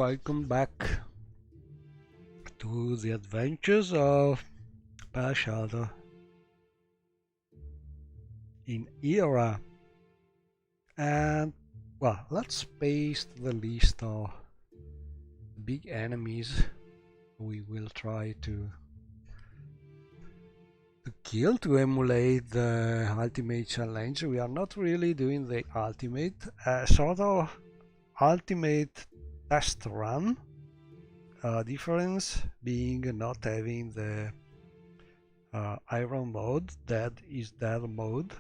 welcome back to the adventures of Psion-Troubadour in Era. And well, let's paste the list of big enemies we will try to kill to emulate the ultimate challenge. We are not really doing the ultimate, sort of ultimate test run. Difference being not having the iron mode, that is dead mode,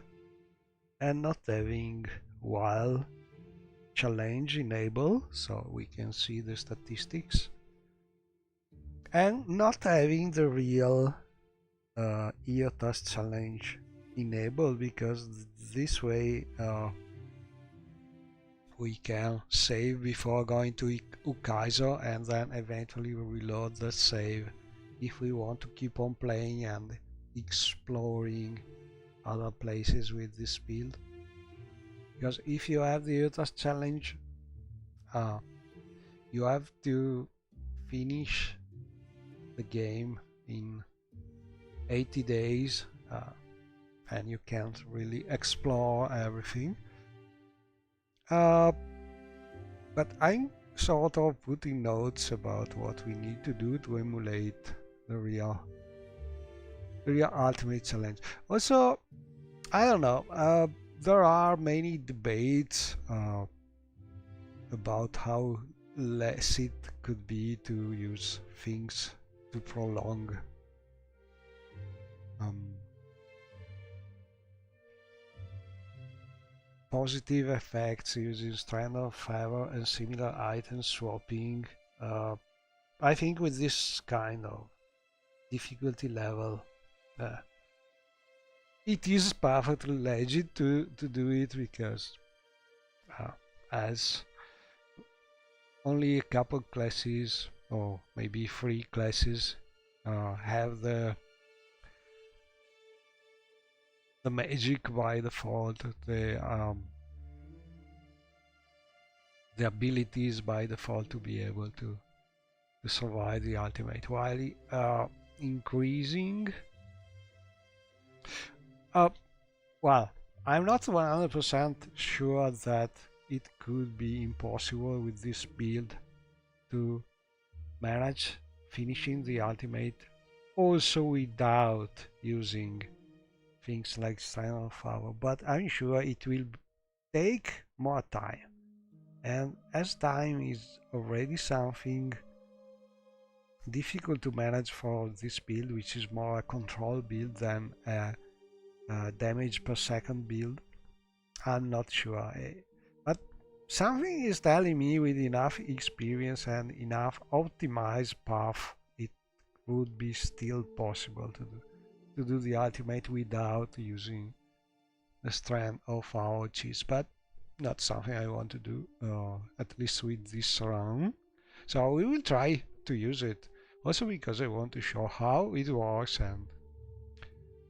and not having wild challenge enable, so we can see the statistics, and not having the real EOTAS challenge enabled, because this way we can save before going to Ukaizo and then eventually reload the save if we want to keep on playing and exploring other places with this build. Because if you have the EOTAS challenge, you have to finish the game in 80 days and you can't really explore everything. But I'm sort of putting notes about what we need to do to emulate the real ultimate challenge. Also, I don't know, there are many debates about how less it could be to use things to prolong positive effects using Strand of Favor and similar item swapping. I think with this kind of difficulty level, it is perfectly legit to do it, because as only a couple classes, or maybe 3 classes, have the magic by default, the abilities by default to be able to survive the ultimate, while increasing. Well, I'm not 100% sure that it could be impossible with this build to manage finishing the ultimate also without using things like Strand of Favor, but I'm sure it will take more time, and as time is already something difficult to manage for this build, which is more a control build than a damage per second build, I'm not sure. But something is telling me with enough experience and enough optimized path, it would be still possible to do the ultimate without using the Strand of Favor cheese, but not something I want to do, at least with this round. So we will try to use it, also because I want to show how it works and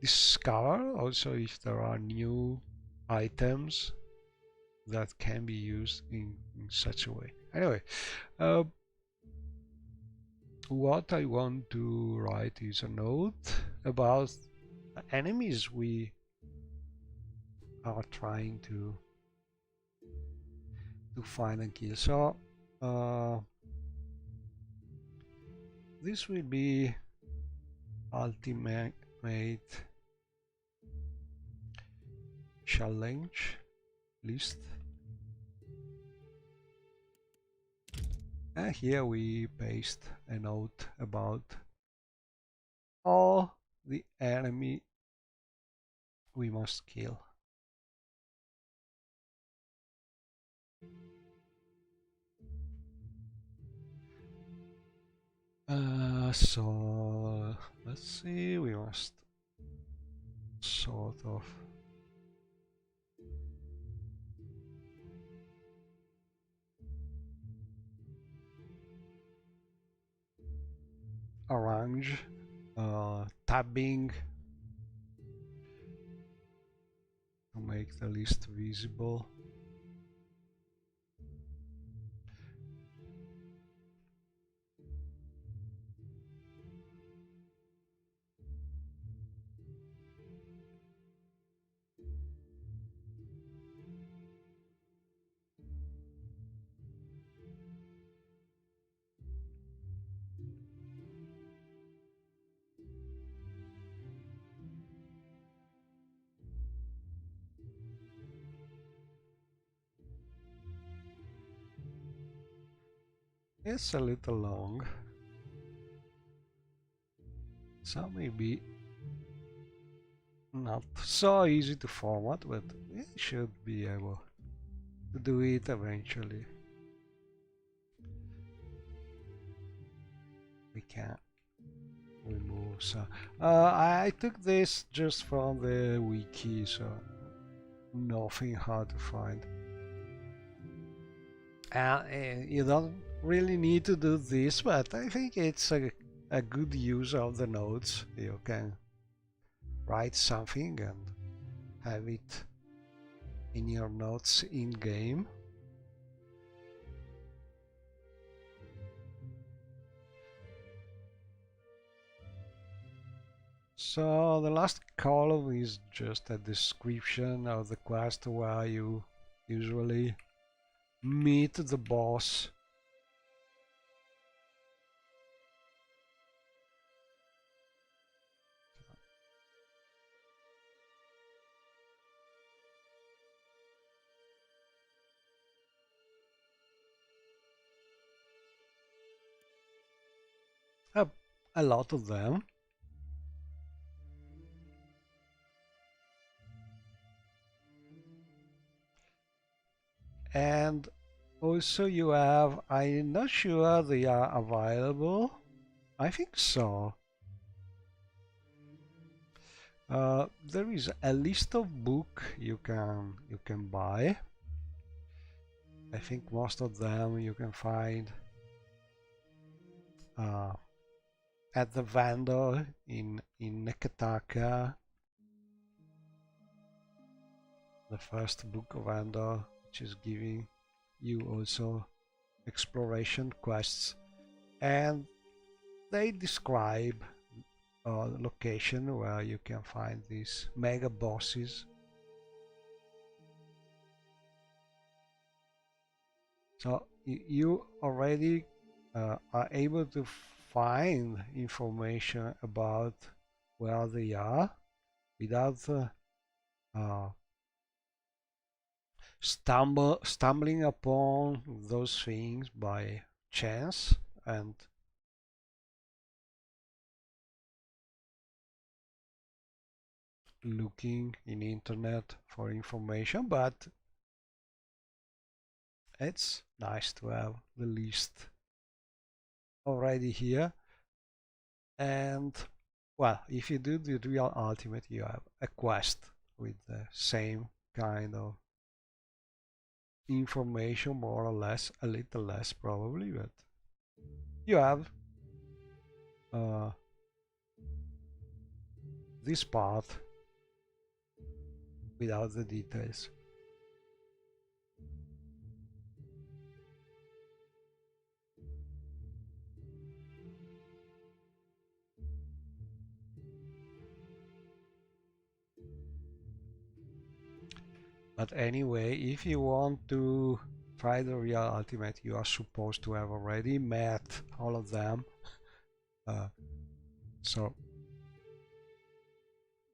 discover also if there are new items that can be used in such a way. Anyway, what I want to write is a note about enemies we are trying to find and kill. So this will be ultimate challenge list, and here we paste a note about all the enemy we must kill. So let's see, we must sort of arrange tabbing to make the list visible. It's a little long, so maybe not so easy to format, but we should be able to do it eventually. We can remove, so I took this just from the wiki, so nothing hard to find. You don't really need to do this, but I think it's a good use of the nodes. You can write something and have it in your notes in game. So the last column is just a description of the quest where you usually meet the boss. A lot of them. And also you have, I'm not sure they are available. I think so. There is a list of book you can buy. I think most of them you can find at the vendor in Neketaka, the first book vendor, which is giving you also exploration quests, and they describe a location where you can find these mega bosses. So you already are able to find information about where they are without stumbling upon those things by chance and looking in internet for information, but it's nice to have the list already here. And well, if you do the real ultimate, you have a quest with the same kind of information, more or less, a little less probably, but you have this part without the details. But anyway, if you want to try the real ultimate, you are supposed to have already met all of them. So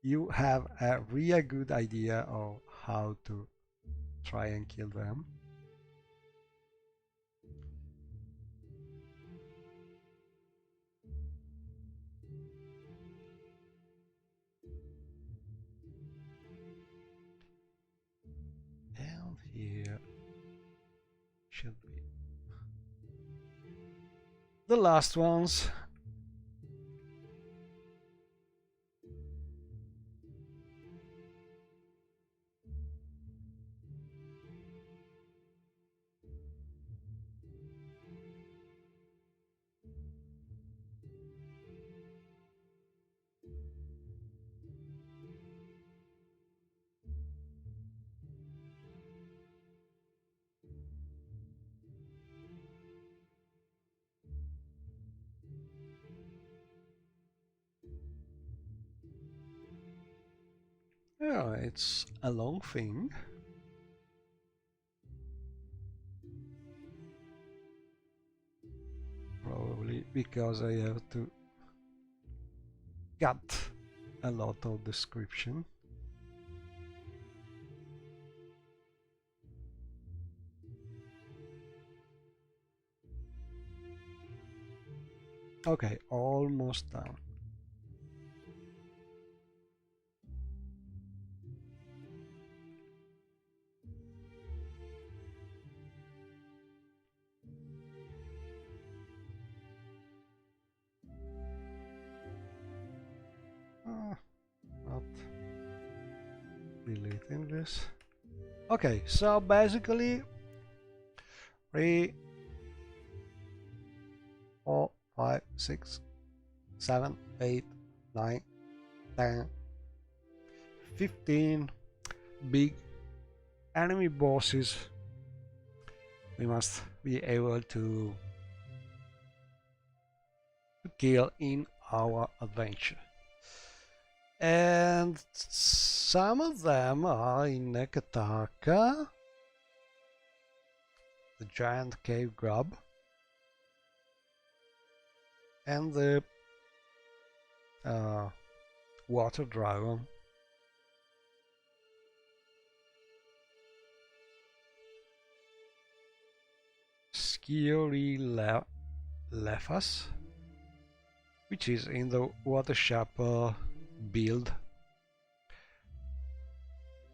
you have a real good idea of how to try and kill them. And here should be the last ones. Yeah, it's a long thing. Probably because I have to cut a lot of description. Okay, almost done. Not deleting this. Okay, so basically 3, 4, 5, 6, 7, 8, 9, 10, 15 big enemy bosses we must be able to kill in our adventure. And some of them are in Neketaka, the giant cave grub, and the water dragon. Lefas, which is in the water chapel build.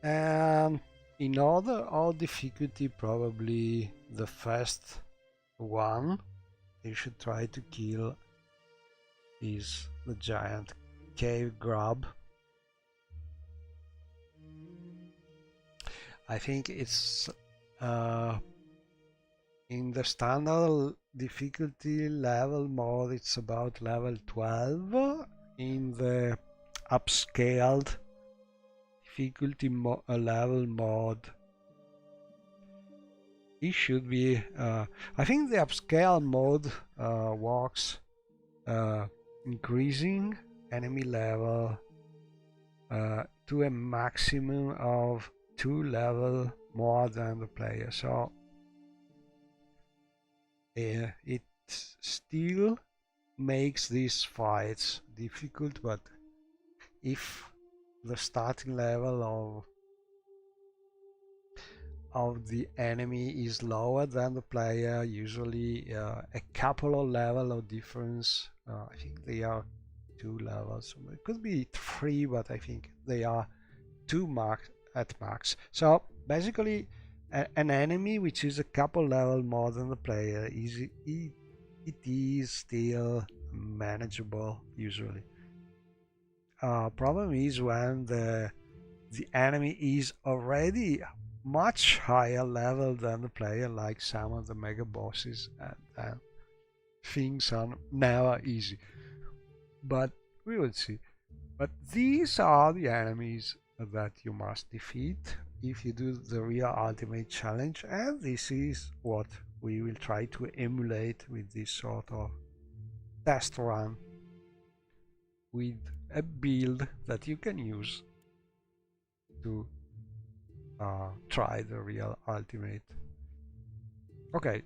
And in order of difficulty, probably the first one you should try to kill is the giant cave grub. I think it's in the standard difficulty level mode, it's about level 12. In the upscaled difficulty level mode, it should be, I think the upscale mode works increasing enemy level to a maximum of 2 level more than the player. So it still makes these fights difficult, but if the starting level of the enemy is lower than the player, usually a couple of level of difference. I think they are 2 levels. It could be 3, but I think they are 2 at max. So basically, an enemy which is a couple level more than the player it is still manageable usually. Problem is when the enemy is already much higher level than the player, like some of the mega bosses, and things are never easy. But we will see. But these are the enemies that you must defeat if you do the real ultimate challenge, and this is what we will try to emulate with this sort of test run with a build that you can use to try the real ultimate. Okay,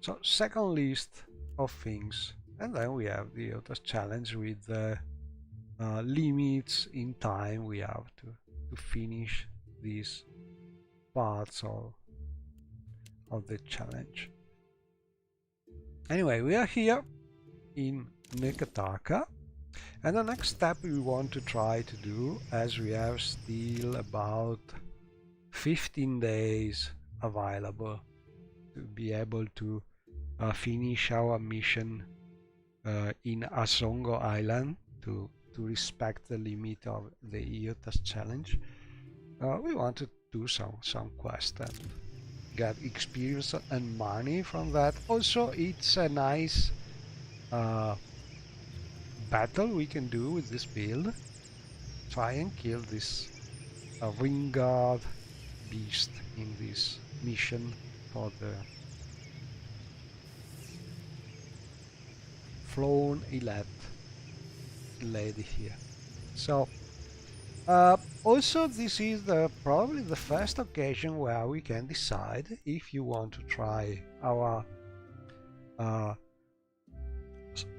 so second list of things, and then we have the auto challenge with the limits in time we have to finish these parts of the challenge. Anyway, we are here in Neketaka, and the next step we want to try to do, as we have still about 15 days available to be able to finish our mission in Asongo Island to respect the limit of the IOTAS challenge. We want to do some quest and get experience and money from that. Also, it's a nice battle we can do with this build. Try and kill this ring guard beast in this mission for the flown elite lady here. So also this is probably the first occasion where we can decide if you want to try our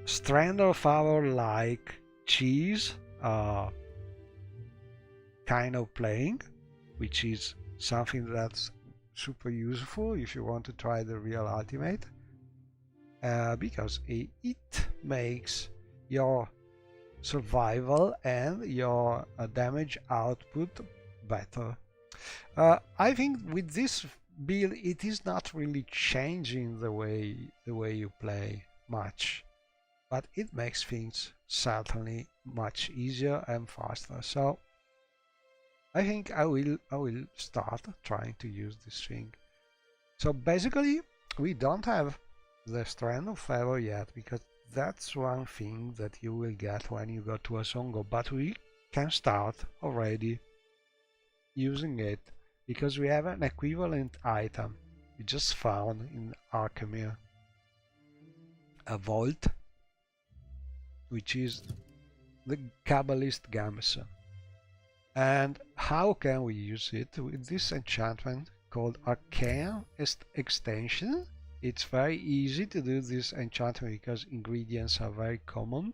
strand of favor like cheese kind of playing, which is something that's super useful if you want to try the real ultimate, because it makes your survival and your damage output better. I think with this build it is not really changing the way you play much, but it makes things certainly much easier and faster. So I think I will start trying to use this thing. So basically we don't have the Strand of Favor yet, because that's one thing that you will get when you go to a Songo, but we can start already using it because we have an equivalent item we just found in Arcane, a vault, which is the Kabbalist Gambeson. And how can we use it? With this enchantment called Arcane Extension. It's very easy to do this enchantment because ingredients are very common.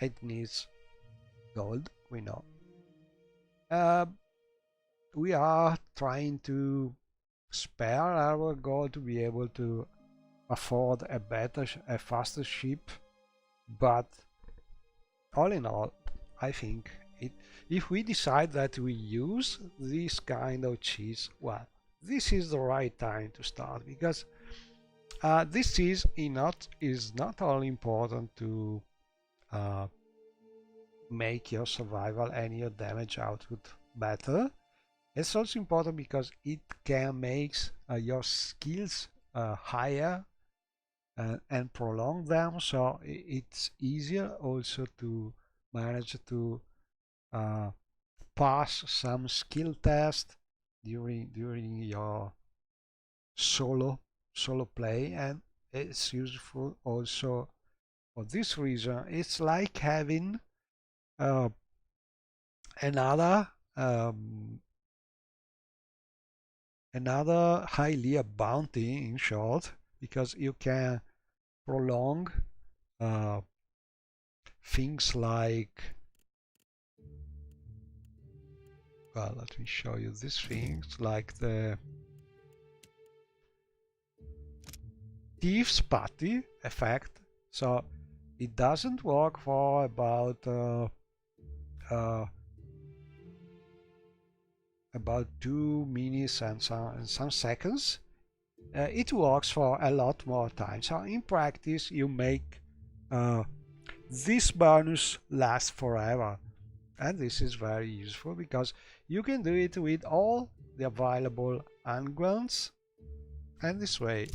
It needs gold, we know. We are trying to spare our gold to be able to afford a faster ship, but all in all, I think if we decide that we use this kind of cheese, well, this is the right time to start, because this cheese is not only important to make your survival and your damage output better, it's also important because it can make your skills higher and prolong them, so it's easier also to manage to pass some skill test during your solo play, and it's useful also for this reason. It's like having another Hylia bounty, in short, because you can prolong things like, well, let me show you these things, like the Thieves Party effect. So it doesn't work for about 2 minutes and some seconds. It works for a lot more time. So in practice you make this bonus last forever, and this is very useful because you can do it with all the available unguents, and this way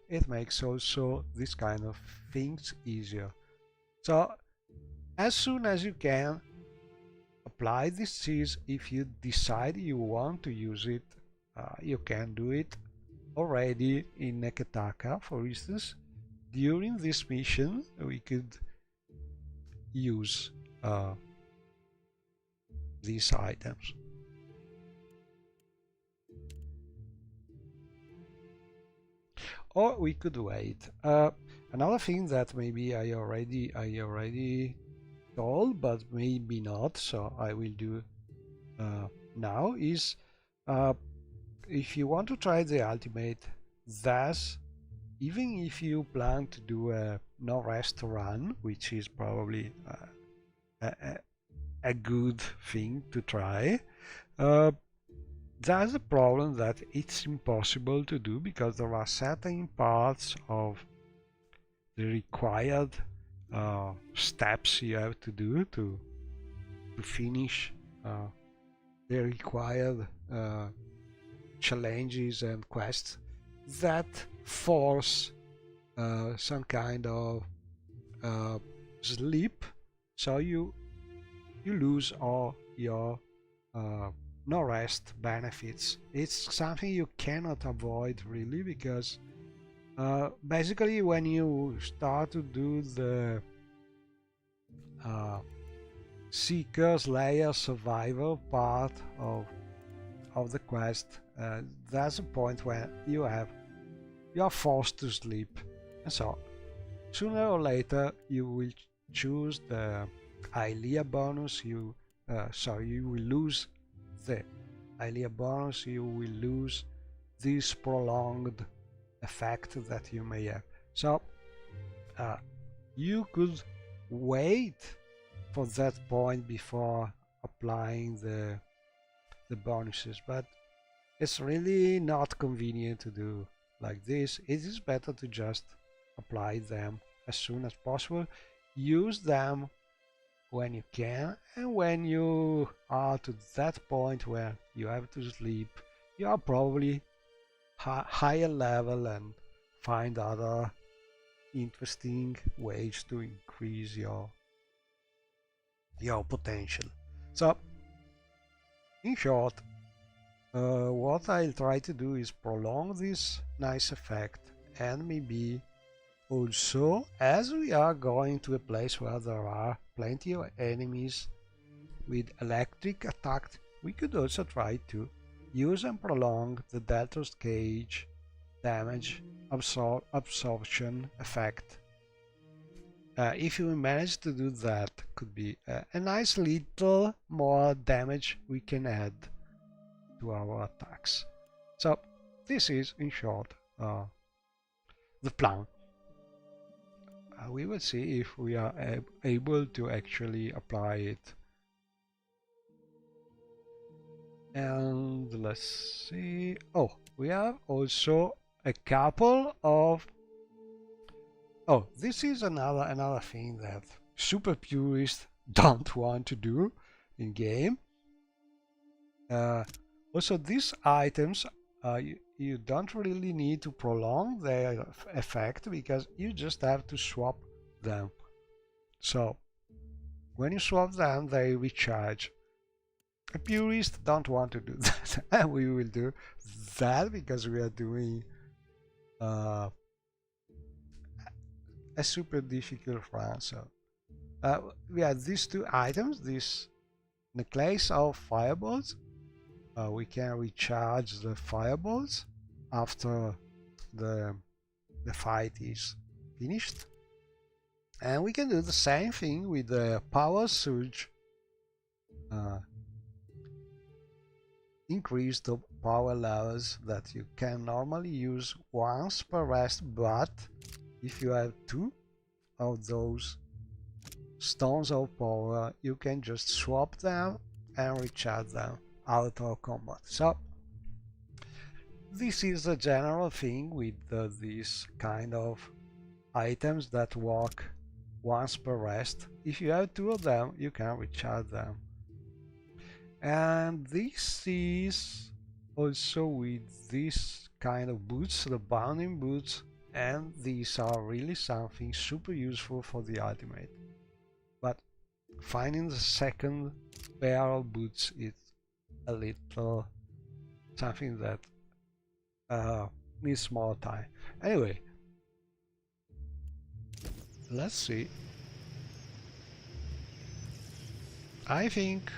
it makes also this kind of things easier. So as soon as you can apply this cheese, if you decide you want to use it, you can do it already in Neketaka. For instance, during this mission we could use these items. Or we could wait. Another thing that maybe I already told, but maybe not, so I will do now, is if you want to try the ultimate, thus even if you plan to do a no rest run, which is probably a good thing to try, there's a problem that it's impossible to do because there are certain parts of the required steps you have to do to finish the required challenges and quests that force some kind of sleep, so you lose all your no rest benefits. It's something you cannot avoid really, because basically when you start to do the Seeker Slayer Survivor part of the quest, there's a point where you are forced to sleep, and so sooner or later you will choose the Hylia bonus. You will lose the Hylia bonus, you will lose this prolonged effect that you may have. So you could wait for that point before applying the bonuses, but it's really not convenient to do like this. It is better to just apply them as soon as possible. Use them when you can, and when you are to that point where you have to sleep, you are probably higher level and find other interesting ways to increase your potential. So in short, what I'll try to do is prolong this nice effect, and maybe also, as we are going to a place where there are plenty of enemies with electric attacks, we could also try to use and prolong the Delta's Cage damage absorption effect. If we manage to do that, could be a nice little more damage we can add to our attacks. So this is, in short, the plan. We will see if we are able to actually apply it. And let's see. Oh, we have also a couple of. Oh, this is another thing that super purists don't want to do in game. Also, these items, you don't really need to prolong their effect, because you just have to swap them. So when you swap them, they recharge. A purist don't want to do that, and we will do that because we are doing a super difficult run. So we have these two items, this necklace of fireballs. We can recharge the fireballs after the fight is finished, and we can do the same thing with the power surge. Increase the power levels that you can normally use once per rest, but if you have two of those stones of power, you can just swap them and recharge them out of combat. So this is a general thing with these kind of items that work once per rest. If you have two of them, you can recharge them. And this is also with this kind of boots, the bounding boots, and these are really something super useful for the ultimate. But finding the second pair of boots is a little something that needs more time. Anyway, let's see. I think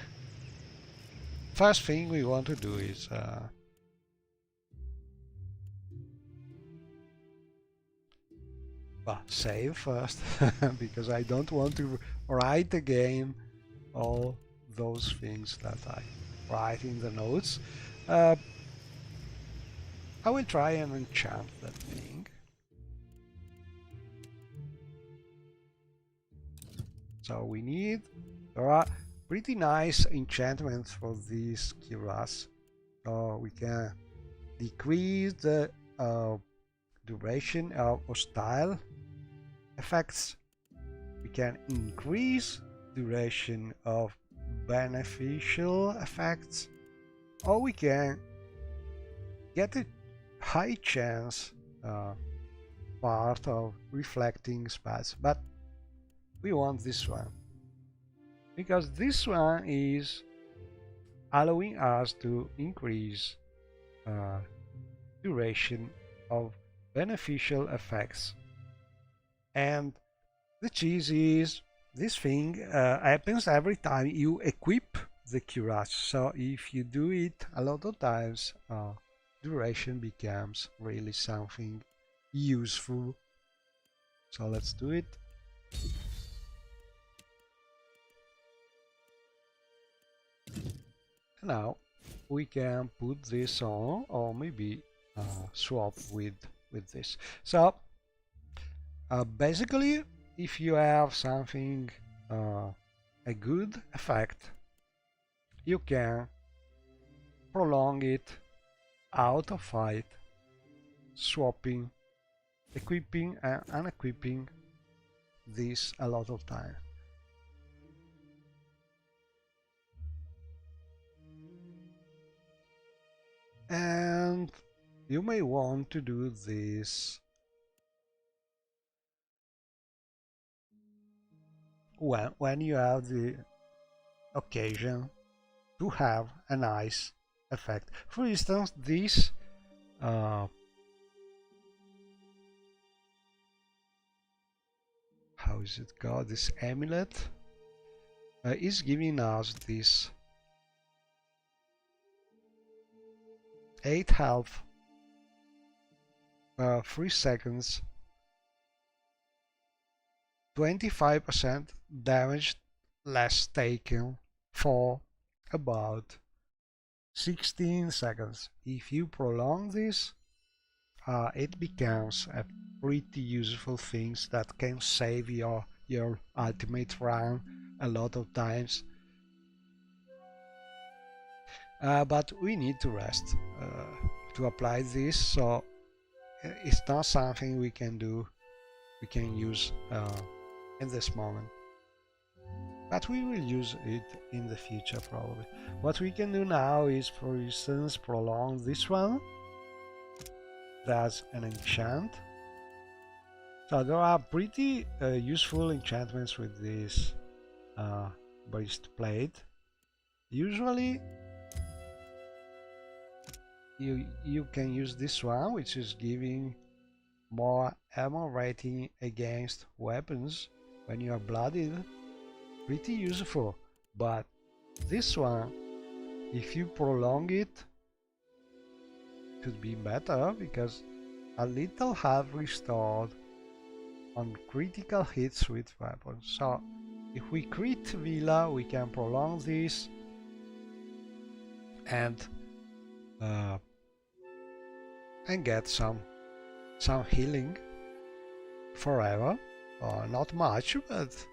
first thing we want to do is well, save first because I don't want to write again all those things that I write in the notes. I will try and enchant that thing. So there are pretty nice enchantments for these cuirass. So we can decrease the duration of hostile effects. We can increase duration of beneficial effects, or we can get a high chance part of reflecting spells, but we want this one because this one is allowing us to increase duration of beneficial effects. And the cheese is this thing happens every time you equip the cuirass. So if you do it a lot of times, duration becomes really something useful. So let's do it. Now we can put this on, or maybe swap with with this. So basically, if you have something a good effect, you can prolong it out of fight, swapping, equipping and unequipping this a lot of time. And you may want to do this when you have the occasion to have a nice effect. For instance, this how is it called? This amulet is giving us this 8 health, 3 seconds, 25% damage less taken for about 16 seconds. If you prolong this, it becomes a pretty useful thing that can save your ultimate run a lot of times. But we need to rest to apply this, so it's not something we can do, we can use in this moment. But we will use it in the future probably. What we can do now is, for instance, prolong this one. That's an enchant. So there are pretty useful enchantments with this breastplate. Usually you can use this one, which is giving more ammo rating against weapons when you are bloodied. Pretty useful. But this one, if you prolong it, could be better, because a little health restored on critical hits with weapons. So if we crit Villa, we can prolong this and get some healing forever. Not much, but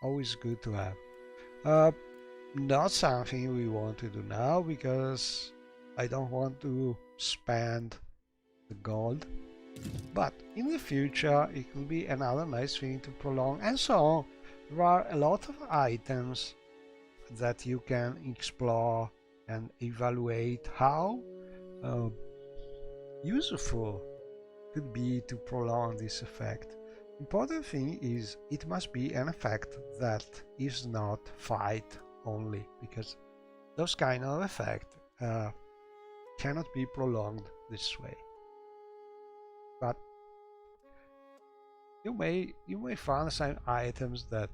always good to have. Not something we want to do now, because I don't want to spend the gold, but in the future it will be another nice thing to prolong, and so on. There are a lot of items that you can explore and evaluate how useful could be to prolong this effect. Important thing is it must be an effect that is not fight only, because those kind of effect cannot be prolonged this way. But you may find some items that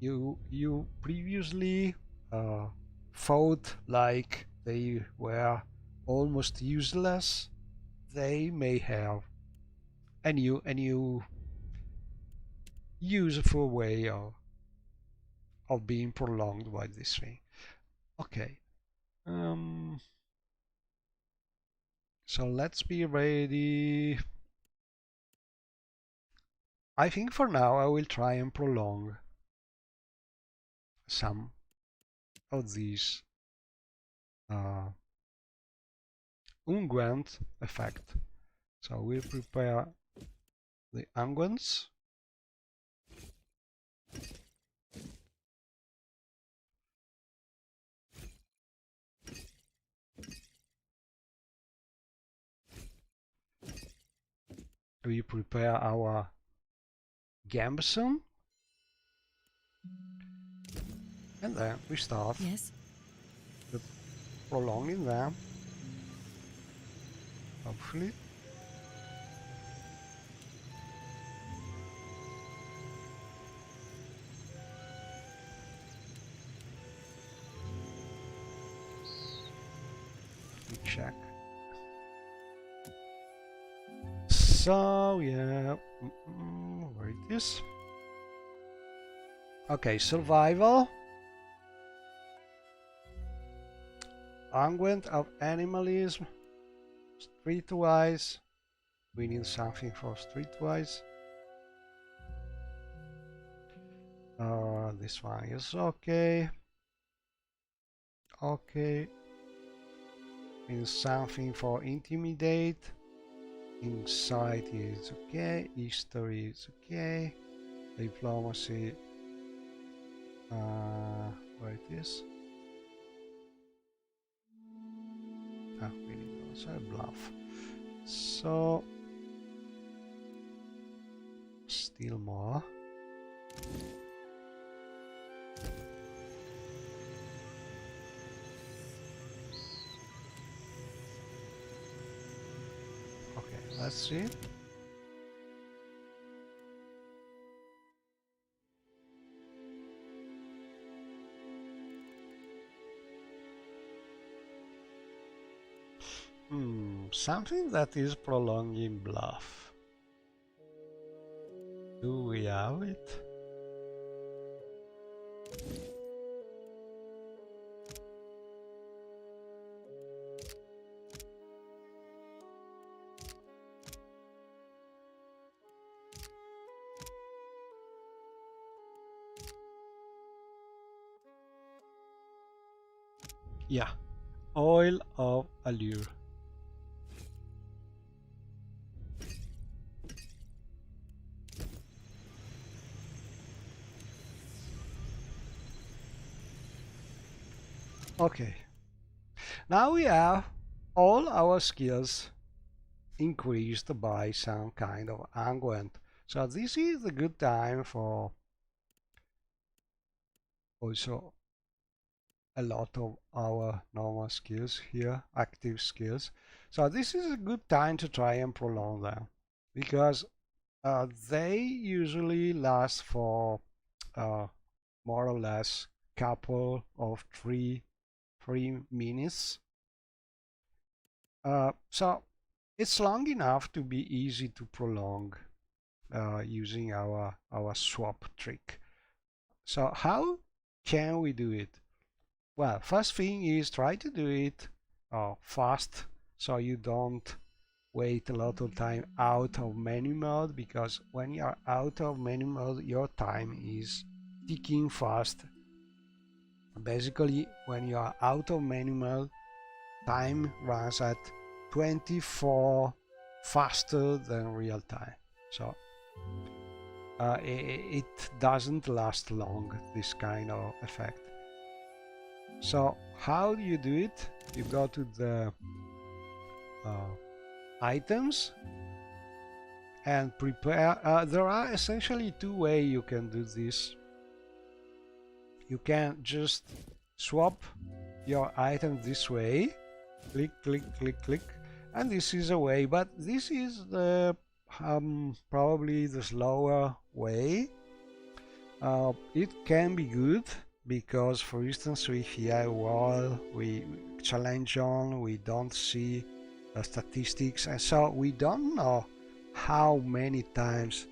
you previously thought like they were almost useless. They may have a new useful way of being prolonged by this thing. Okay. So let's be ready. I think for now I will try and prolong some of these unguent effect. So we'll prepare the unguents. We prepare our gambeson, and then we start the prolonging them, hopefully. We check. So yeah, where it is? Okay, survival. Unguent of animalism streetwise. We need something for streetwise. This one is okay. Okay. And something for intimidate. Insight is okay. History is okay. Diplomacy. Where it is? Ah, we need also a bluff. So still more. Okay, let's see. Something that is prolonging bluff. Do we have it? Yeah, Oil of Allure. Okay, now we have all our skills increased by some kind of unguent. So this is a good time for also a lot of our normal skills here, active skills. So this is a good time to try and prolong them because they usually last for more or less couple of three minutes. So it's long enough to be easy to prolong using our swap trick. So how can we do it? Well, first thing is try to do it fast, so you don't wait a lot of time out of menu mode, because when you are out of menu mode your time is ticking fast. Basically, when you are out of menu mode, time runs at 24 faster than real time. So it doesn't last long, this kind of effect. So how do you do it? You go to the items and prepare. There are essentially two ways you can do this. You can just swap your item this way, click, click, click, click, and this is a way, but this is the probably the slower way. It can be good because, for instance, if here while we challenge on, we don't see statistics, and so we don't know how many times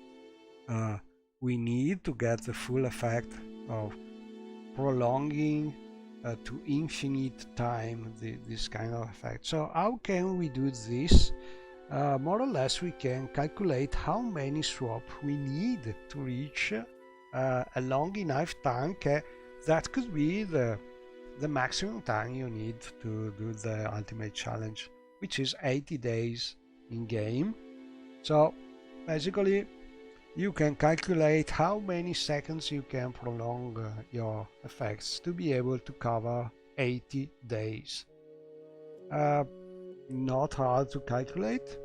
we need to get the full effect of prolonging to infinite time this kind of effect. So how can we do this? More or less we can calculate how many swap we need to reach a long enough time. That could be the maximum time you need to do the ultimate challenge, which is 80 days in game. So basically you can calculate how many seconds you can prolong your effects to be able to cover 80 days. Not hard to calculate,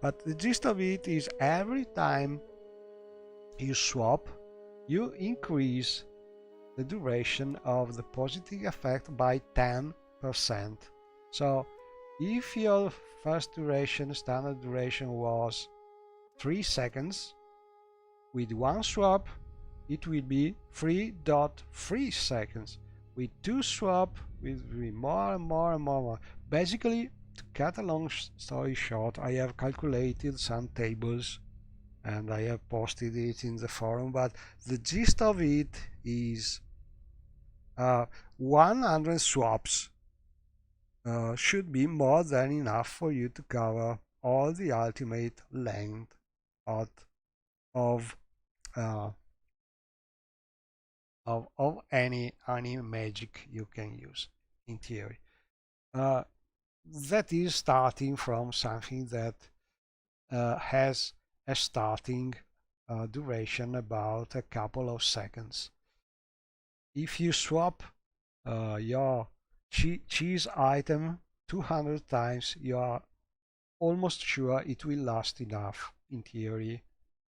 but the gist of it is every time you swap, you increase the duration of the positive effect by 10%. So if your first duration, standard duration, was 3 seconds, with one swap it will be 3.3 seconds. With two swap it will be more and more and more. Basically, to cut a long story short, I have calculated some tables and I have posted it in the forum, but the gist of it is 100 swaps should be more than enough for you to cover all the ultimate length of of uh, of any magic you can use in theory. Uh, that is starting from something that has a starting duration about a couple of seconds. If you swap your cheese item 200 times, you are almost sure it will last enough in theory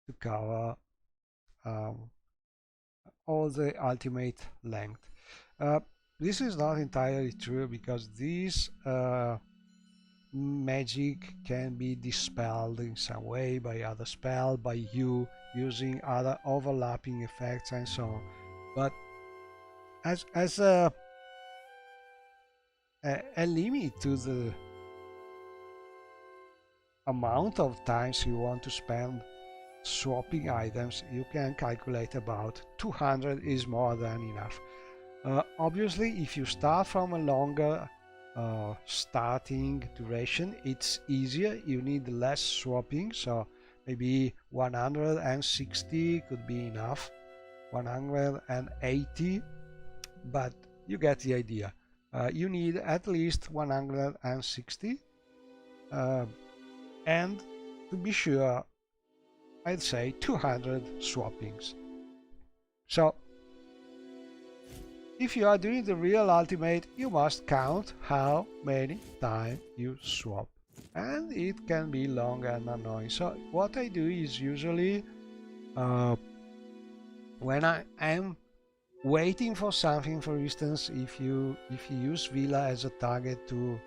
to cover um, all the ultimate length. Uh, this is not entirely true because this magic can be dispelled in some way by other spell, by you using other overlapping effects and so on. But as a limit to the amount of times you want to spend swapping items, you can calculate about 200 is more than enough. Obviously, if you start from a longer starting duration, it's easier. You need less swapping, so maybe 160 could be enough, 180, but you get the idea. You need at least 160, and to be sure, I'd say 200 swappings. So if you are doing the real ultimate, you must count how many times you swap. And it can be long and annoying. So what I do is usually when I am waiting for something, for instance, if you use Villa as a target to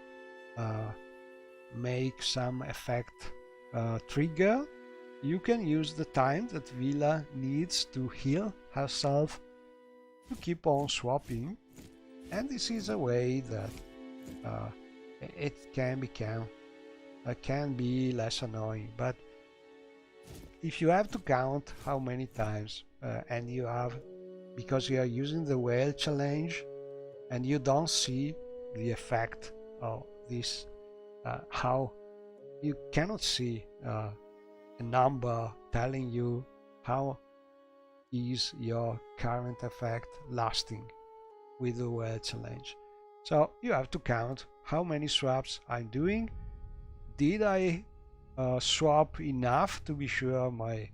make some effect trigger, you can use the time that Villa needs to heal herself to keep on swapping, and this is a way that it can be less annoying. But if you have to count how many times and you have, because you are using the whale challenge and you don't see the effect of this, how you cannot see a number telling you how is your current effect lasting with the whale challenge. So you have to count how many swaps I'm doing. Did I swap enough to be sure my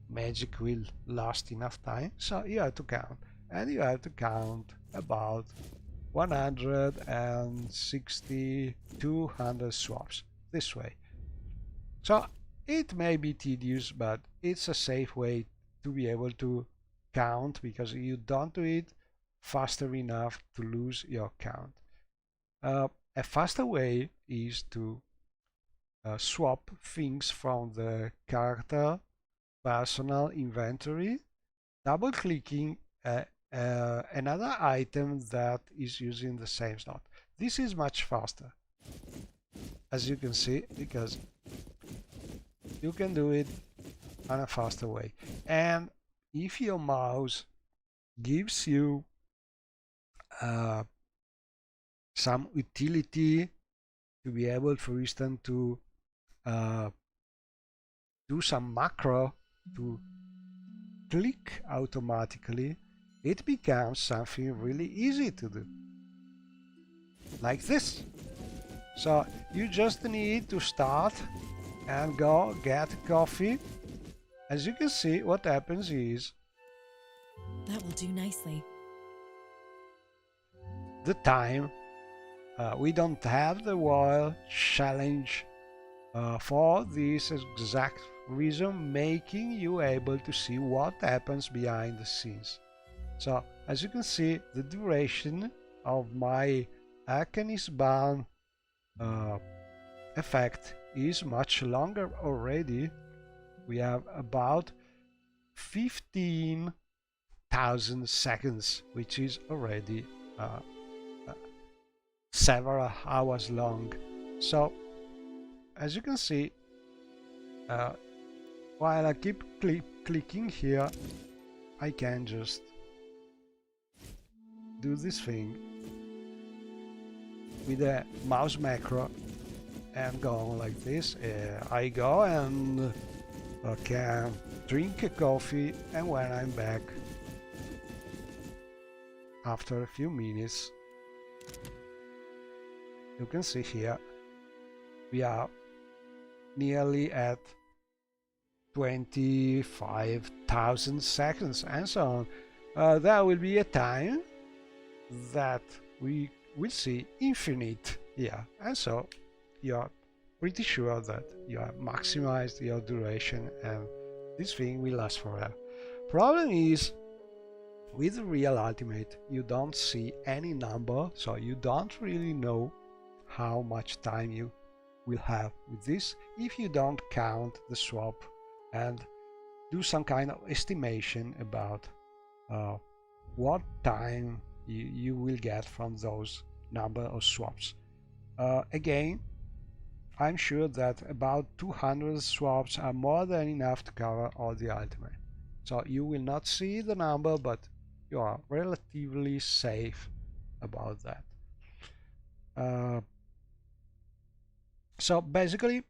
magic will last enough time? So you have to count, and you have to count about 160, 200 swaps this way. So it may be tedious, but it's a safe way to be able to count, because you don't do it faster enough to lose your count. A faster way is to swap things from the character personal inventory, double clicking another item that is using the same slot. This is much faster, as you can see, because you can do it on a faster way. And if your mouse gives you some utility to be able, for instance, to do some macro to click automatically, it becomes something really easy to do, like this. So you just need to start and go get coffee. As you can see, what happens is that will do nicely. The time, we don't have the wall challenge for this exact reason, making you able to see what happens behind the scenes. So as you can see, the duration of my Arcane Extension effect is much longer already. We have about 15,000 seconds, which is already several hours long. So as you can see, while I keep clicking here, I can just do this thing with a mouse macro and go like this. I go and can drink a coffee, and when I'm back after a few minutes, you can see here we are nearly at 25,000 seconds and so on. There will be a time that we will see infinite here, and so you are pretty sure that you have maximized your duration and this thing will last forever. Problem is, with the real ultimate you don't see any number, so you don't really know how much time you will have with this if you don't count the swap and do some kind of estimation about what time you will get from those number of swaps. Again, I'm sure that about 200 swaps are more than enough to cover all the ultimate. So you will not see the number, but you are relatively safe about that. So basically,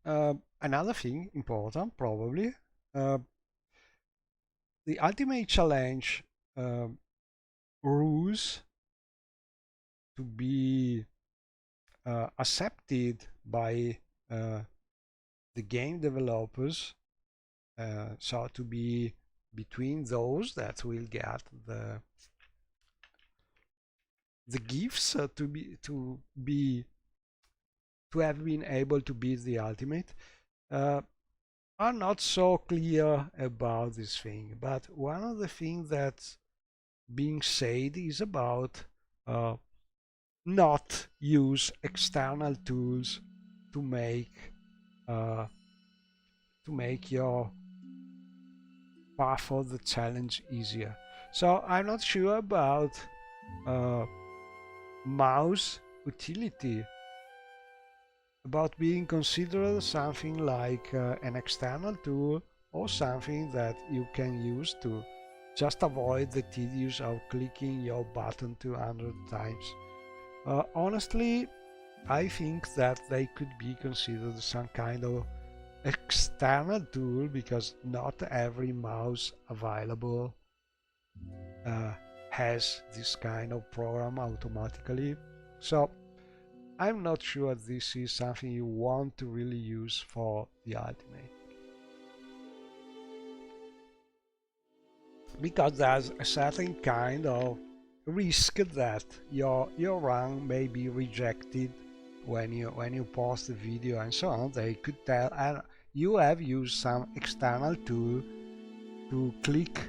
another thing important probably, the ultimate challenge rules to be accepted by the game developers, so to be between those that will get the gifts to have been able to beat the ultimate, are not so clear about this thing. But one of the things that's being said is about not use external tools to make your path of the challenge easier. So I'm not sure about mouse utility, about being considered something like an external tool or something that you can use to just avoid the tedious of clicking your button 200 times. Honestly, I think that they could be considered some kind of external tool, because not every mouse available has this kind of program automatically. So I'm not sure this is something you want to really use for the ultimate, because there's a certain kind of risk that your run may be rejected when you post the video and so on. They could tell, and you have used some external tool to click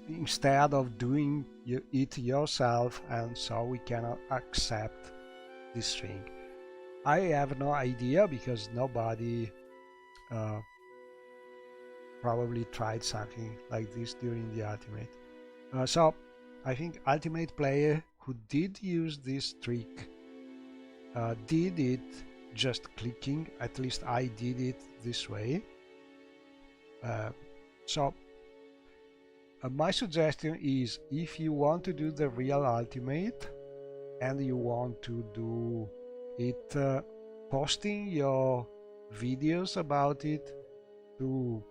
instead of doing it yourself, and so we cannot accept this thing. I have no idea, because nobody probably tried something like this during the ultimate. So I think ultimate player who did use this trick did it just clicking. At least I did it this way. So my suggestion is, if you want to do the real ultimate and you want to do it posting your videos about it to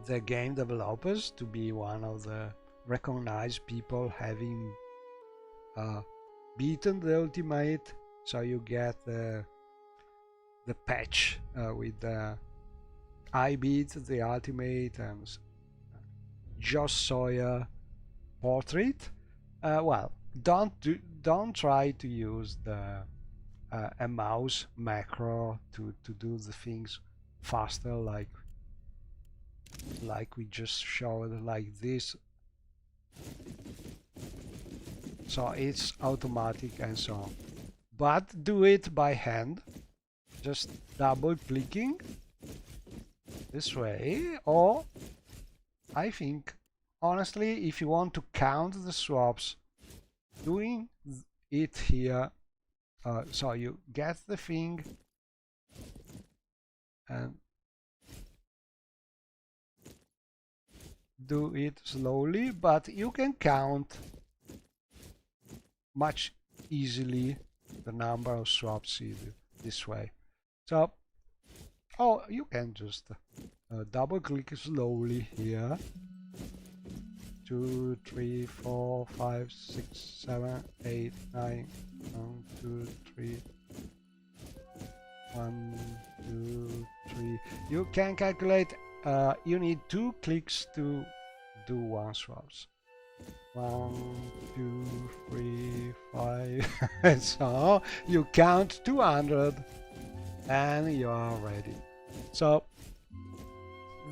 the game developers, to be one of the recognized people having beaten the ultimate, so you get the patch with I beat the ultimate and Josh Sawyer portrait. Well, don't try to use the a mouse macro to do the things faster, like we just showed, like this. So it's automatic and so on. But do it by hand, just double clicking this way. Or I think, honestly, if you want to count the swaps, doing it here, so you get the thing and do it slowly, but you can count much easily the number of swaps this way. So, oh, you can just double click slowly here. 2, 3, 4, 5, 6, 7, 8, 9. 1, 2, 3. 1, 2, 3. You can calculate. You need 2 clicks to do 1 swaps. 1, 2, 3, 5, and so you count 200 and you are ready. So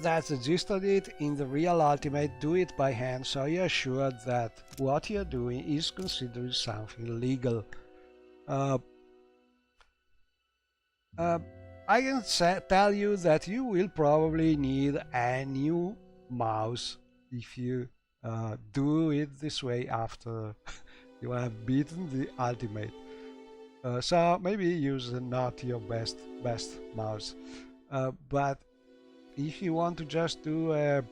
that's the gist of it. In the real Ultimate, do it by hand so you're sure that what you're doing is considered something legal. I can tell you that you will probably need a new mouse if you do it this way after you have beaten the Ultimate. So maybe use not your best mouse, but if you want to just do a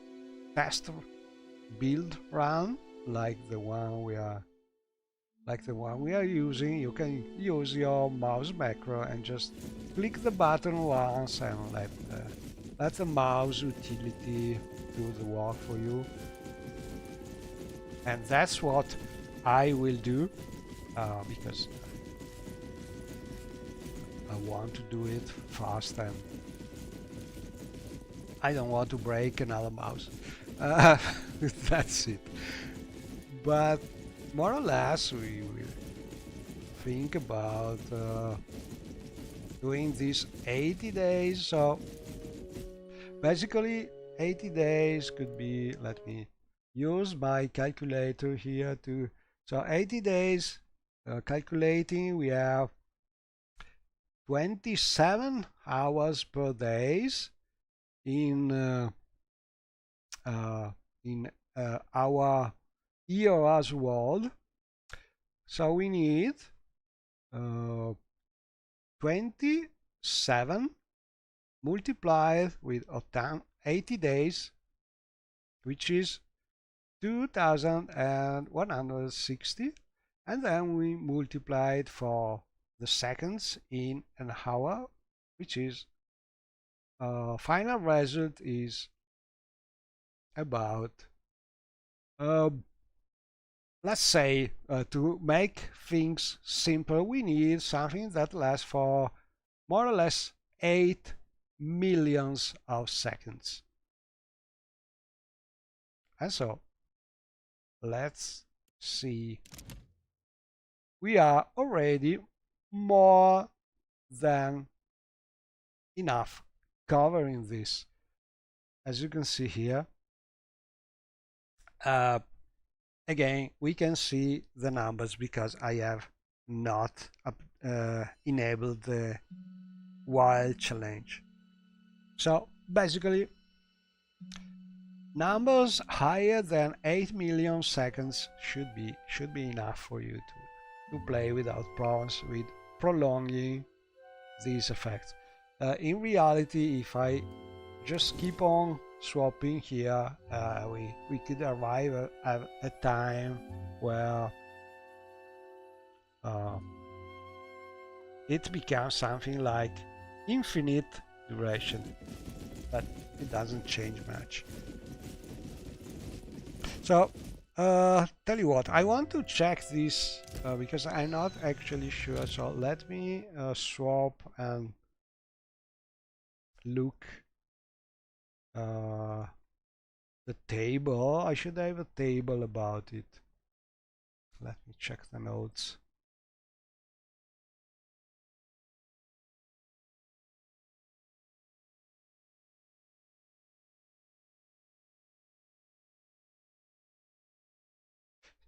test build run like the one we are using, you can use your mouse macro and just click the button once and let the mouse utility do the work for you. And that's what I will do because I want to do it fast and I don't want to break another mouse. That's it. But more or less we will think about doing this 80 days. So basically 80 days could be, let me use my calculator here to, so 80 days calculating, we have 27 hours per days in our EOR's world. So we need 27 multiplied with 80 days, which is 2160, and then we multiply it for the seconds in an hour, which is final result is about let's say to make things simple, we need something that lasts for more or less 8 millions of seconds. And so let's see, we are already more than enough covering this. As you can see here, again, we can see the numbers because I have not enabled the while challenge. So basically, numbers higher than 8 million seconds should be enough for you to play without problems with prolonging these effects. In reality, if I just keep on swapping here, we could arrive at a time where it becomes something like infinite duration, but it doesn't change much. So tell you what, I want to check this because I'm not actually sure, so let me swap and look the table. I should have a table about it. Let me check the notes.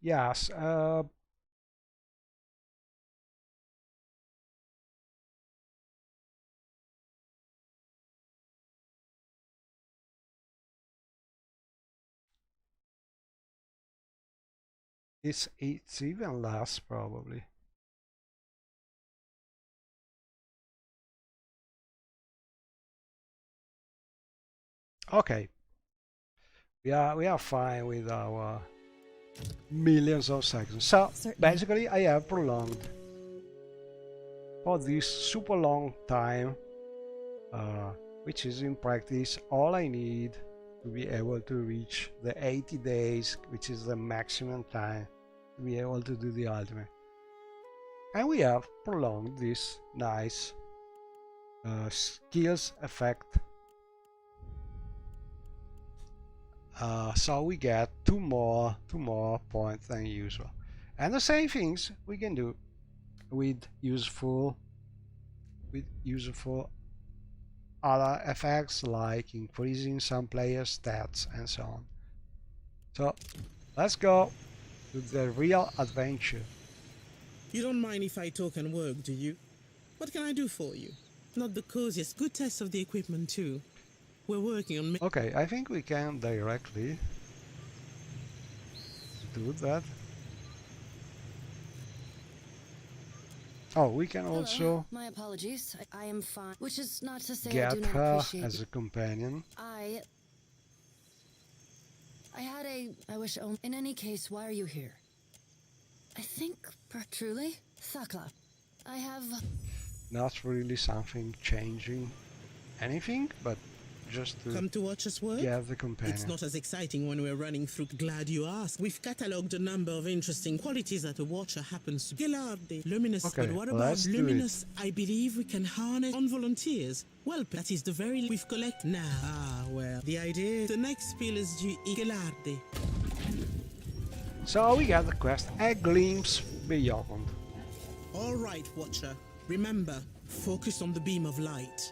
Yes, it's even less probably. Okay, we are fine with our millions of seconds. So Certainly. basically I have prolonged for this super long time, which is in practice all I need to be able to reach the 80 days, which is the maximum time to be able to do the ultimate. And we have prolonged this nice skills effect. So we get two more points than usual. And the same things we can do with useful other effects, like increasing some players' stats and so on. So let's go to the real adventure. You don't mind if I talk and work, do you? What can I do for you? Not the coziest. Good test of the equipment too. We're working on... Okay, I think we can directly do that. Oh, we can also Hello. My apologies. I am fine. Which is not to say I get do not her appreciate as a companion. I had a... I wish... In any case, why are you here? I think... Truly? Sakura. I have... Not really something changing anything, but just to Come to watch us work? get the companion. It's not as exciting when we're running through. Glad you asked. We've catalogued a number of interesting qualities that a watcher happens to... Gelarde, luminous. Okay, but what about let's do luminous? I believe we can harness on volunteers. Well, that is the very we've collected now. Ah, well, the idea... The next spiel is due Gelarde. So we got the quest, A Glimpse Beyond. All right, watcher. Remember, focus on the beam of light.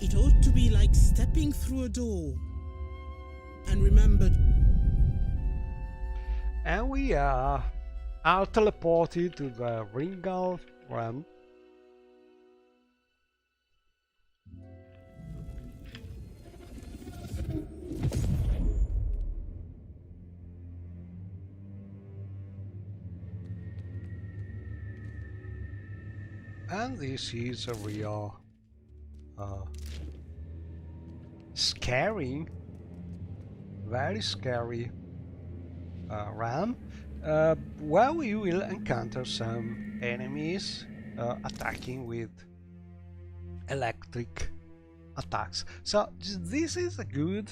It ought to be like stepping through a door. And remember... And we are teleported to the Ringal realm. And this is a real scary, very scary realm, where we will encounter some enemies attacking with electric attacks. So this is a good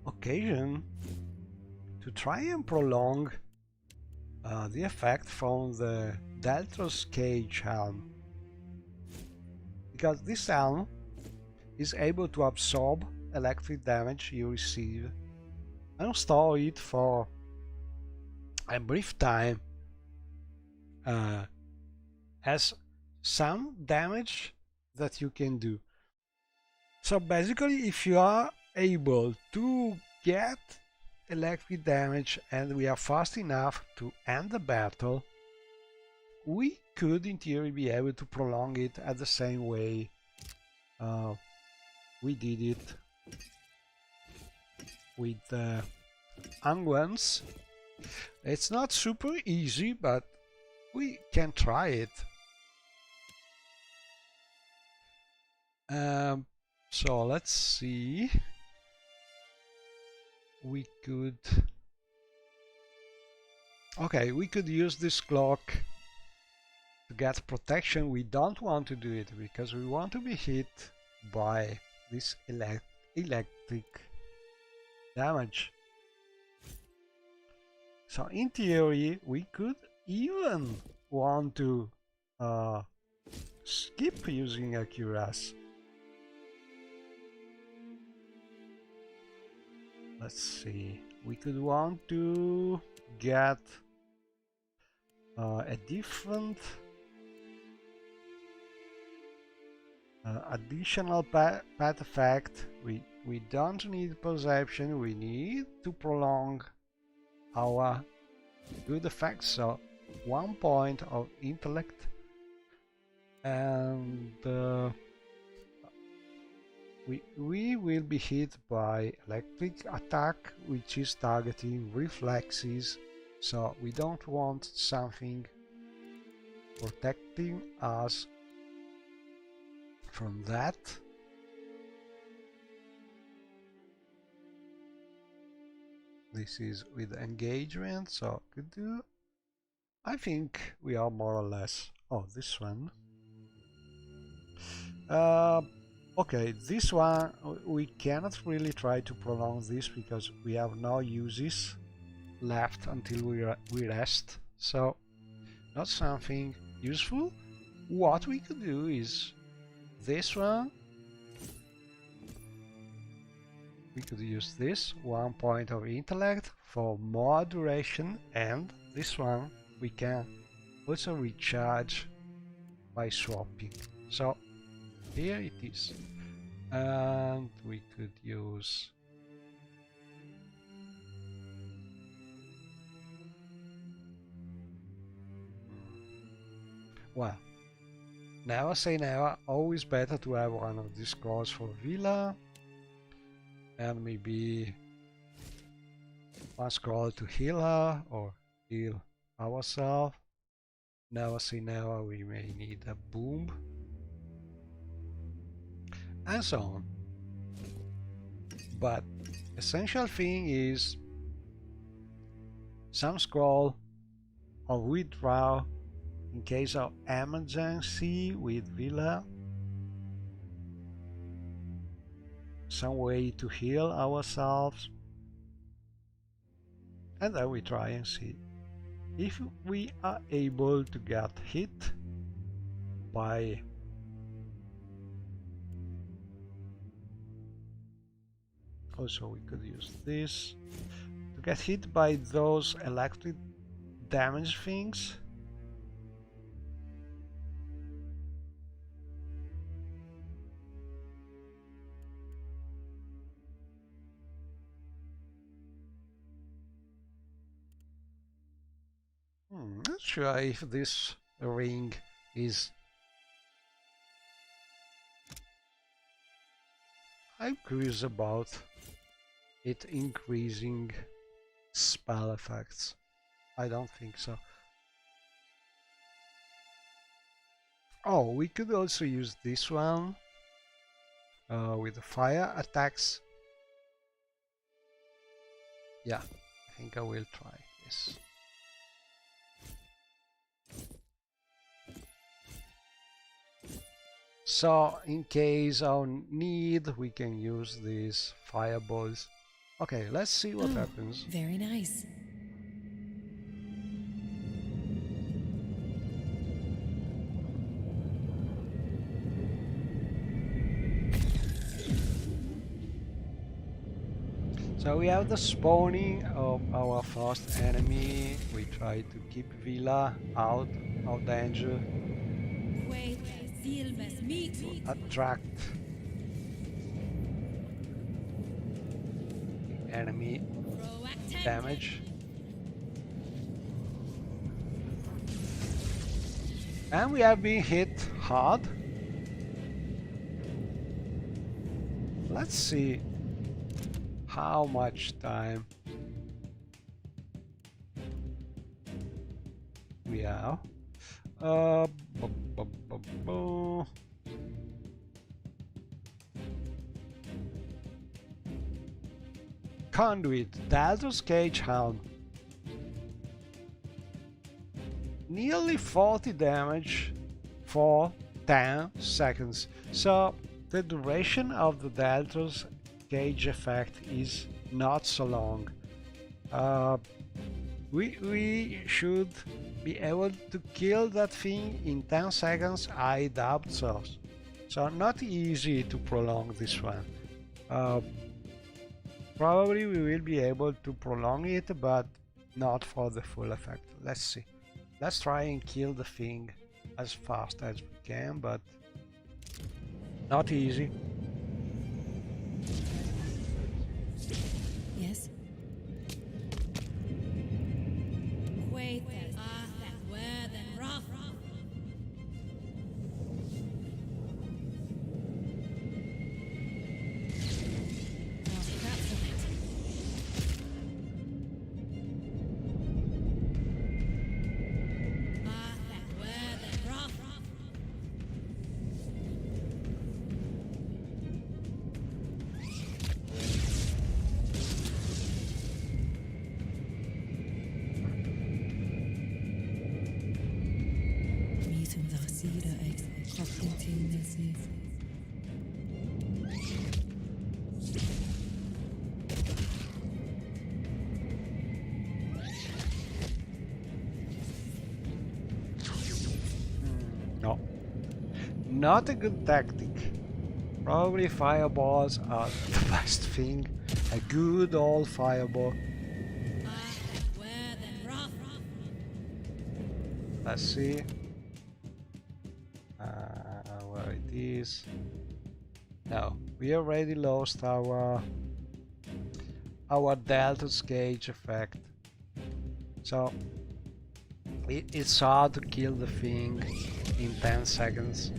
occasion to try and prolong the effect from the Deltros Cage helm, because this helm is able to absorb electric damage you receive and store it for a brief time as some damage that you can do. So basically, if you are able to get electric damage and we are fast enough to end the battle, we could in theory be able to prolong it at the same way we did it with Unguents. It's not super easy, but we can try it. So let's see. We could... Okay, we could use this clock to get protection. We don't want to do it because we want to be hit by this electric damage. So in theory we could even want to skip using a cuirass. Let's see, we could want to get a different additional path effect. We don't need perception, we need to prolong our good effects, so 1 point of intellect, and we will be hit by electric attack, which is targeting reflexes, so we don't want something protecting us from that. This is with engagement, so could do. I think we are more or less. Oh, this one. Okay, this one we cannot really try to prolong this because we have no uses left until we rest. So not something useful. What we could do is this one. We could use this 1 point of intellect for more duration, and this one we can also recharge by swapping. So here it is, and we could use well, never say never. Always better to have one of these scrolls for Villa, and maybe one scroll to heal her or heal ourselves. Never say never, we may need a boom, and so on. But essential thing is some scroll or withdraw in case of emergency with Villa. Some way to heal ourselves, and then we try and see if we are able to get hit by also we could use this to get hit by those electric damage things. Not sure if this ring is... I'm curious about it increasing spell effects. I don't think so. Oh, we could also use this one with the fire attacks. Yeah, I think I will try this. So in case of need, we can use these fireballs. Okay, let's see what happens. Very nice. So we have the spawning of our first enemy. We try to keep Villa out of danger. Attract the enemy damage. And we have been hit hard. Let's see how much time we have. Conduit, Daltor's Cage Hound. Nearly 40 damage for 10 seconds. So the duration of the Daltor's Cage effect is not so long. We should be able to kill that thing in 10 seconds, I doubt so. So not easy to prolong this one. Probably we will be able to prolong it, but not for the full effect. Let's see. Let's try and kill the thing as fast as we can, but not easy. Yes. No, not a good tactic. Probably fireballs are the best thing. A good old fireball. Let's see where it is. No, we already lost our Delta's gauge effect. So it's hard to kill the thing in 10 seconds.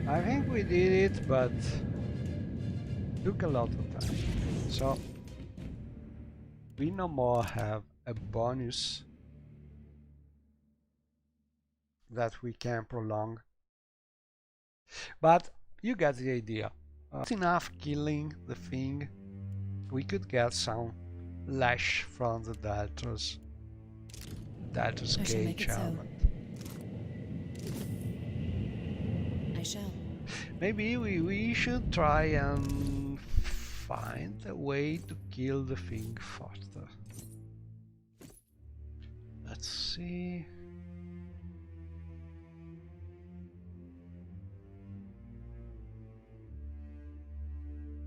I think we did it, but took a lot of time. So we no more have a bonus that we can prolong. But you get the idea. Not enough killing the thing. We could get some lash from the Delta's gauge element. I shall. Maybe we should try and find a way to kill the thing faster. Let's see.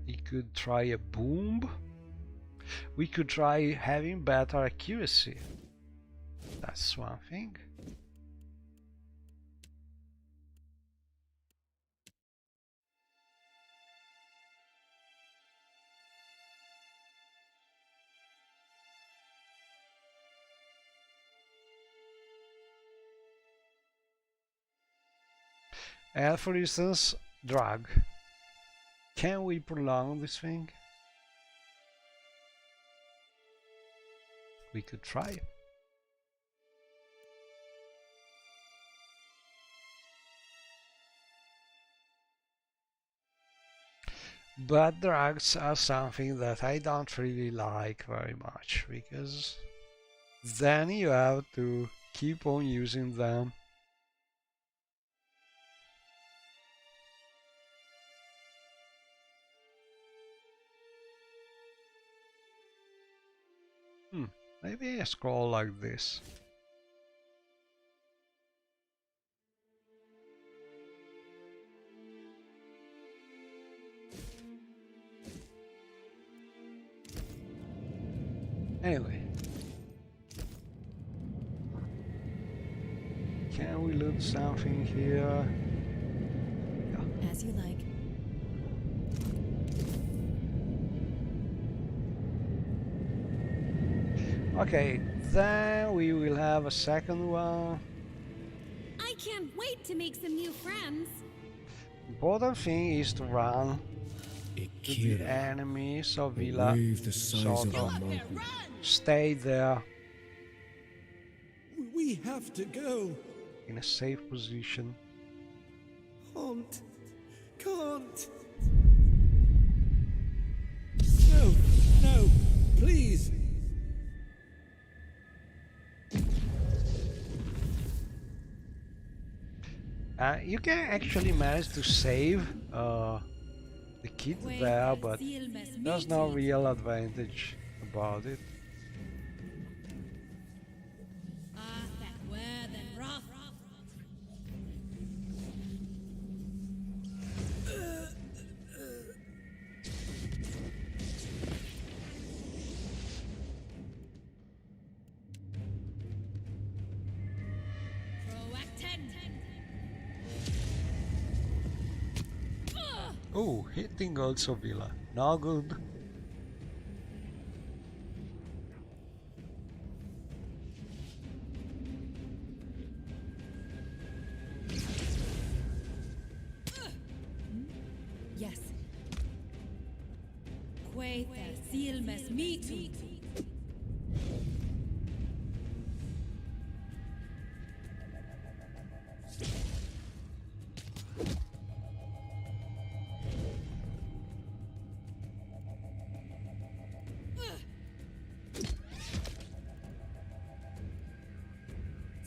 We could try a boom. We could try having better accuracy. That's one thing. And for instance, drag. Can we prolong this thing? We could try. But drags are something that I don't really like very much, because then you have to keep on using them. Maybe a scroll like this. Anyway. Can we loot something here? Yeah. As you like. Okay, then we will have a second one. I can't wait to make some new friends. Important thing is to run to the enemy, so Villa sort of stay there We have to go. in a safe position. Can't. No, please. You can actually manage to save the kid there, but there's no real advantage about it. Oh, hitting also Villa. No good. Yes. Quaitha, seal mess, me too.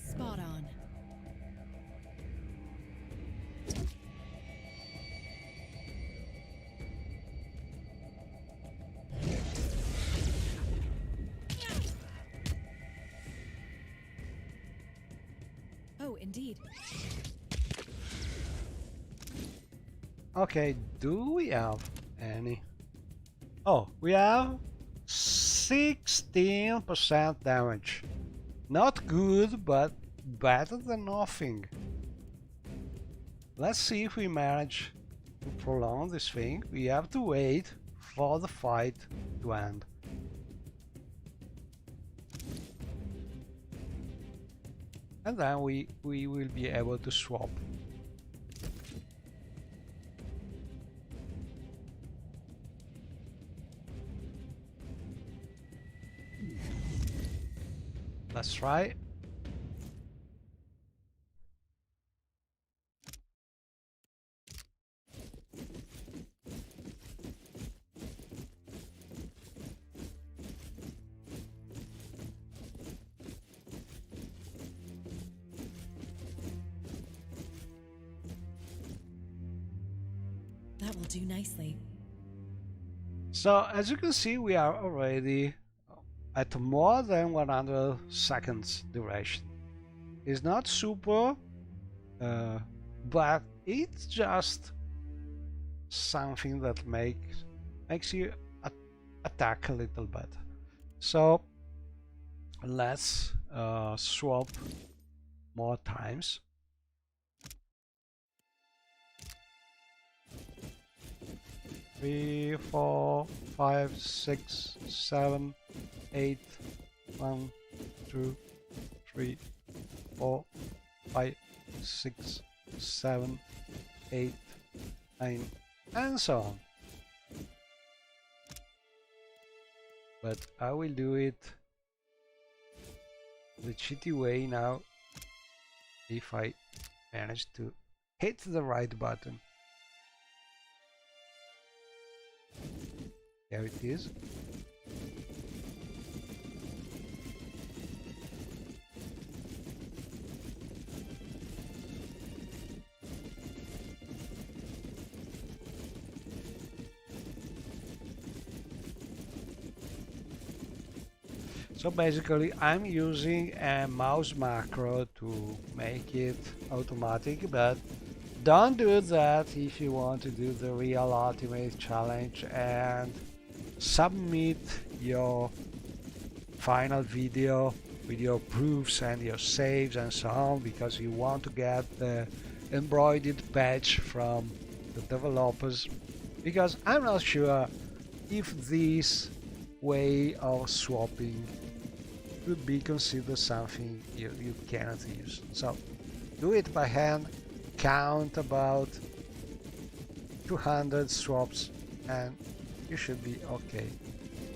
Spot on. Oh, indeed. Okay, do we have any? Oh, we have 16% damage. Not good, but better than nothing. Let's see if we manage to prolong this thing. We have to wait for the fight to end. And then we will be able to swap. Let's try. That will do nicely. So as you can see, we are already at more than 100 seconds duration. It's not super, but it's just something that makes you attack a little better. So let's swap more times. 3, 4, 5, 6, 7, 8, 1, 2, 3, 4, 5, 6, 7, 8, 9, and so on. But I will do it the cheaty way now, if I manage to hit the right button. There it is. So basically I'm using a mouse macro to make it automatic, but don't do that if you want to do the real ultimate challenge and submit your final video with your proofs and your saves and so on, because you want to get the embroidered patch from the developers, because I'm not sure if this way of swapping could be considered something you cannot use. So do it by hand, count about 200 swaps and you should be okay.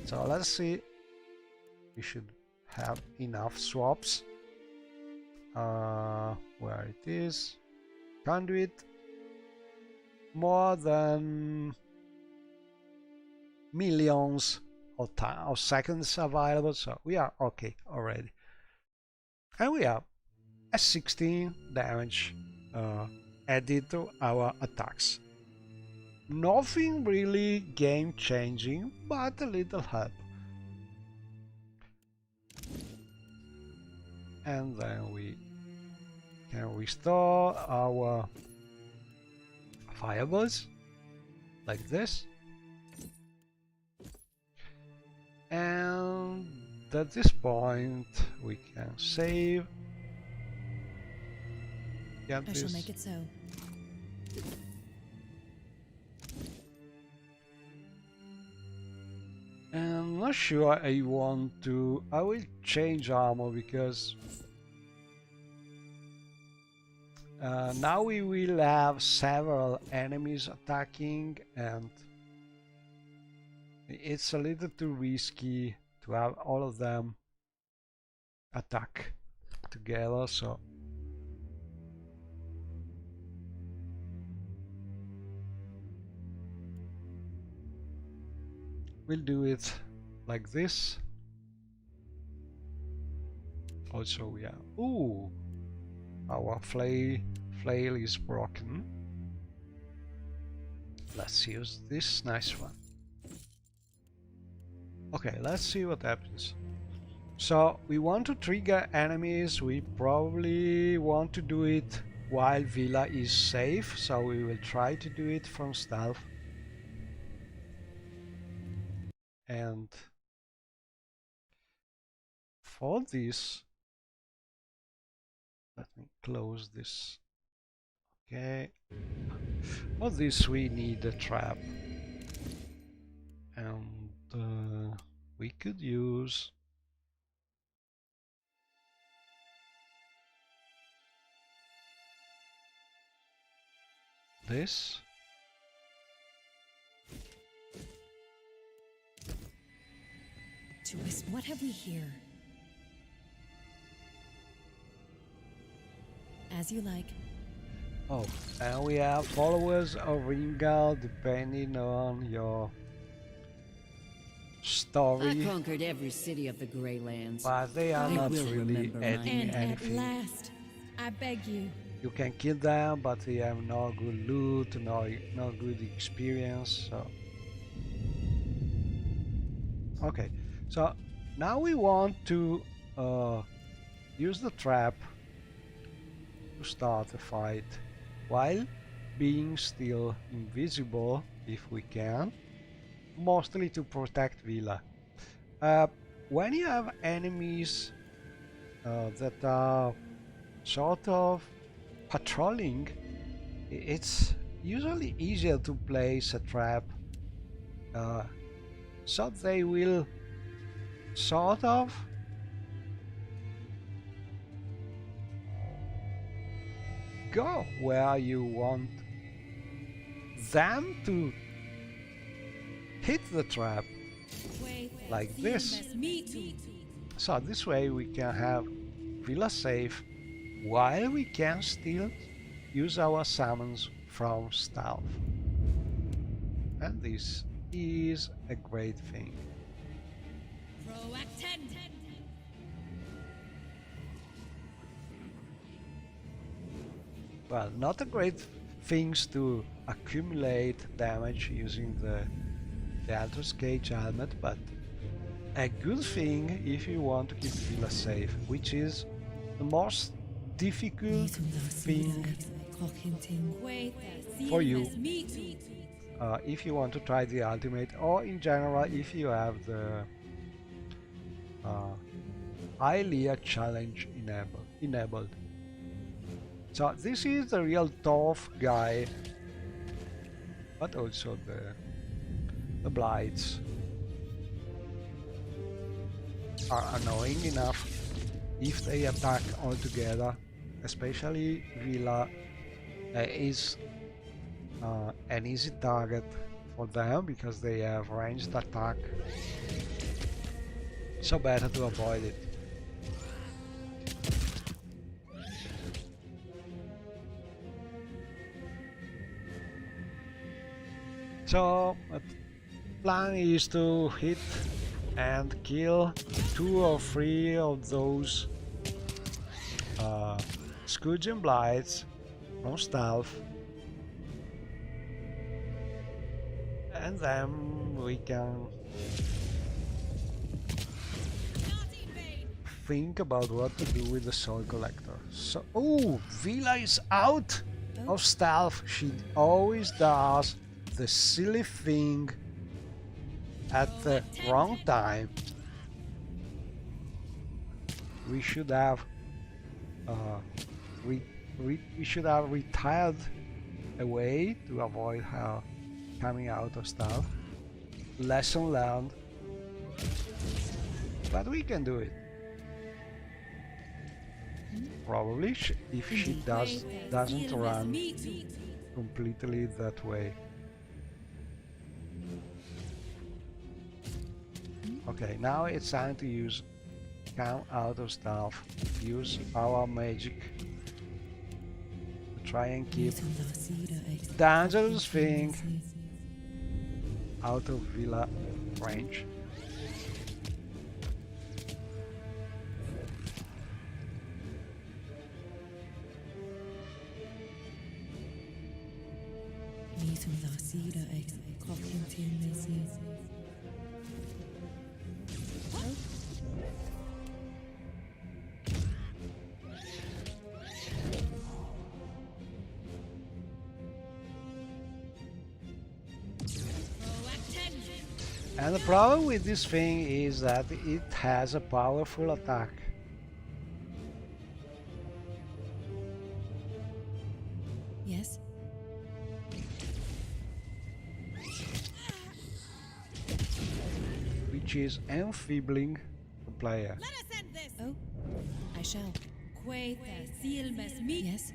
So let's see, we should have enough swaps. Where it is, conduit, more than millions of seconds available, so we are okay already. And we have a 16 damage added to our attacks. Nothing really game changing, but a little help. And then we can restore our fireballs like this. And at this point we can save. Get I this. shall make it so. And I'm not sure I want to. I will change armor because now we will have several enemies attacking, and It's a little too risky to have all of them attack together, so we'll do it like this. Also we have, ooh, our flail is broken. Let's use this nice one. Okay, let's see what happens. So we want to trigger enemies. We probably want to do it while Villa is safe, so we will try to do it from stealth. And for this, let me close this. Okay. For this we need a trap. And we could use this. What have we here? As you like. Oh, and we have followers of Ringal depending on your story. I conquered every city of the Greylands. But they are I not will really remember mine. adding And at anything. last, I beg you. You can kill them, but they have no good loot, no good experience. So okay, so now we want to use the trap to start a fight while being still invisible if we can, mostly to protect Villa. When you have enemies that are sort of patrolling, it's usually easier to place a trap so they will sort of go where you want them to hit the trap, like this. So this way we can have Villa safe while we can still use our summons from stealth. And this is a great thing. Well, not a great things to accumulate damage using the Altus Cage helmet, but a good thing if you want to keep Villa safe, which is the most difficult thing for you if you want to try the ultimate, or in general if you have the Hylia challenge enabled. So this is the real tough guy, but also the blights are annoying enough if they attack all together. Especially Villa is an easy target for them because they have ranged attack, so better to avoid it. So the plan is to hit and kill 2 or 3 of those Scourge and Blights from stealth, and then we can think about what to do with the Soul Collector. So, oh, Villa is out of stealth. She always does the silly thing at the wrong time. We should have we should have retired away to avoid her coming out of stealth. Lesson learned, but we can do it. Probably if she doesn't run completely that way. Okay, now it's time to come out of stealth, use our magic to try and keep dangerous thing out of Villa range. And the problem with this thing is that it has a powerful attack. Yes? Which is enfeebling the player. Let us end this! Oh, I shall. Yes?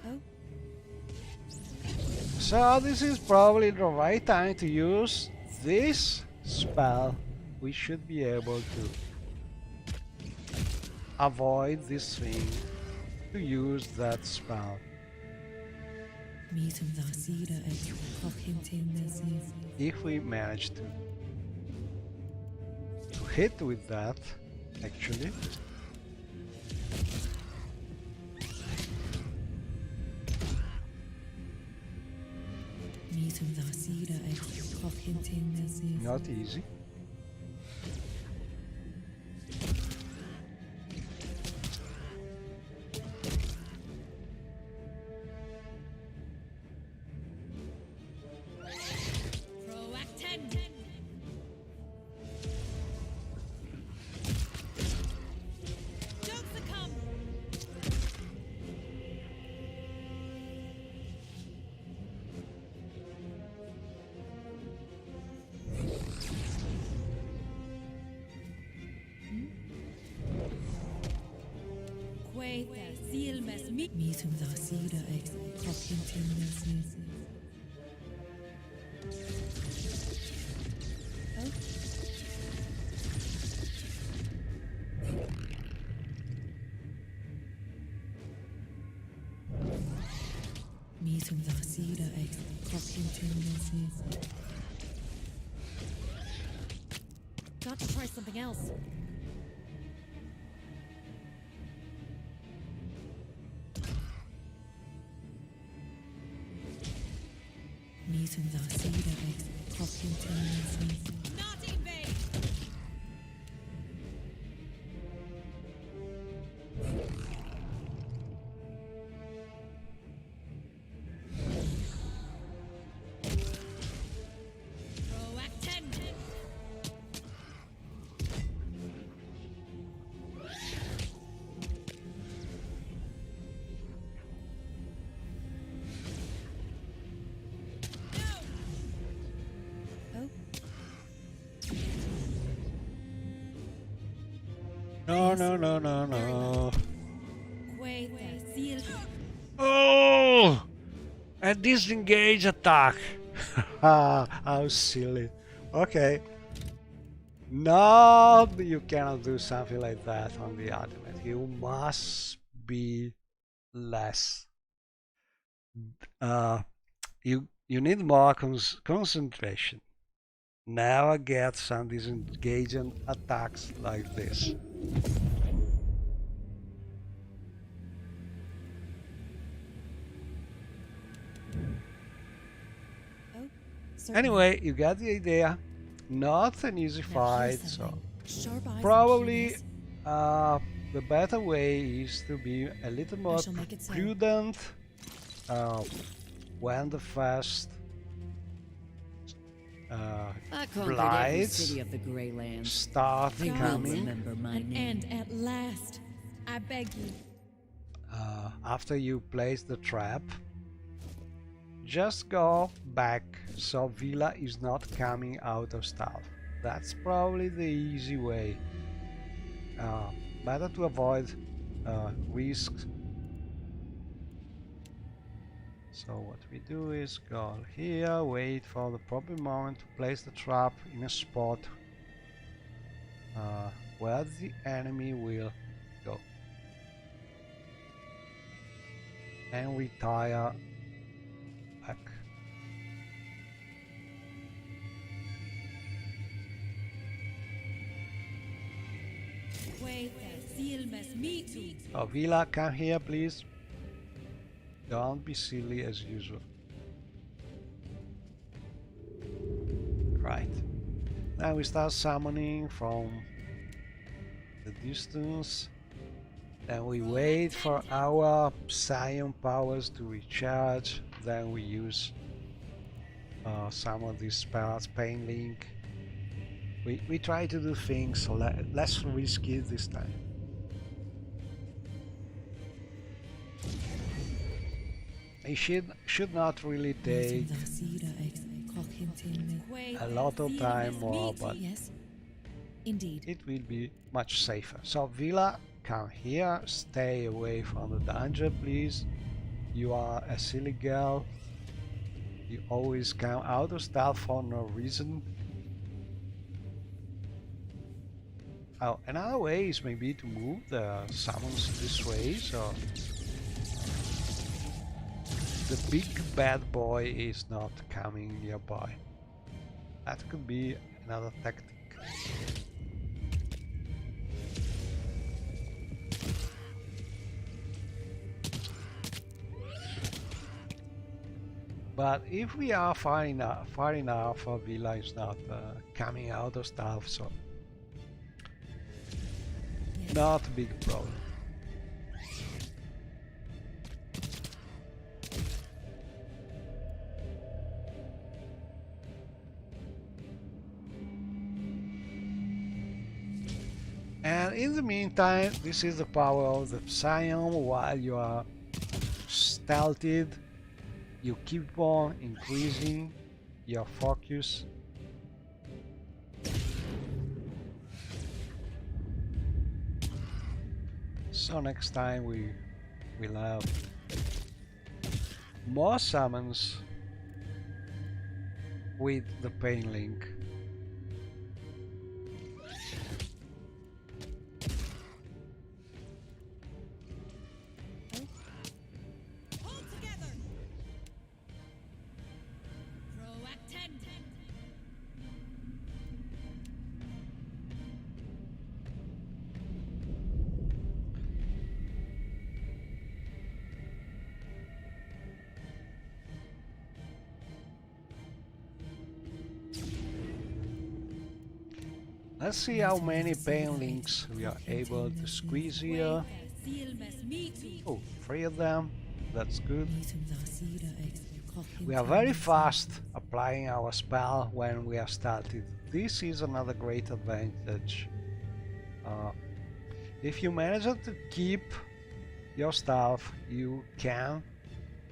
Oh, So this is probably the right time to use this spell. We should be able to avoid this thing to use that spell. If we manage to hit with that, actually. Not easy. Don't succumb! got to try something else. Not invade! No, no, no, no, no. Oh! A disengage attack. How silly. Okay. No, you cannot do something like that on the ultimate. You must be less. You need more concentration. Never get some disengaging attacks like this. Oh, certainly. Anyway, you got the idea. Not an easy Now fight, here's so something. Sharp eyes and probably keenness. the better way is to be a little more shall make it so. prudent when the first I conquered every blights city of the Grey Lands. start They will coming. remember my An name. end at last. I beg you. After you place the trap, just go back so Villa is not coming out of stealth. That's probably the easy way. Better to avoid risks So what we do is go here, wait for the proper moment to place the trap in a spot where the enemy will go. And we tire back. Oh, Villa, come here, please. Don't be silly as usual. Right. Now we start summoning from the distance. Then we wait for our Psion powers to recharge. Then we use some of these spells, Pain Link. We try to do things less risky this time. It should not really take a lot of time more, but Yes, indeed. it will be much safer. So Villa, come here, stay away from the dungeon, please. You are a silly girl. You always come out of stealth for no reason. Oh, another way is maybe to move the summons this way, so the big bad boy is not coming nearby. That could be another tactic. But if we are far enough, Villa is not coming out of stealth, so not a big problem. And in the meantime, this is the power of the Psion. While you are stealthed, you keep on increasing your focus. So next time we will have more summons with the Pain Link. Let's see how many Pain Links we are able to squeeze here. Oh, 3 of them. That's good. We are very fast applying our spell when we are started. This is another great advantage. If you manage to keep your stuff, you can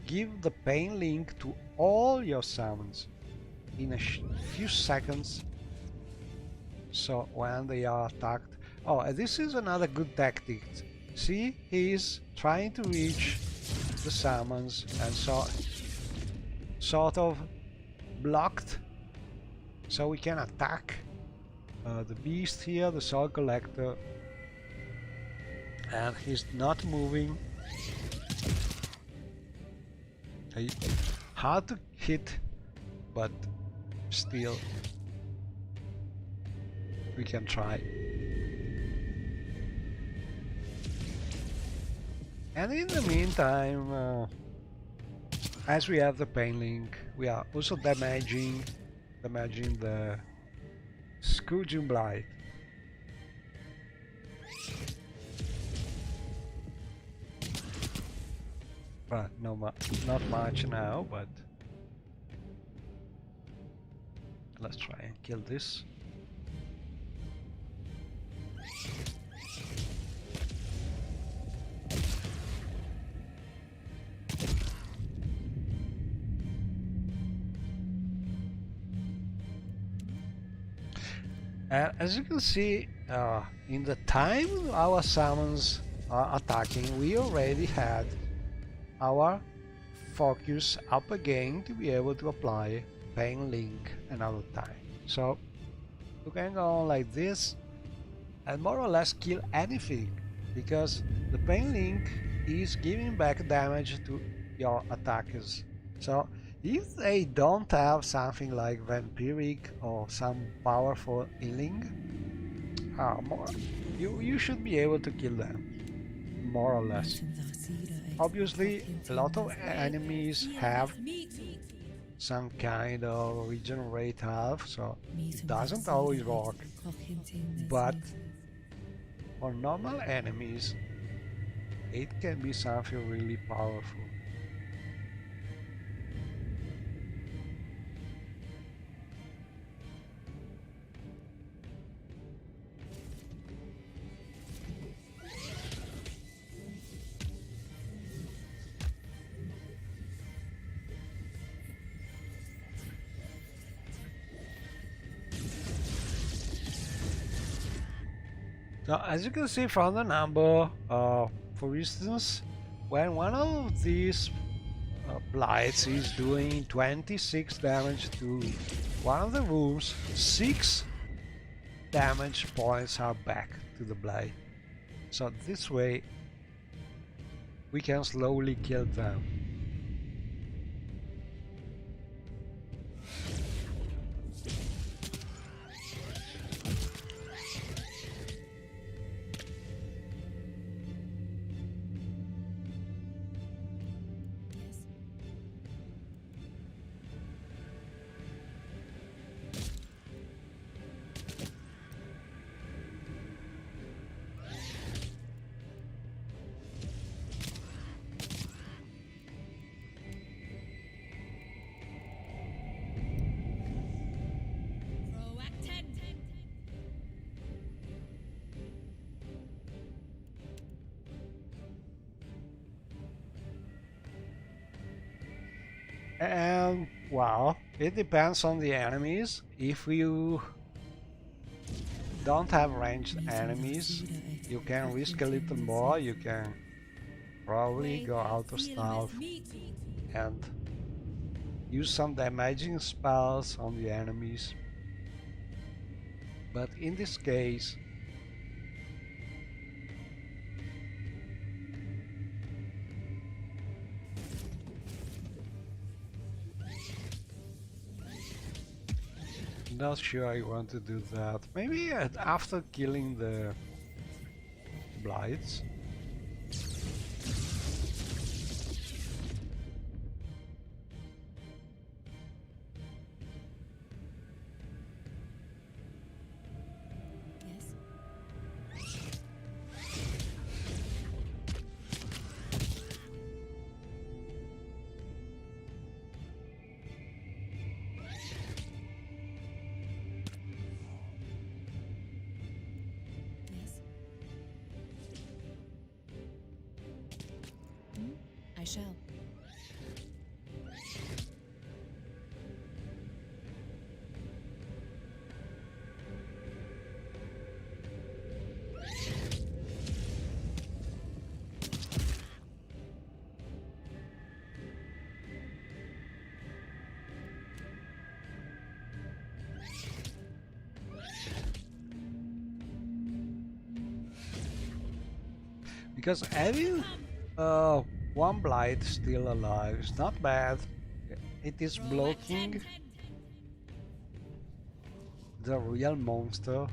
give the Pain Link to all your summons in a few seconds. So when they are attacked. Oh, and this is another good tactic. See, he is trying to reach the summons and so sort of blocked, so we can attack the beast here, the Soul Collector, and he's not moving. Hard to hit, but still we can try. And in the meantime, as we have the Pain Link, we are also damaging the Scourging Blight. But not much now, but let's try and kill this. As you can see, in the time our summons are attacking, we already had our focus up again to be able to apply Pain Link another time. So you can go on like this and more or less kill anything, because the Pain Link is giving back damage to your attackers. So if they don't have something like Vampiric or some powerful healing, you should be able to kill them, more or less. Obviously, a lot of enemies have some kind of regenerate health, so it doesn't always work. But for normal enemies, it can be something really powerful. So as you can see from the number, for instance, when one of these blights is doing 26 damage to one of the rooms, 6 damage points are back to the blade. So this way we can slowly kill them. And well, it depends on the enemies. If you don't have ranged enemies, you can risk a little more. You can probably go out of stealth and use some damaging spells on the enemies. But in this case, not sure I want to do that. Maybe after killing the blights. I shall. Because having one blight still alive is not bad. It is blocking the real monster.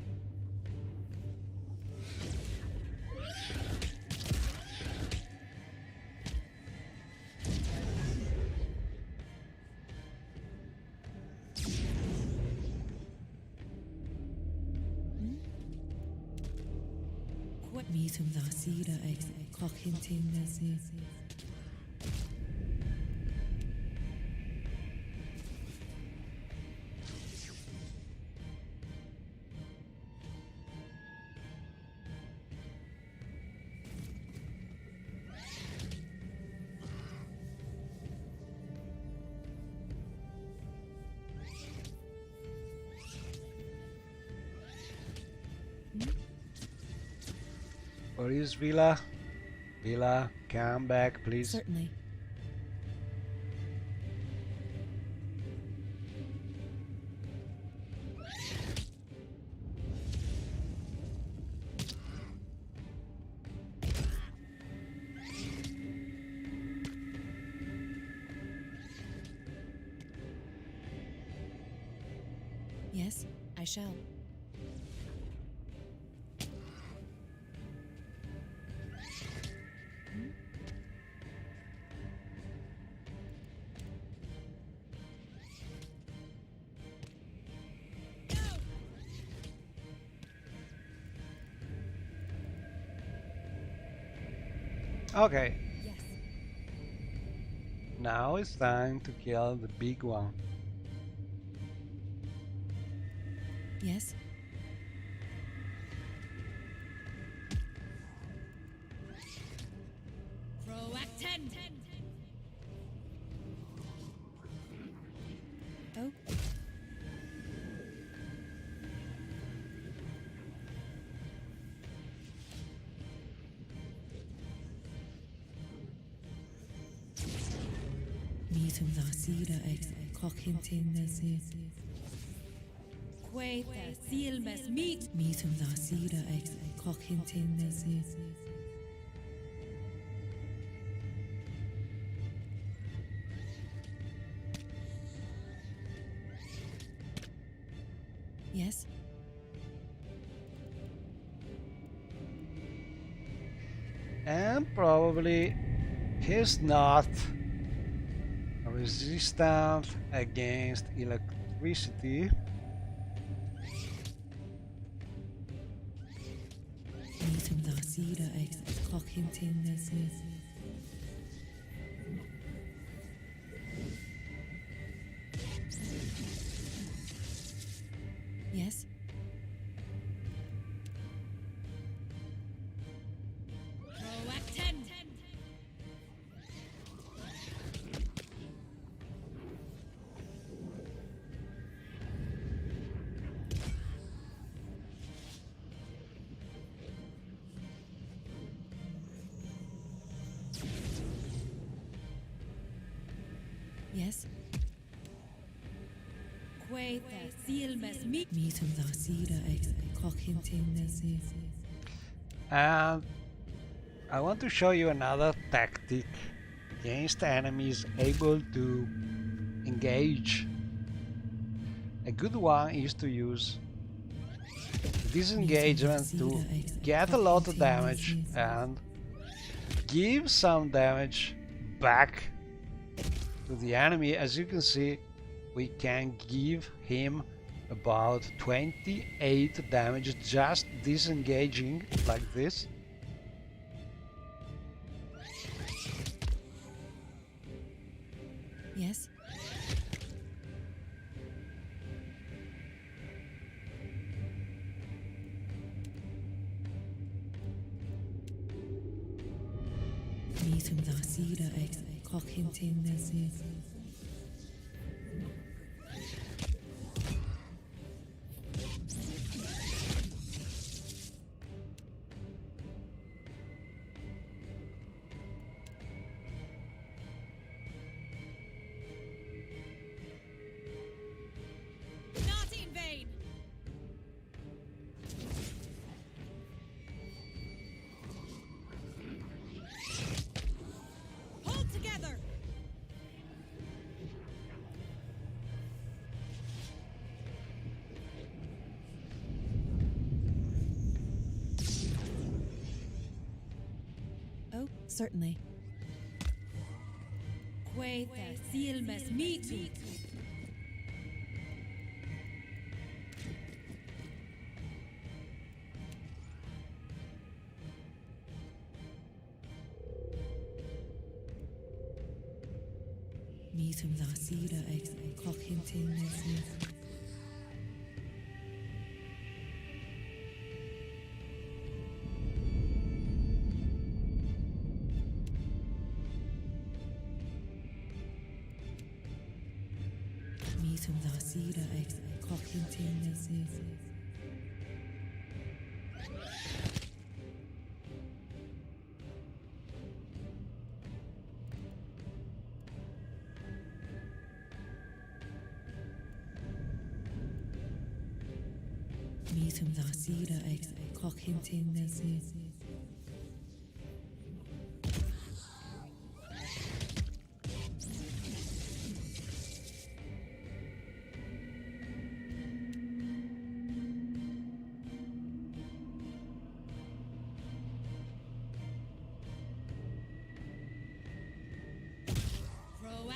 Where is Villa? Villa, come back, please. Certainly. Yes, I shall. Okay, Yes. now it's time to kill the big one. Yes. Proacten. Oh. Meet him the cedar ex cock him tin this is. Quaitha silmes meet. Meet him the cedar ex cock him tin this is. Yes. And probably he's not resistant against electricity. Meet him the cedar ex cock him tin this is. Yes. Proacten. Yes. Quaitha silmes meet. Meet him the cedar ex cock him tin this is. And I want to show you another tactic against enemies able to engage. A good one is to use disengagement to get a lot of damage and give some damage back to the enemy. As you can see, we can give him about 28 damage just disengaging like this. Yes. Meet him the cedar ex cock him tin this is. Not in vain. Hold together. Oh, certainly. Quaitha silmes meet. Meet him the cedar ex cock him tin this is. Meet him the cedar ex cock him tin this is. Meet him the cedar ex cock him tin this is.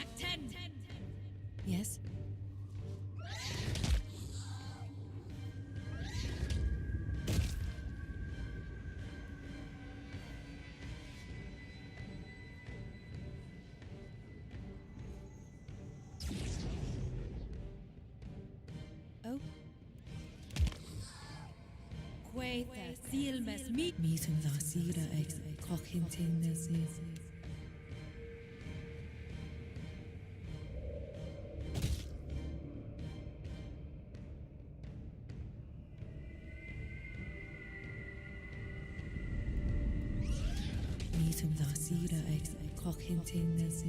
Proacted. Yes? Oh? Quaitha silmes meet. Meetum Vasira ex Cochintinus. Meetum Vasira ex Cochintinus.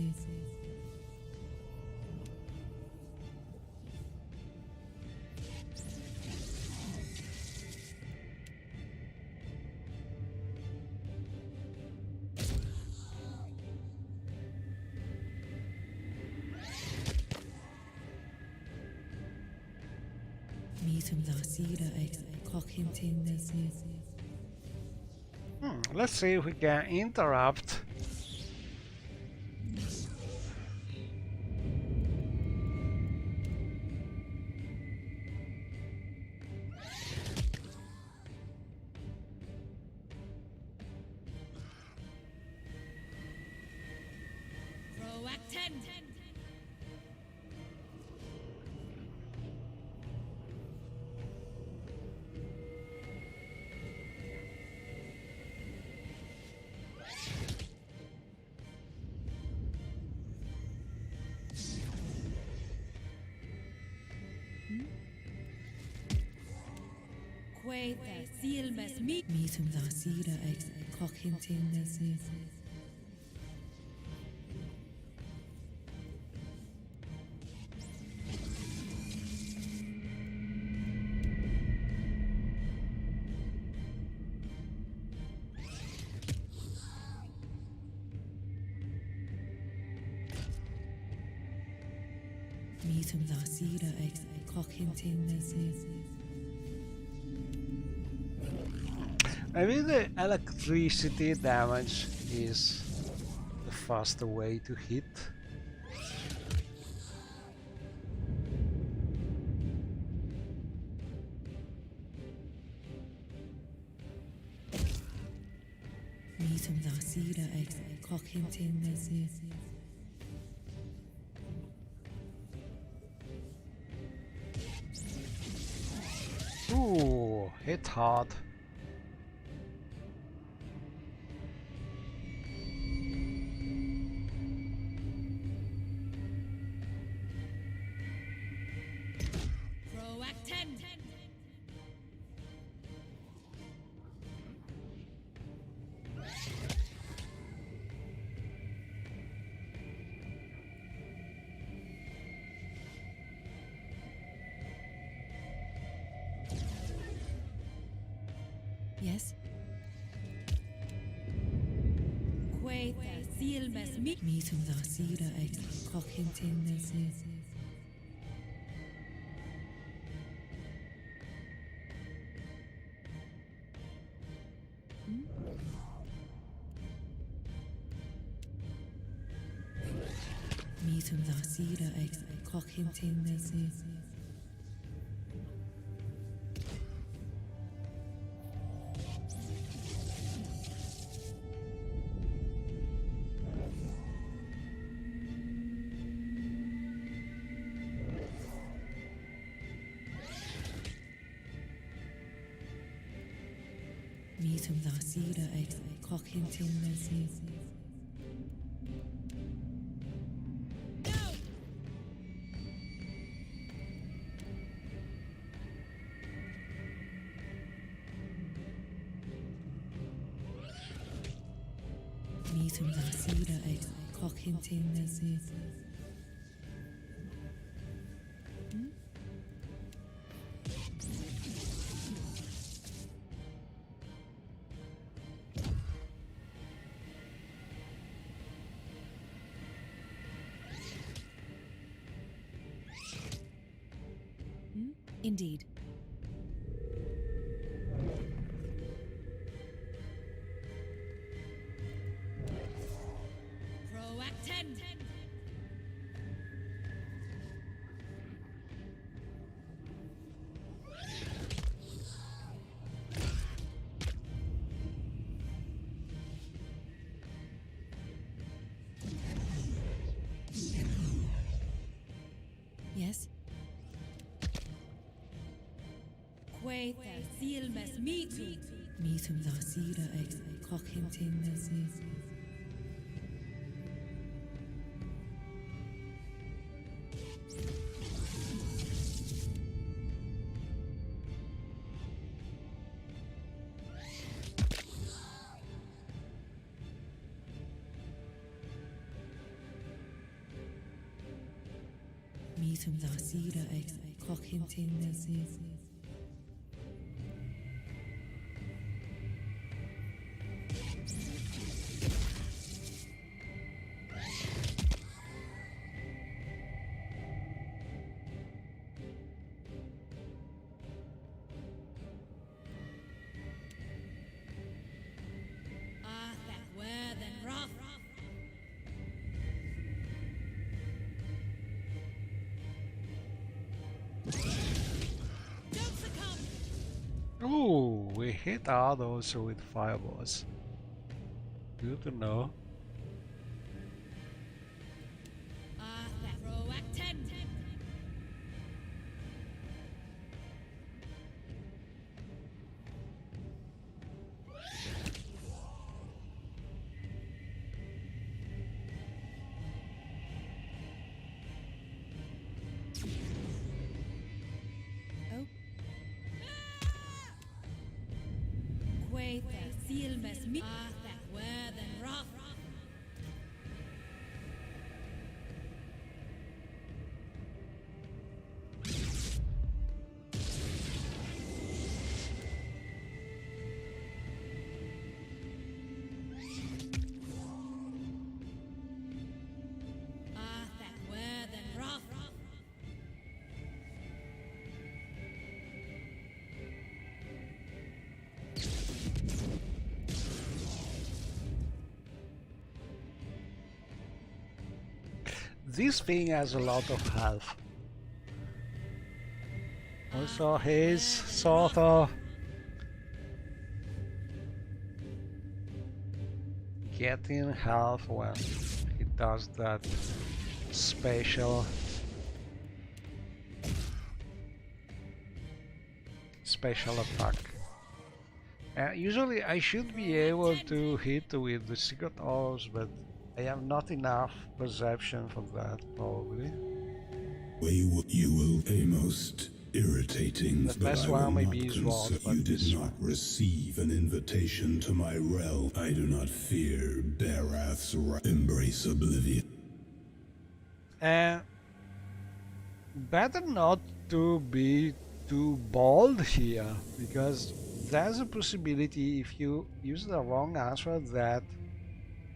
Meetum Vasira ex Cochintinus. Let's see if we can interrupt. Proacted. Quaitha silmes meet. Meetum Vasira ex Cochintinus. Meetum Vasira ex Cochintinus. Maybe the electricity damage is the faster way to hit. Meetum Vasira ex Cochintinus. Ooh, hit hard. Proacted. Yes? Quaitha silmes meet. Meetum Vasira ex Cochintinus. Meetum Vasira ex Cochintinus. Meetum Vasira ex Cochintinus. Meetum Vasira ex Cochintinus. Indeed. Proacted. Meetum Zasira ex Cockhintin Nesses. Meetum Zasira ex Cockhintin Nesses. Ooh, we hit hard also with fireballs. Good to know. This thing has a lot of health. Also, he's sort of getting health when he does that special attack. Usually I should be able to hit with the secret orbs, but I have not enough perception for that, probably. You will be most irritating, The but first I will one not maybe is wrong, consent. but You did this not one. receive an invitation to my realm. I do not fear Barath's embrace oblivion. Better not to be too bold here, because there's a possibility if you use the wrong answer that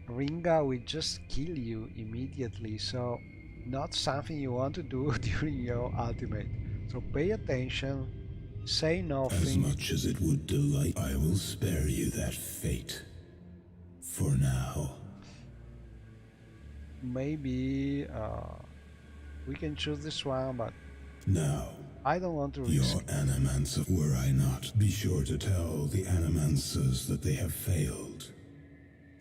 Ringa will just kill you immediately, so not something you want to do during your ultimate. So pay attention, say As nothing. much as it would delight, I will spare you that fate. For now. Maybe we can choose this one, but Now, I don't want to your risk. animancer, were I not, be sure to tell the animancers that they have failed.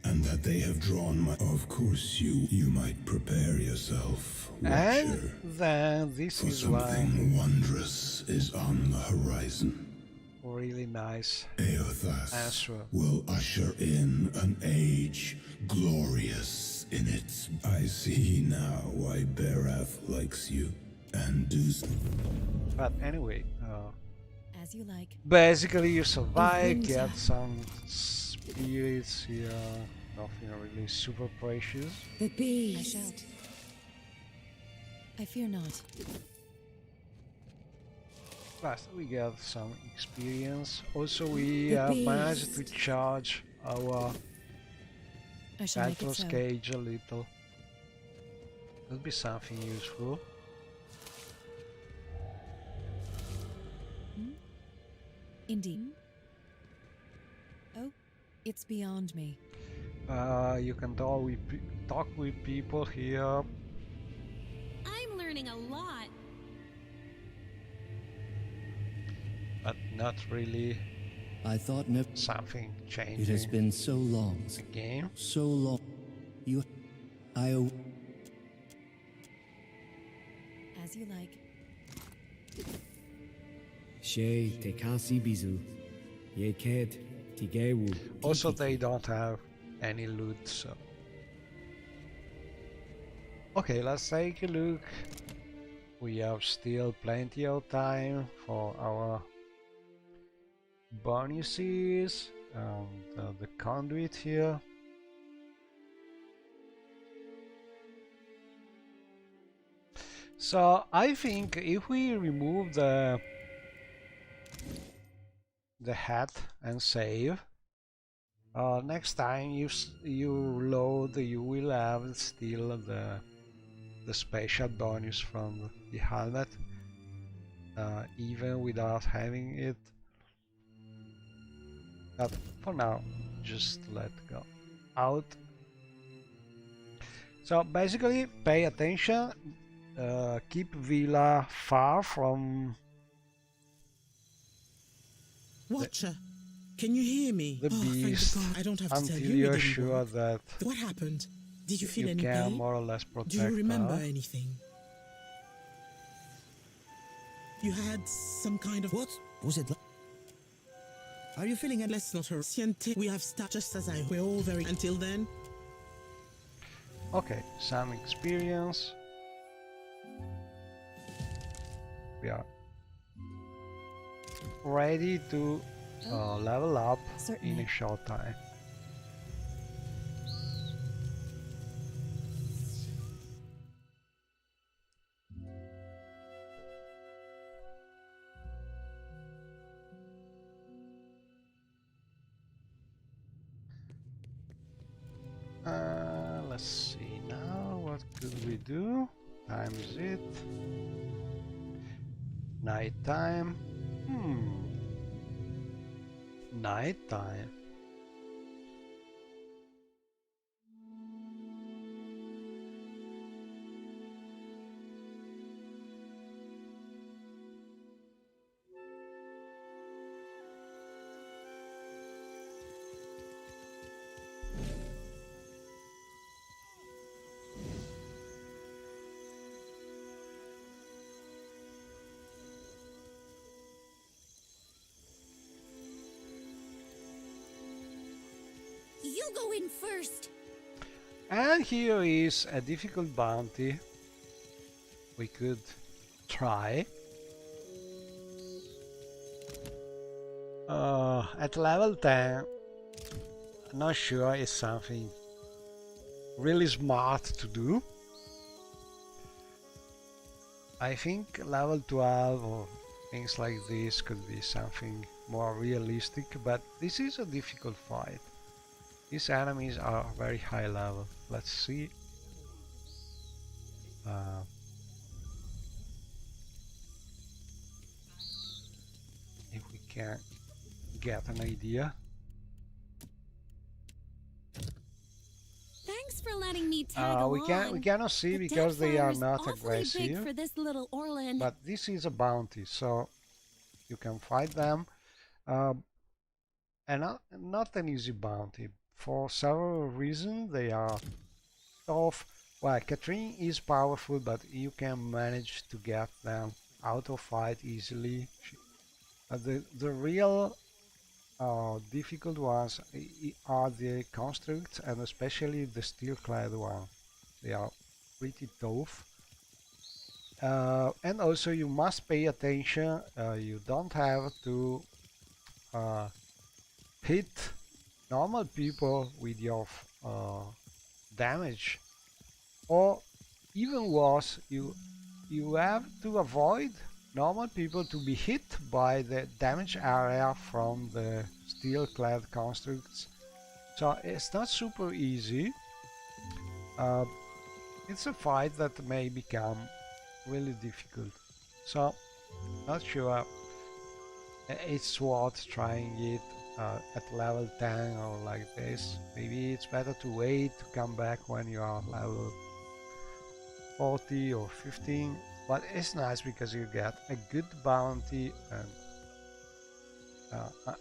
And that they have drawn my... Of course you might prepare yourself, Watcher. And then this For is something wondrous is on the horizon. really nice Eothas answer. will usher in an age glorious in its... I see now why Barath likes you. And do... But anyway, As you like. basically you survive, winter. get some spirits here, nothing really super precious. The bees. I shall. I fear not. But we get some experience. Also we The managed to beast. charge our I shall make it Atlas so. cage a little. Could be something useful. Indeed. Oh, it's beyond me. You can talk with people here. I'm learning a lot. But not really I thought never. something changing It has been so long. the game. So long. You. I. As you like. She te kasi bizu. Ye ked tigewu. Also, they don't have any loot, so. Okay, let's take a look. We have still plenty of time for our bonuses and the conduit here. So I think if we remove the hat and save, next time you load, you will have still the special bonus from the helmet, even without having it. But for now, just let go out. So basically, pay attention. Keep Villa far from Watcher, can you hear me? the beast thank God. I don't have to tell until you. you're sure that What happened? Did you feel you any can pain? more or less protect Do you remember her. anything? You had some kind of... What was it like? Are you feeling it? Let's not hurry. We have started just as I... We're all very... Until then... Okay, some experience. We are ready to level up in a short time. Let's see now, what could we do? Times it. Night time. Night time. You go in first. And here is a difficult bounty we could try. At level 10, not sure it's something really smart to do. I think level 12 or things like this could be something more realistic, but this is a difficult fight. These enemies are very high level. Let's see. If we can get an idea. Thanks for letting me tag along. We cannot see The because they are Deadfire's not awfully aggressive. big for this little Orland. But this is a bounty, so you can fight them. And not an easy bounty. For several reasons, they are tough. Well, Catherine is powerful, but you can manage to get them out of fight easily. The real difficult ones are the constructs, and especially the steel-clad one. They are pretty tough. And also you must pay attention. You don't have to hit normal people with your damage, or even worse, you have to avoid normal people to be hit by the damage area from the steel-clad constructs. So it's not super easy. It's a fight that may become really difficult. So not sure it's worth trying it at level 10 or like this. Maybe it's better to wait to come back when you are level 40 or 15, but it's nice because you get a good bounty and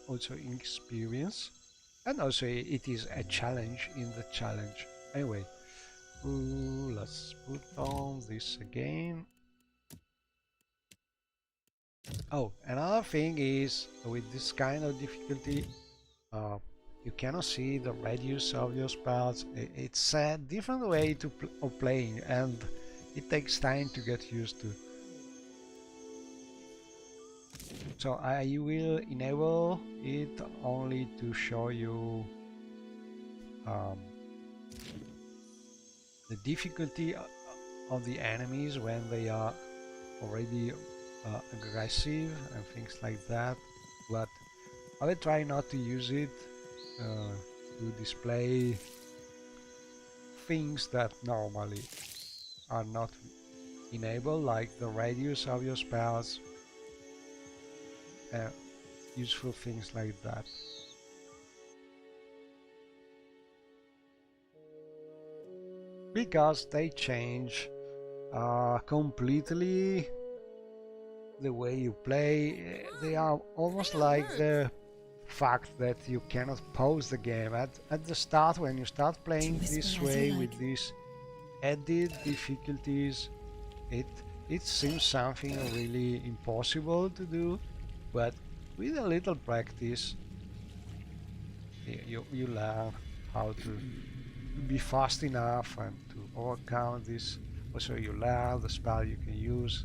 also experience, and also it is a challenge in the challenge. Anyway, let's put on this again. Oh, another thing is with this kind of difficulty, you cannot see the radius of your spells. It's a different way of playing, and it takes time to get used to. So I will enable it only to show you the difficulty of the enemies when they are already aggressive and things like that, but I will try not to use it to display things that normally are not enabled, like the radius of your spells, useful things like that. Because they change completely the way you play. They are almost like the fact that you cannot pause the game. At the start, when you start playing this way with these added difficulties, it seems something really impossible to do, but with a little practice you learn how to be fast enough and to overcome this. Also, you learn the spell you can use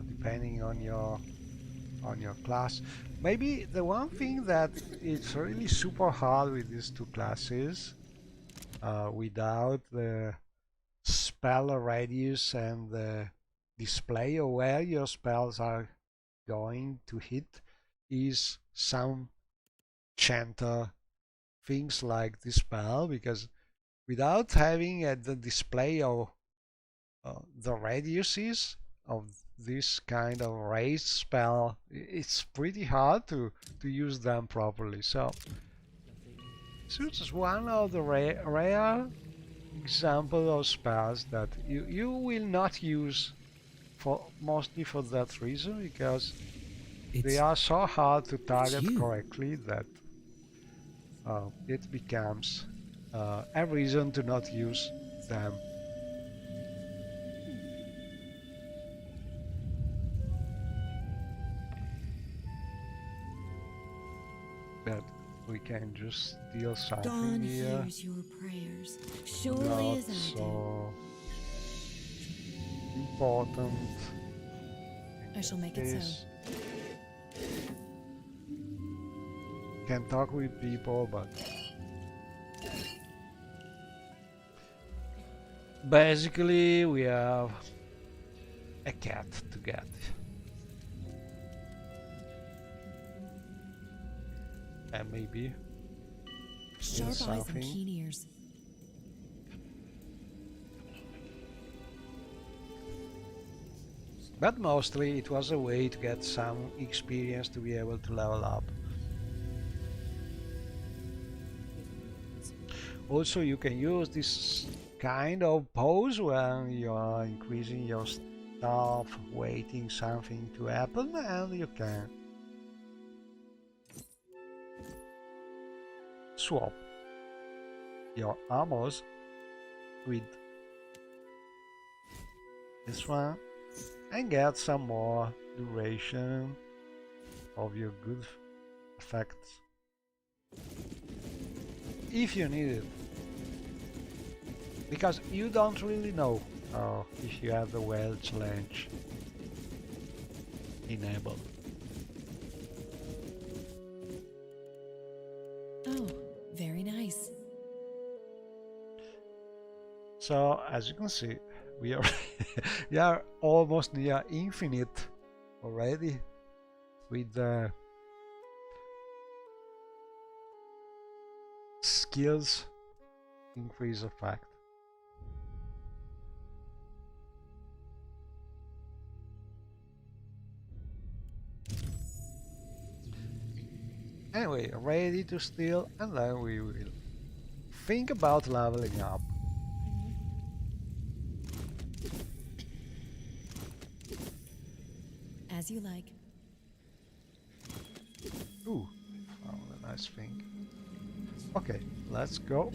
depending on your class. Maybe the one thing that is really super hard with these two classes, without the spell radius and the display of where your spells are going to hit, is some chanter things like this spell, because without having the display of the radiuses of this kind of raised spell, it's pretty hard to use them properly. So this is one of the rare example of spells that you will not use, for mostly for that reason, because they are so hard to target correctly that it becomes a reason to not use them. But we can just steal something Dawn here. hears your prayers, surely Not as I do. so important. I shall make it so. Can talk with people, but basically we have a cat to get. And maybe Sharp eyes and something. keen ears. But mostly it was a way to get some experience to be able to level up. Also, you can use this kind of pose when you are increasing your stuff, waiting something to happen, and you can swap your armors with this one and get some more duration of your good effects if you need it, because you don't really know if you have the well challenge enabled. Oh, very nice. So as you can see, we are we are almost near infinite already with the skills increase effect. Anyway, ready to steal, and then we will think about leveling up. As you like. Ooh, found a nice thing. Okay, let's go.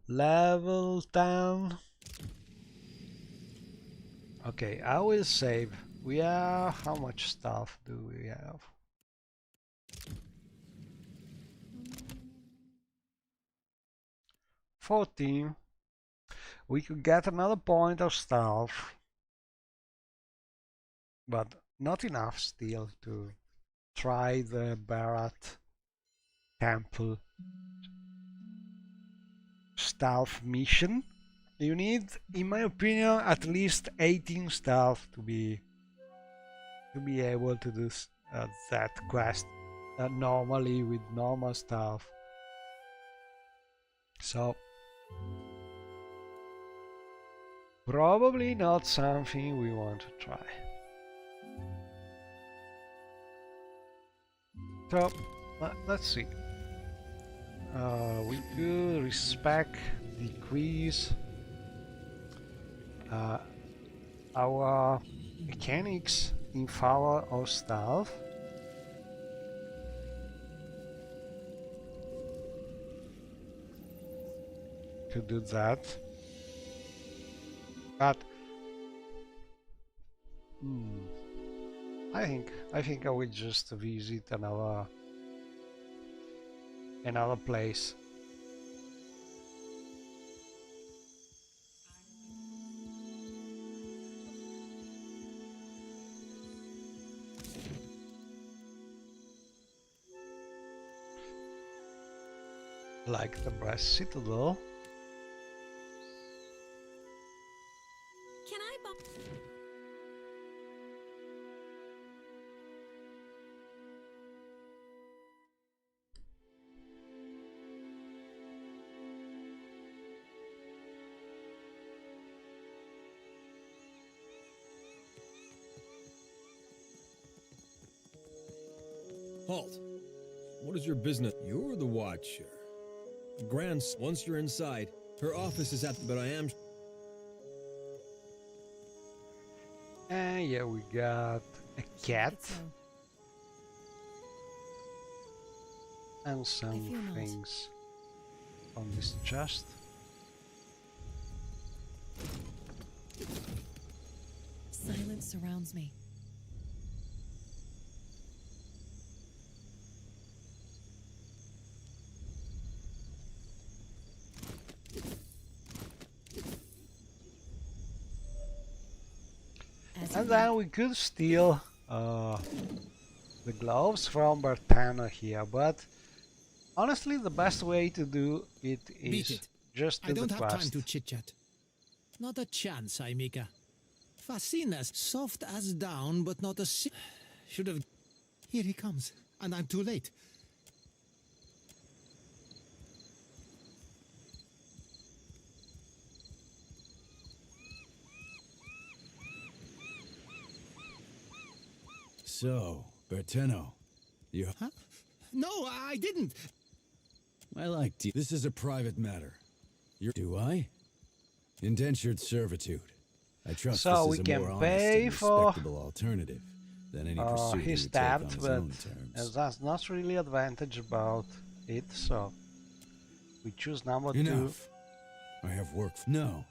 Level 10. Okay, I will save. We have, how much stuff do we have? $14. We could get another point of stuff, but not enough still to try the Bharat Temple stealth mission. You need, in my opinion, at least 18 stealth to be able to do that quest normally with normal stuff. So probably not something we want to try. So let's see. We could respec decrease our mechanics in favor of stealth. Could do that, but I think I will just visit another place. Like the Brass Citadel. Can I Halt! What is your business? You're the Watcher. Grants, once you're inside, her office is at, but I am... And yeah, we got a cat. And some things on this chest. Silence surrounds me. And then we could steal the gloves from Bertana here, but honestly the best way to do it is just do the quest. I don't have time to chit-chat. Not a chance, Aimika. Fascina's soft as down, but not a should have... Here he comes, and I'm too late. So, Berteno, you... Huh? No, I didn't. I like to... This is a private matter. Do I? Indentured servitude. I trust so this is a more honest and respectable alternative than any pursuit he his would take on debt, his but own terms. that's not really advantage about it, so we choose number 2. Enough. I have work. No,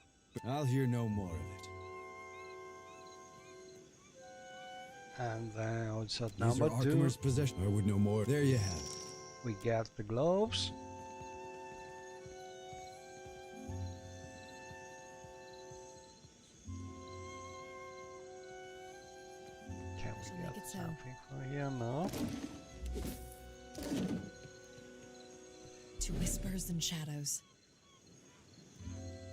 I'll hear no more of it. And then also These number are 2. Arkhammer's possession. I would know more. There you have it. We get the gloves. Can we get something from here? No. To whispers and shadows.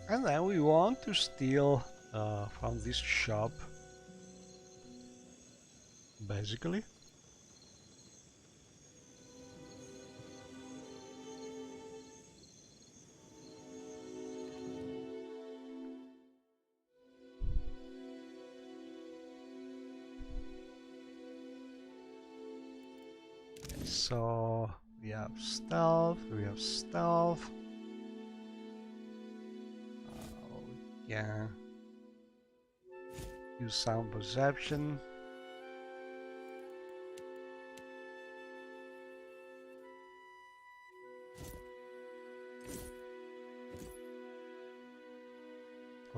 And then we want to steal from this shop. Basically. So we have stealth, yeah. Use sound perception.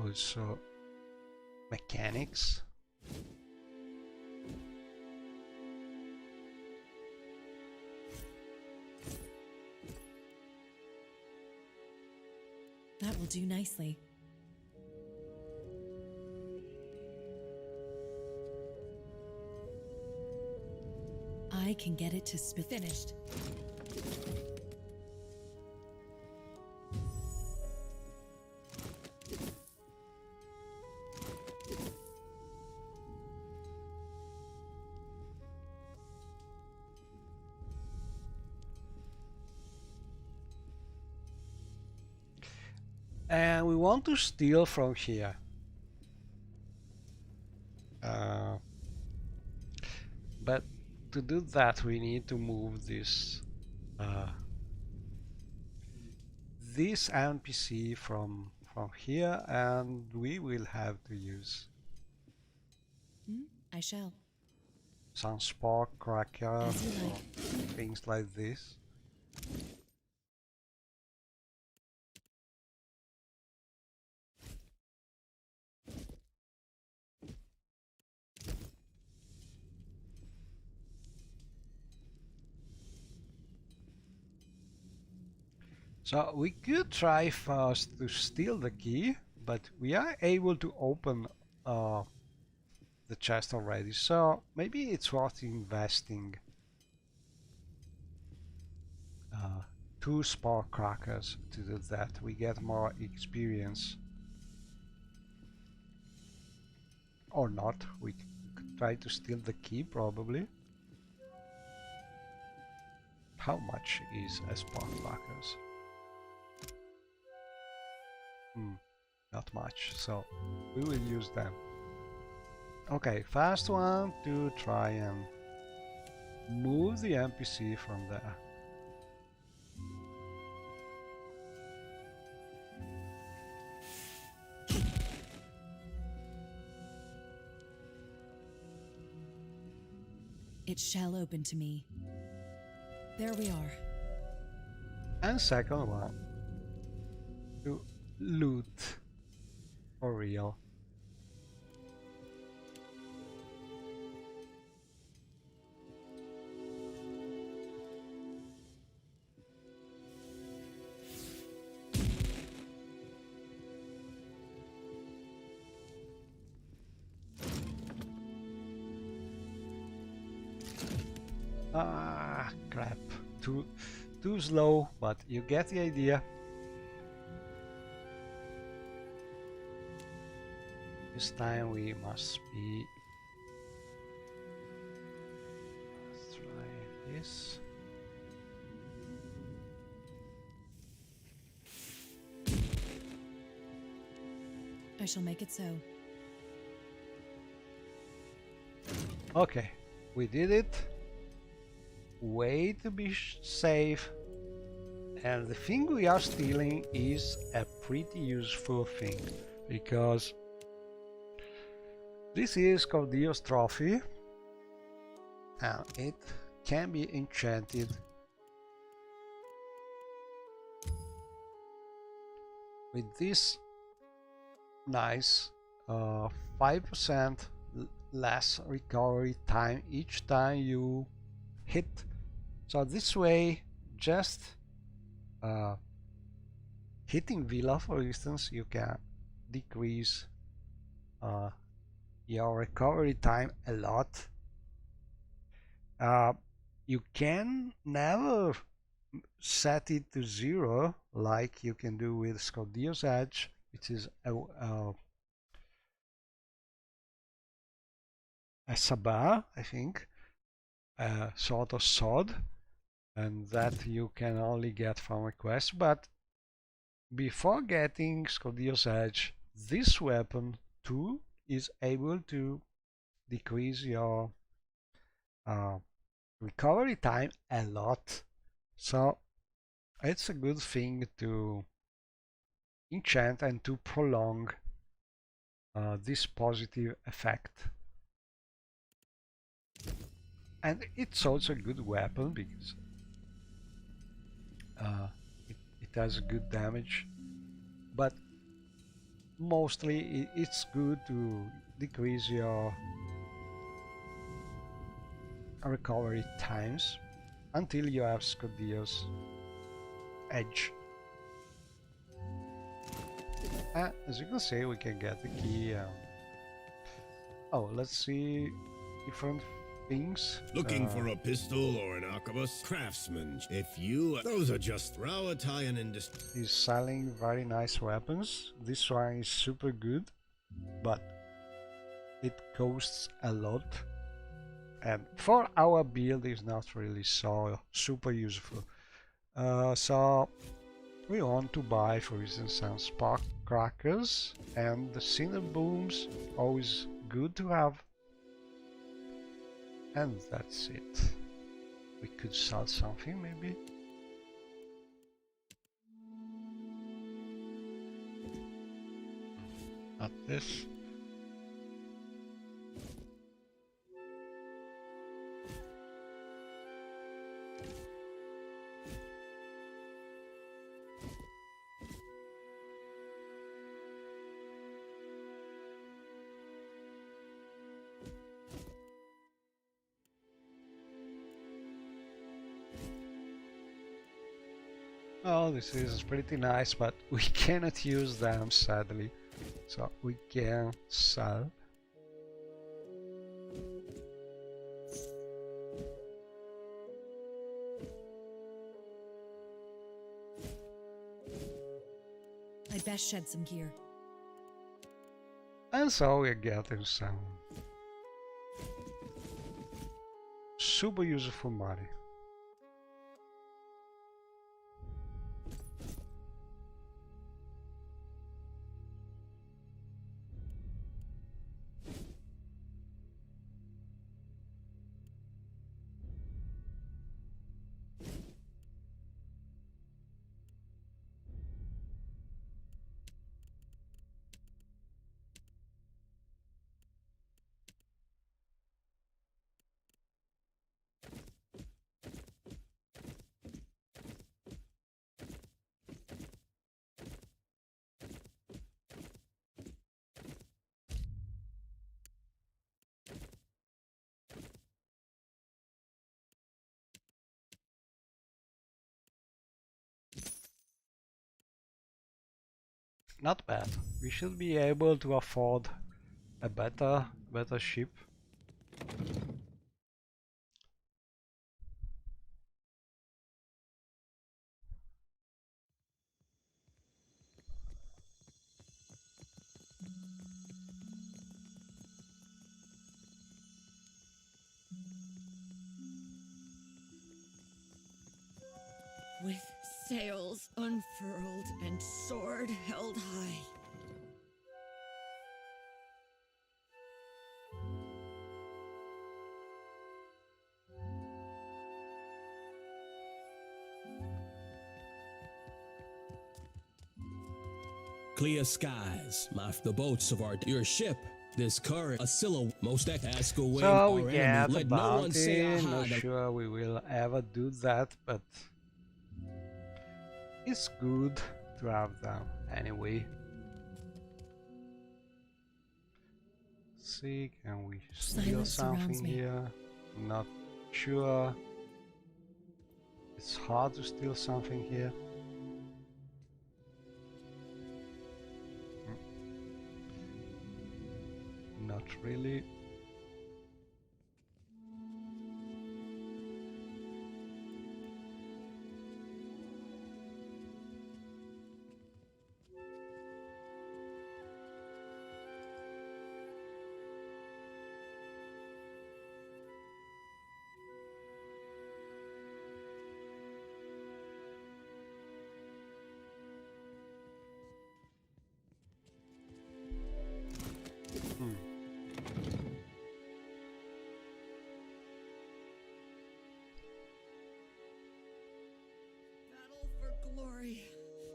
also mechanics. That will do nicely. I can get it to finished. And we want to steal from here. But to do that, we need to move this this NPC from here, and we will have to use I shall. some spark cracker or As you like. things like this. So we could try first to steal the key, but we are able to open the chest already, so maybe it's worth investing 2 spark crackers to do that. We get more experience. Or not, we could try to steal the key probably. How much is a spark crackers? Not much, so we will use them. Okay, first one to try and move the NPC from there. It shall open to me. There we are. And second one to loot for real. Ah, crap. Too slow, but you get the idea. This time we must be... Let's try this. I shall make it so. Okay, we did it. Way to be safe. And the thing we are stealing is a pretty useful thing, because this is Cordio's trophy and it can be enchanted with this nice 5% less recovery time each time you hit. So this way, just hitting Villa, for instance, you can decrease your recovery time a lot. You can never set it to 0 like you can do with Scodio's Edge, which is a sabar, I think, a sort of sword, and that you can only get from a quest. But before getting Scodio's Edge, this weapon too is able to decrease your recovery time a lot. So it's a good thing to enchant and to prolong this positive effect. And it's also a good weapon because it has good damage, but mostly it's good to decrease your recovery times until you have Scodio's edge. As you can see, we can get the key. Oh, let's see different things. Looking for a pistol or an arquebus? Craftsman. If you... Those are just raw Italian industry. He's selling very nice weapons. This one is super good, but it costs a lot. And for our build, it's not really so super useful. So we want to buy, for instance, some spark crackers and the cinder booms. Always good to have. And that's it. We could sell something maybe. Not this. Oh, this is pretty nice, but we cannot use them sadly. So we can sell. I'd best shed some gear. And so we're getting some super useful money. Not bad. We should be able to afford a better ship. With sails unfurled and sword held high. Clear skies, the boats of your ship. This current, a silhouette, most ask away. So we get enemy. the Let no one say bounty. aha. Not sure we will ever do that, but it's good to have them anyway. See, can we steal Silence surrounds something me. here? Not sure. It's hard to steal something here. Not really. Battle for glory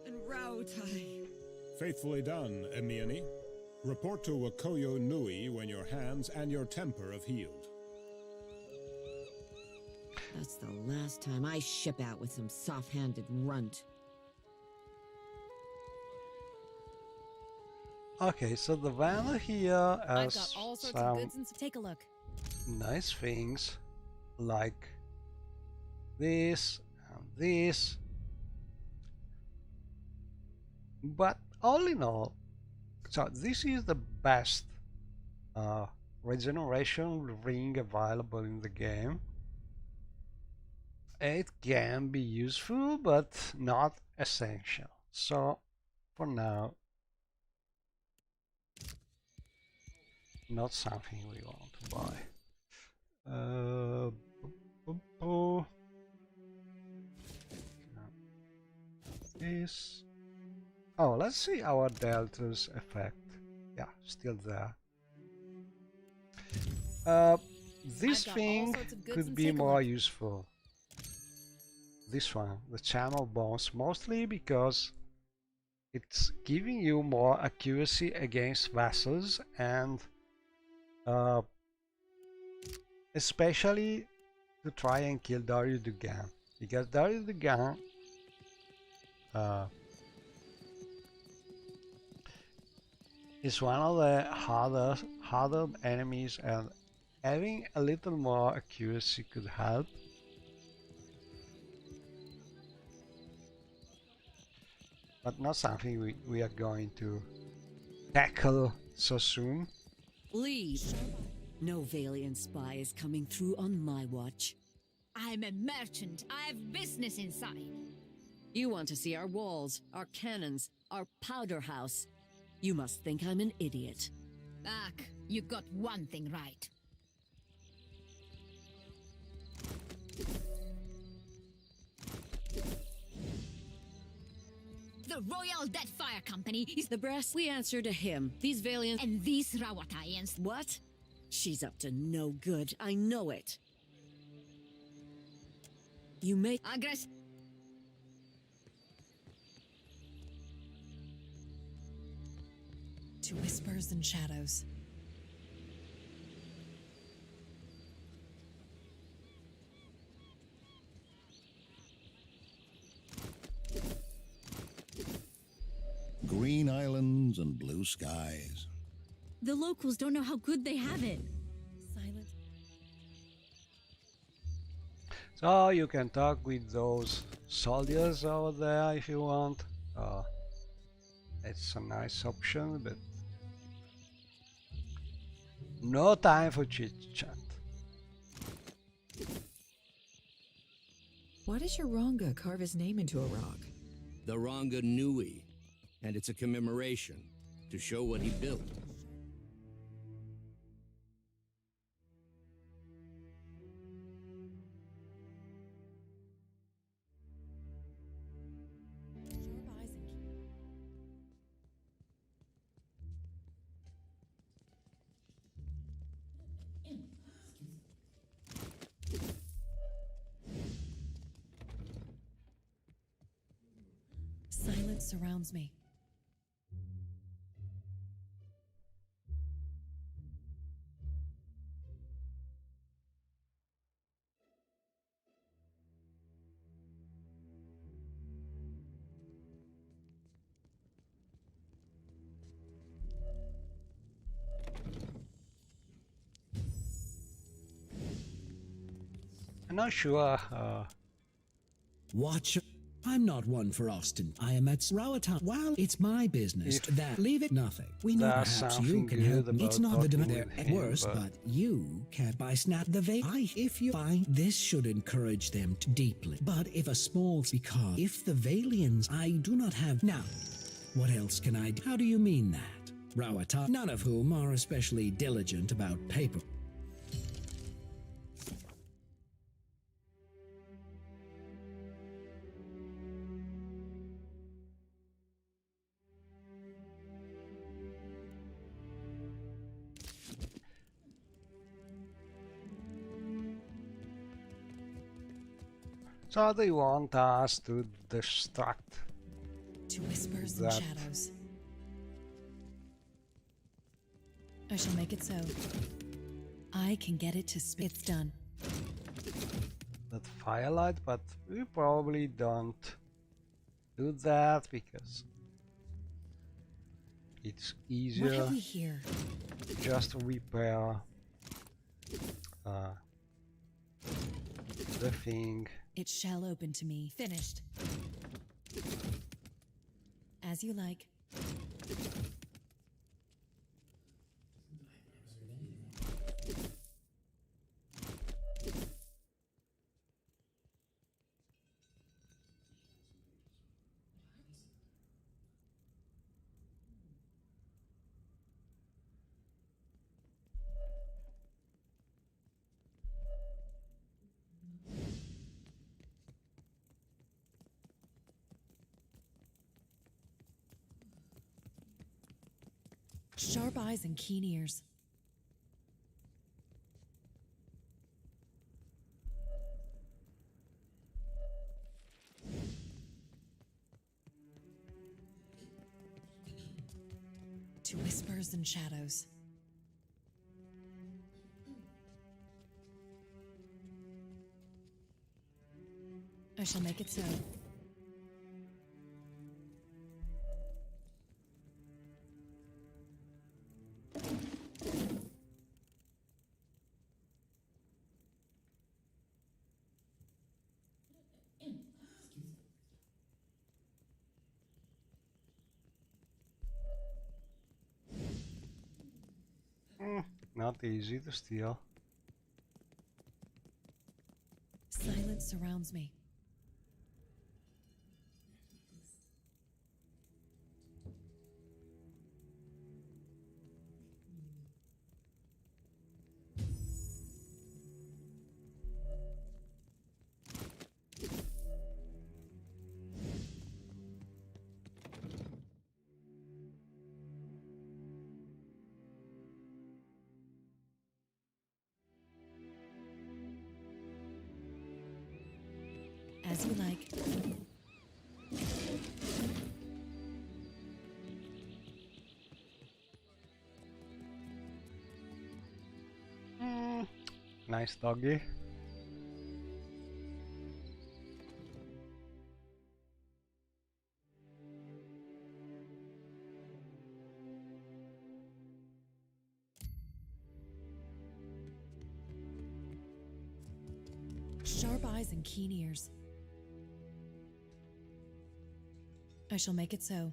and Rautai. Faithfully done, Emiani. Report to Wakoyo Nui when your hands and your temper have healed. That's the last time I ship out with some soft-handed runt. Okay, so the vendor here I've has got all sorts of some goods and take a look. nice things like this and this, but all in all, so this is the best regeneration ring available in the game. It can be useful but not essential, so for now not something we want to buy. This. Oh, let's see our delta's effect. Yeah, still there. This thing could be more useful. This one, the Charm of Bones, mostly because it's giving you more accuracy against vassals and especially to try and kill Darius Dugan, because Darius Dugan is one of the harder enemies, and having a little more accuracy could help. But not something we are going to tackle so soon. Leave. No Valiant spy is coming through on my watch. I'm a merchant. I have business inside. You want to see our walls, our cannons, our powder house. You must think I'm an idiot. Ugh, you got one thing right. The Royal Deadfire Company is The brass, we answer to him. These Valiant... and these Rawatayans. What? She's up to no good. I know it. You make... Aggress. To whispers and shadows. Green islands and blue skies. The locals don't know how good they have it. Silent. So you can talk with those soldiers over there if you want. It's a nice option, but no time for chit chat. Why does your Ronga carve his name into a rock? The Ronga Nui, and it's a commemoration to show what he built. Silence surrounds me. I'm not sure. Watch. I'm not one for Austin. I am at Rawatan. Well, it's my business. That leave it nothing. We know perhaps you can help me. It's not the demand at worst, but you can't buy snap the vape. If you find this should encourage them to deeply. But if a small because if the Valians I do not have now, what else can I do? How do you mean that? Rawatan, none of whom are especially diligent about paper. So they want us to destruct To whispers that. and shadows. I shall make it so. I can get it to it's done. That firelight, but we probably don't do that because it's What easier have we here? just to repair the thing. It shall open to me. Finished. As you like. Sharp eyes and keen ears. To whispers and shadows. I shall make it so. Not easy to steal. Silence surrounds me. As you like. Nice doggy. Sharp eyes and keen ears. I shall make it so.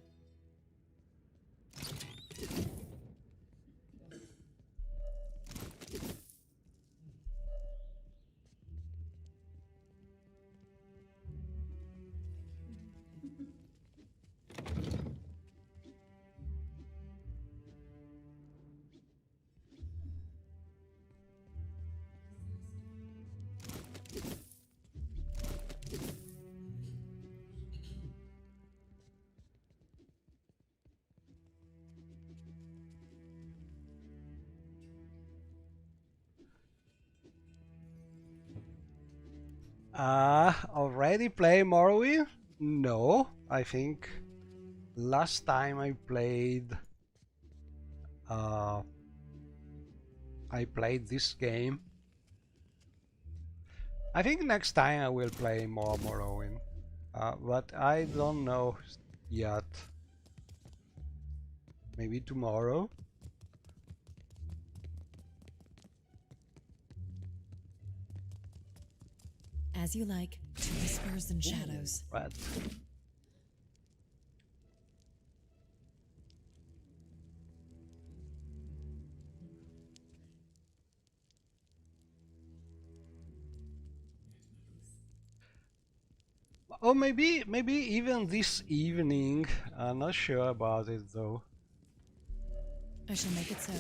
Already play Morrowind? No, I think last time I played this game. I think next time I will play more Morrowind, but I don't know yet. Maybe tomorrow. As you like, to whispers and shadows. Right. Oh, maybe even this evening. I'm not sure about it though. I shall make it so.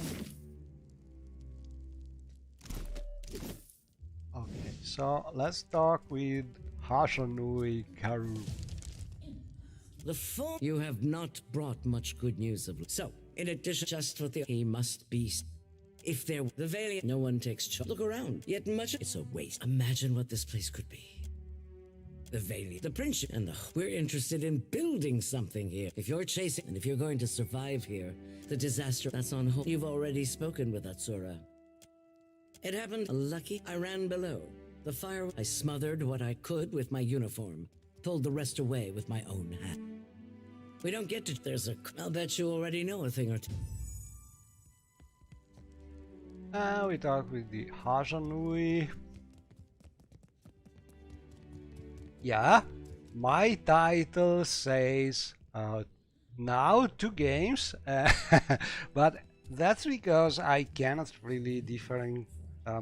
Okay, so let's talk with Hashanui Karu. The fool you have not brought much good news of. So, in addition, just for the he must be. If there the Valiant, no one takes charge. Look around. Yet much it's a waste. Imagine what this place could be. The Valiant, the Prince, and we're interested in building something here. If you're chasing, and if you're going to survive here, the disaster that's on hold. You've already spoken with Atsura. It happened lucky. I ran below. The fire, I smothered what I could with my uniform. Pulled the rest away with my own hand. We don't get to. I'll bet you already know a thing or two. We talk with the Hajanui. Yeah, my title says now 2 games, but that's because I cannot really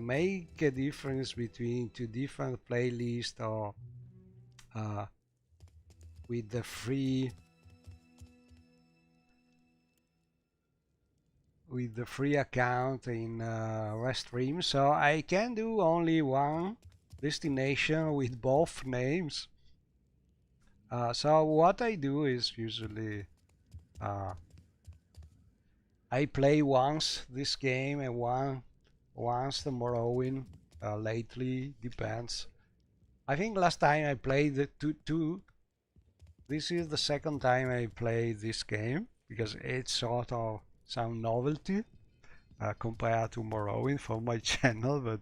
make a difference between 2 different playlists or with the free account in Restream, so I can do only one destination with both names. So what I do is usually I play once this game and once the Morrowind. Lately, depends. I think last time I played the two. This is the second time I played this game because it's sort of some novelty compared to Morrowind for my channel, but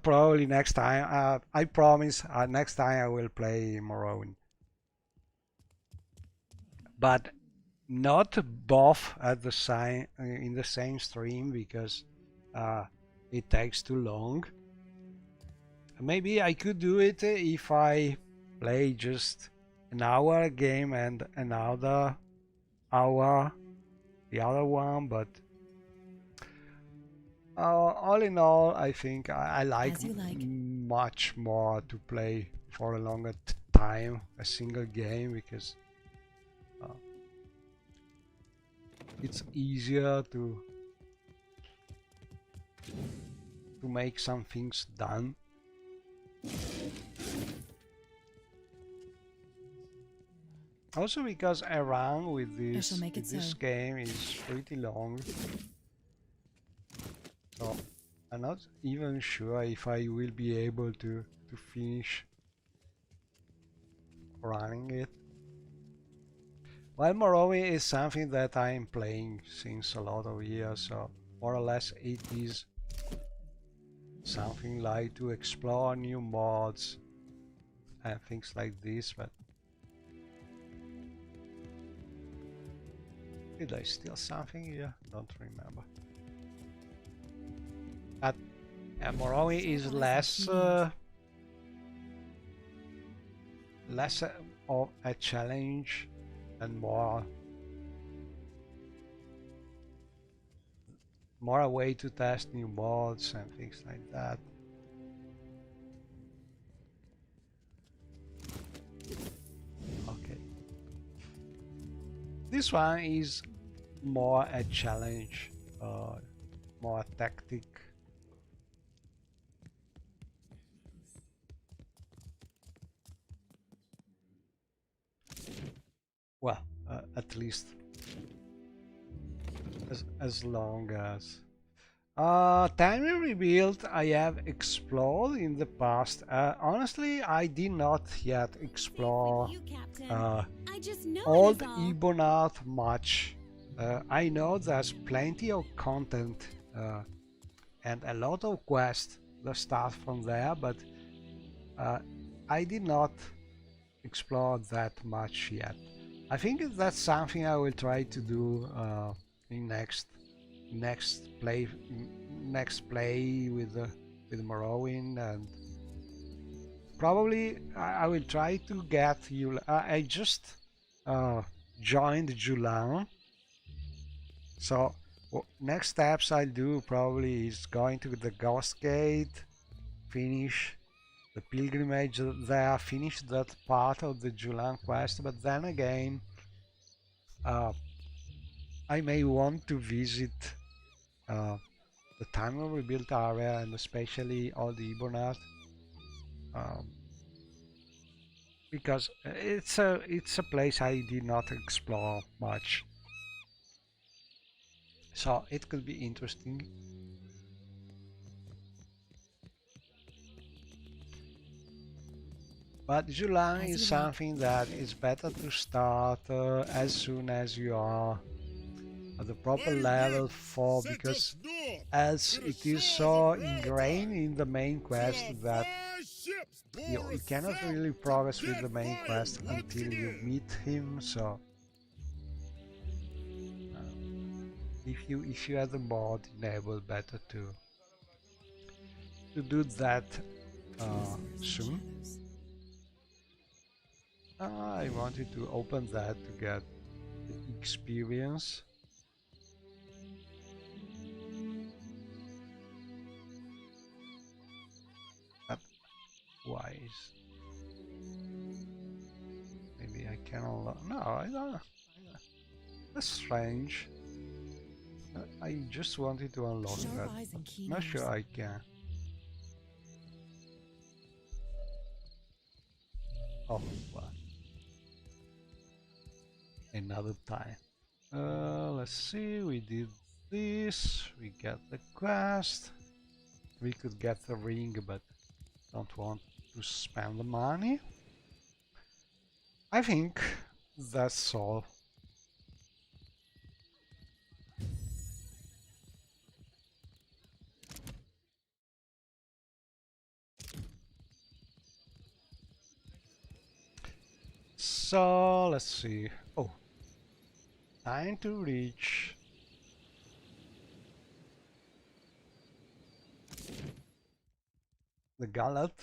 probably next time, I promise next time I will play Morrowind. But not both at the same in the same stream because it takes too long. Maybe I could do it if I play just an hour game and another hour the other one, but all in all, I think I like much more to play for a longer time a single game because it's easier to make some things done. Also because a run with this game is pretty long, so I'm not even sure if I will be able to finish running it. While Morrowind is something that I'm playing since a lot of years, so more or less it is something like to explore new mods and things like this, but did I steal something here? Don't remember. But Morrowind is less of a challenge and more a way to test new mods and things like that. Okay. This one is more a challenge, more a tactic. Well, at least as long as time rebuild I have explored in the past. Honestly, I did not yet explore old Ebonheart much. I know there's plenty of content and a lot of quests that start from there, but I did not explore that much yet. I think that's something I will try to do in next play with Morrowind, and probably I will try to get you. I just joined Julan, so next steps I'll do probably is going to the Ghost Gate, finish the pilgrimage there, finish that part of the Julan quest, but then again I may want to visit the time of rebuilt area and especially all the Ebonheart, because it's a place I did not explore much, so it could be interesting. But Julan is something that is better to start as soon as you are at the proper level for, because else it is so ingrained in the main quest that you cannot really progress with the main quest until you meet him, so if you have the mod enabled, better to do that soon. I wanted to open that to get the experience. But why is... Maybe I can unlock... No, I don't. That's strange. I just wanted to unlock that. Not sure I can. Oh, well. Another time. Let's see, we did this, we got the quest. We could get the ring, but don't want to spend the money. I think that's all. So let's see. Oh, time to reach the gullet.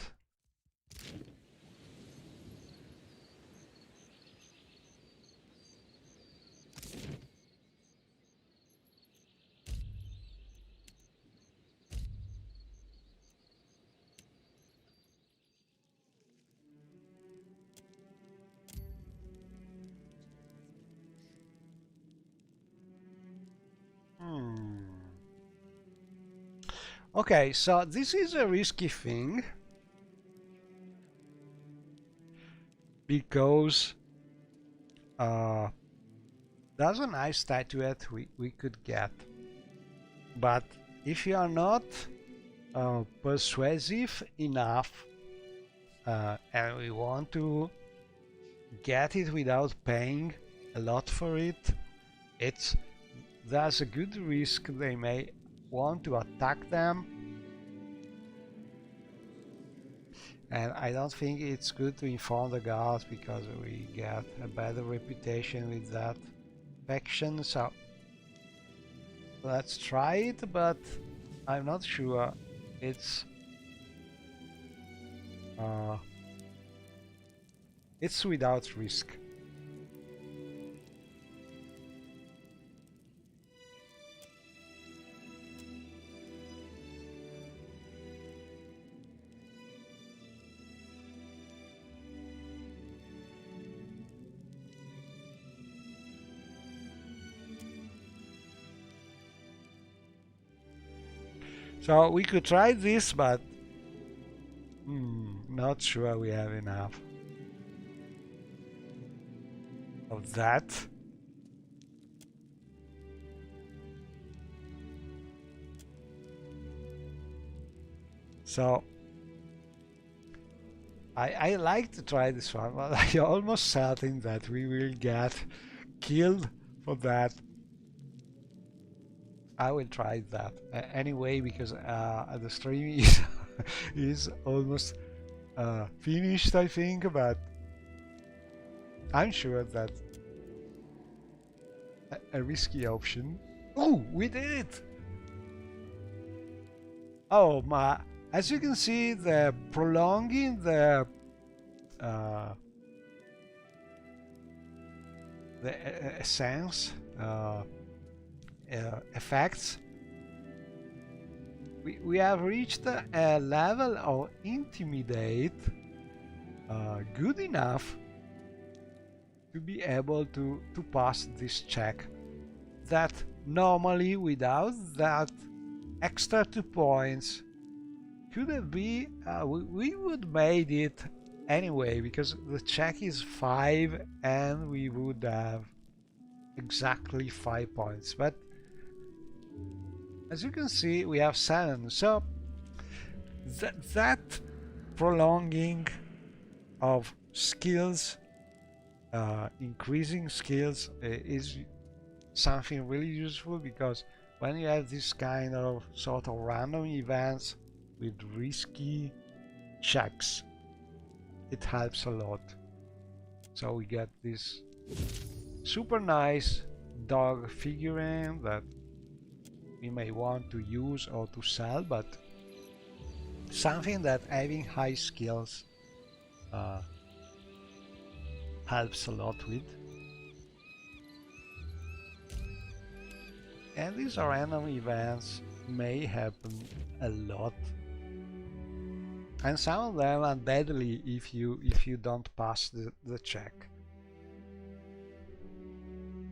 Okay, so this is a risky thing because there's a nice statuette we could get, but if you are not persuasive enough and we want to get it without paying a lot for it, there's a good risk they may want to attack them, and I don't think it's good to inform the guards because we get a better reputation with that faction. So let's try it, but I'm not sure it's without risk. So we could try this, but not sure we have enough of that. So I like to try this one, but I'm almost certain that we will get killed for that. I will try that anyway because the stream is almost finished, I think, but I'm sure that a risky option. Oh, we did it! Oh my! As you can see, the prolonging the essence effects. We have reached a level of intimidate good enough to be able to pass this check. That normally without that extra 2 points could have been we would made it anyway because the check is 5 and we would have exactly 5 points, but as you can see we have 7, so that prolonging of skills, increasing skills is something really useful, because when you have this kind of sort of random events with risky checks, it helps a lot. So we get this super nice dog figurine that we may want to use or to sell, but something that having high skills helps a lot with. And these random events may happen a lot, and some of them are deadly if you don't pass the check,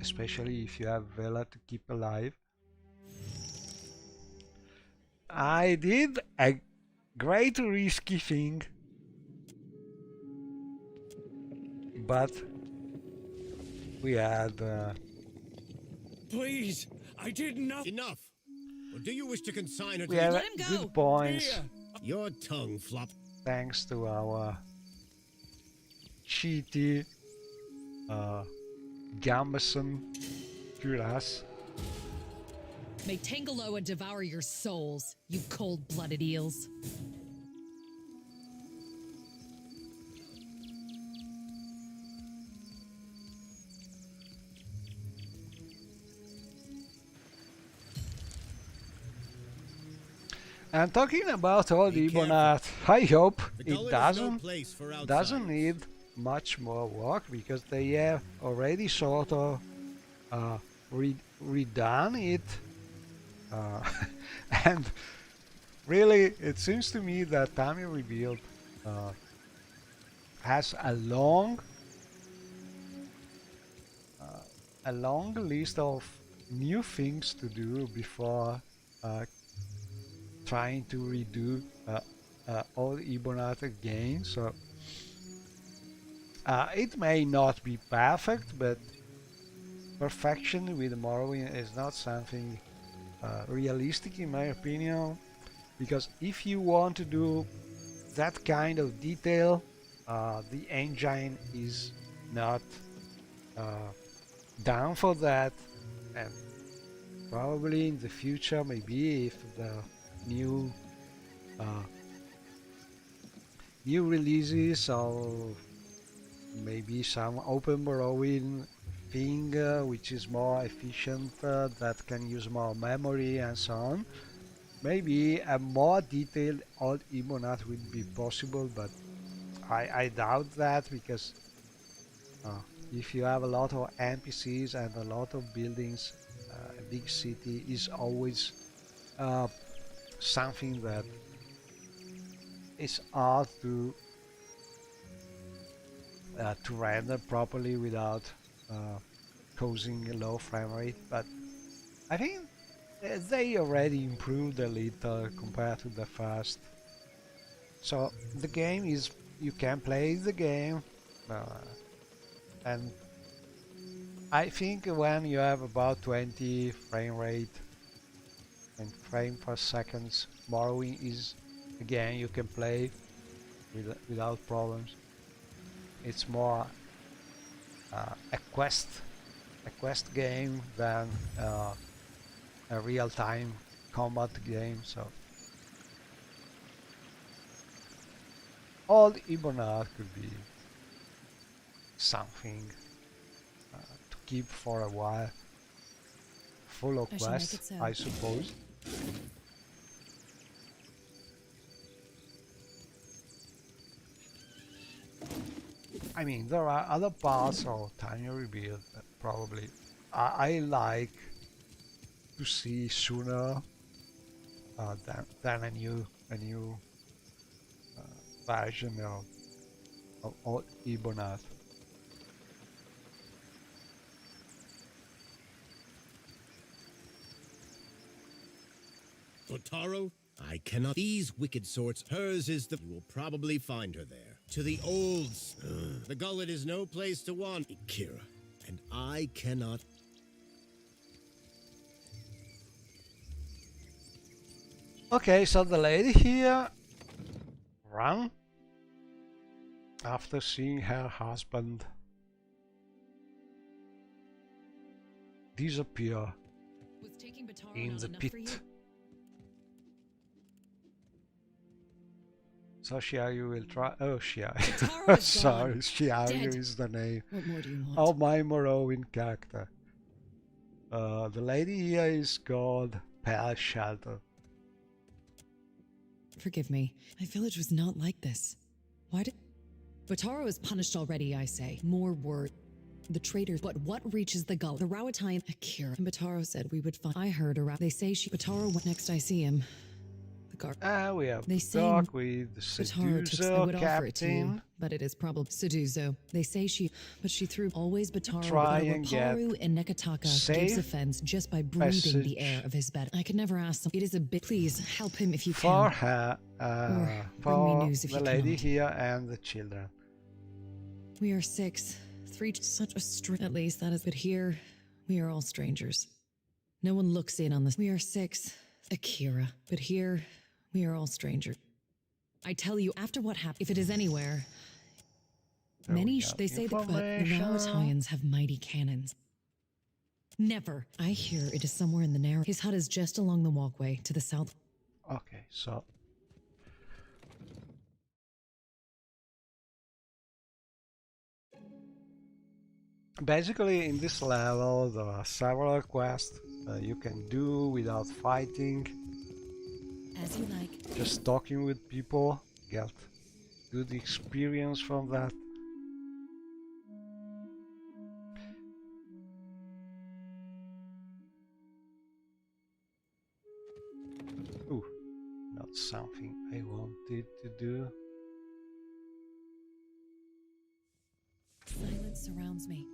especially if you have Vela to keep alive. I did a great risky thing, but we had Please, I did not. Enough. Or do you wish to consign her to we have good points your tongue flop thanks to our cheaty Gambeson Cuirass. May Tangaloa devour your souls, you cold-blooded eels. And talking about all the Ibonat, I hope it doesn't need much more work, because they have already sort of redone it, and really it seems to me that Tamil Rebuild has a long list of new things to do before trying to redo all Ibonat again. So it may not be perfect, but perfection with Morrowind is not something realistic in my opinion, because if you want to do that kind of detail, the engine is not down for that, and probably in the future, maybe if the new releases, or maybe some open Morrowind thing which is more efficient, that can use more memory and so on, maybe a more detailed old Ibonat would be possible, but I doubt that, because if you have a lot of NPCs and a lot of buildings, a big city is always something that is hard to render properly without causing a low frame rate. But I think they already improved a little compared to the first. So the game is, you can play the game, and I think when you have about 20 frame rate and frame per seconds, Morrowind is, again, you can play without problems. It's more a quest game than a real-time combat game. So all Ibonat could be something to keep for a while, full of quests, so. I suppose. I mean, there are other parts of Tiny Rebuild that probably I like to see sooner than a new version of Ibonat. Kotaro? I cannot. These wicked sorts. Hers is the. You will probably find her there. To the olds. The gullet is no place to want. Kira. And I cannot. Okay, so the lady here ran after seeing her husband disappear in the pit. So Shiayu will try. Oh, Shiayu. Sorry, Shiayu is the name. What more do you want? Oh, my Morrowind character. The lady here is called spell shelter. Forgive me. My village was not like this. Why did... Bataro is punished already, I say. More word. The traitors, but what reaches the gull? The Rawatine, Akira. And Bataro said we would find... I heard around... They say she... Bataro went next I see him. The guard... we have they say talk with the Bataro took... I would offer it to you, but it is probably... Seduzo. They say she... But she threw... Always Bataro, try and get Paru and Neketaka gives offense just by breathing the air of his bed. I could never ask them. It is a bit... Please, help him if you can. For her, for me news if the you lady cannot. here and the children. We are 6. 3, such a string. At least that is. But here, we are all strangers. No one looks in on this. We are 6. Akira. But here, we are all strangers. I tell you, after what happened, if it is anywhere, they say that the Rawatayans have mighty cannons. Never. I hear it is somewhere in the narrow. His hut is just along the walkway to the south. Okay, so basically in this level there are several quests you can do without fighting. As you like. Just talking with people, get good experience from that. Ooh, not something I wanted to do. Silence surrounds me.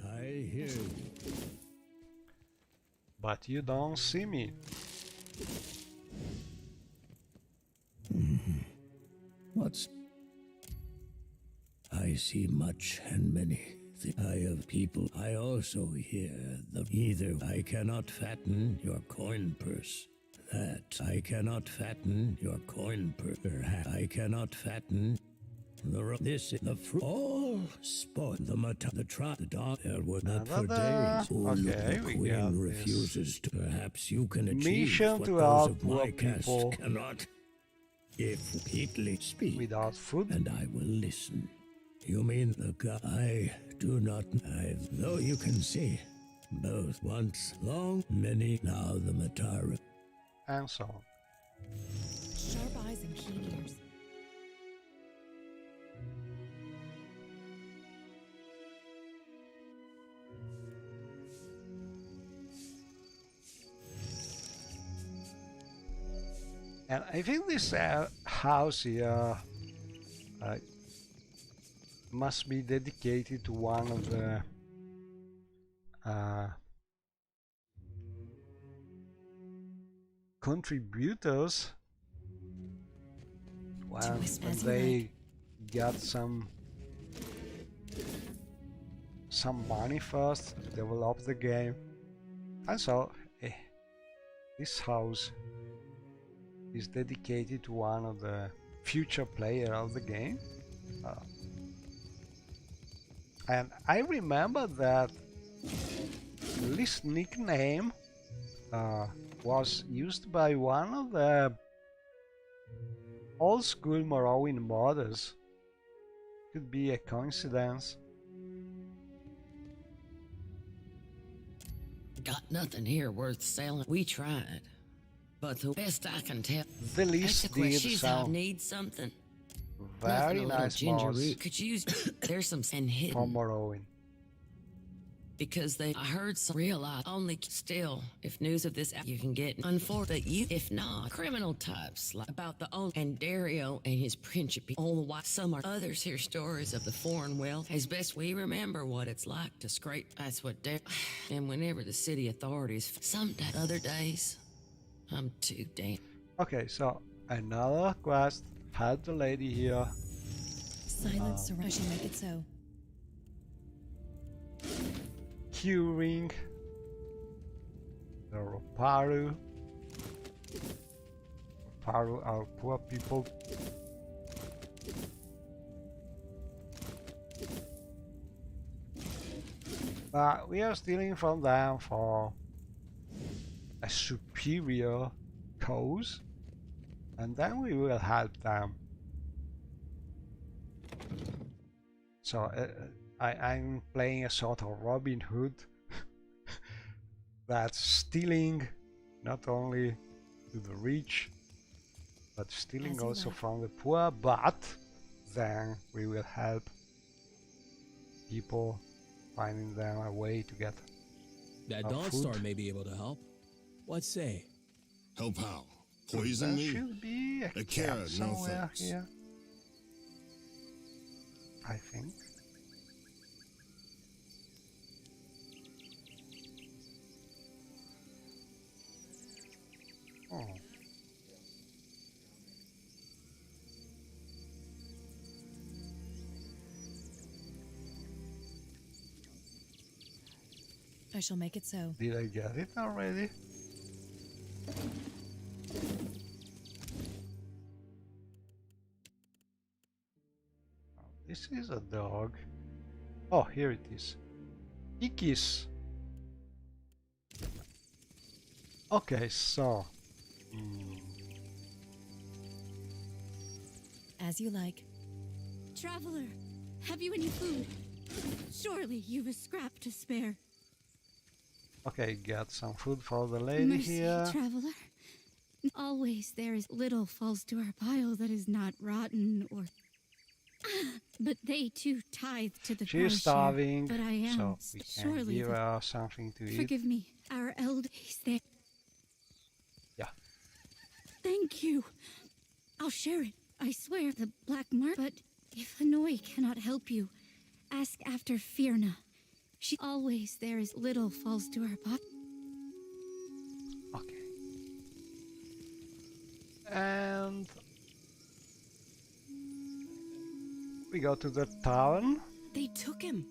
I hear you. But you don't see me. What's... I see much and many. The eye of people. I also hear the either I cannot fatten your coin purse. That I cannot fatten your coin purse. I cannot fatten this is the fruit. All spoil the mata, the trot, the dog. There were not for days. Okay, the we queen got refuses to. Perhaps you can achieve mission what to those help of poor my caste people cannot. If repeatedly speak without food, and I will listen. You mean the guy? I do not. Though you can see, both once long, many now the Matara. and so on. Sharp eyes and keen ears. And I think this house here must be dedicated to one of the contributors. When they got some money first, develop the game, and so this house is dedicated to one of the future player of the game. And I remember that this nickname was used by one of the old school Morrowind modders. Could be a coincidence. Got nothing here worth selling. We tried. But the best I can tell, the list did she's sound needs something. very Nothing, nice ginger mods root could use. There's some and hidden from Morrowind. because I heard some realize only still if news of this you can get unfortunate you if not criminal types like about the old and Dario and his principe. All the while some are others hear stories of the foreign wealth as best we remember what it's like to scrape. That's what and whenever the city authorities some other days. I'm too damn. Okay, so another quest. Help the lady here. Silence surround. I shall make it so. Curing the Roparu. Roparu are poor people. But we are stealing from them for a superior cause, and then we will help them. so I'm playing a sort of Robin Hood that's stealing not only to the rich, but stealing also from the poor, but then we will help people finding them a way to get that Dawnstar may be able to help. What say? Help how? Poison me? There should be a cat somewhere here, I think. Oh. I shall make it so. Did I get it already? Oh, this is a dog. Oh, here it is. Ikis. Okay, so. As you like. Traveler, have you any food? Surely you've a scrap to spare. Okay, got some food for the lady Mercy, here. traveler. Always there is little falls to our pile that is not rotten or... But they too tithe to the She's starving, but I am so we can surely give her something to eat. Forgive me, our elder is there. Yeah. Thank you. I'll share it. I swear the black mark. But if Hanoi cannot help you, ask after Firna. She always there is little falls to her pot. Okay. And we go to the town. They took him.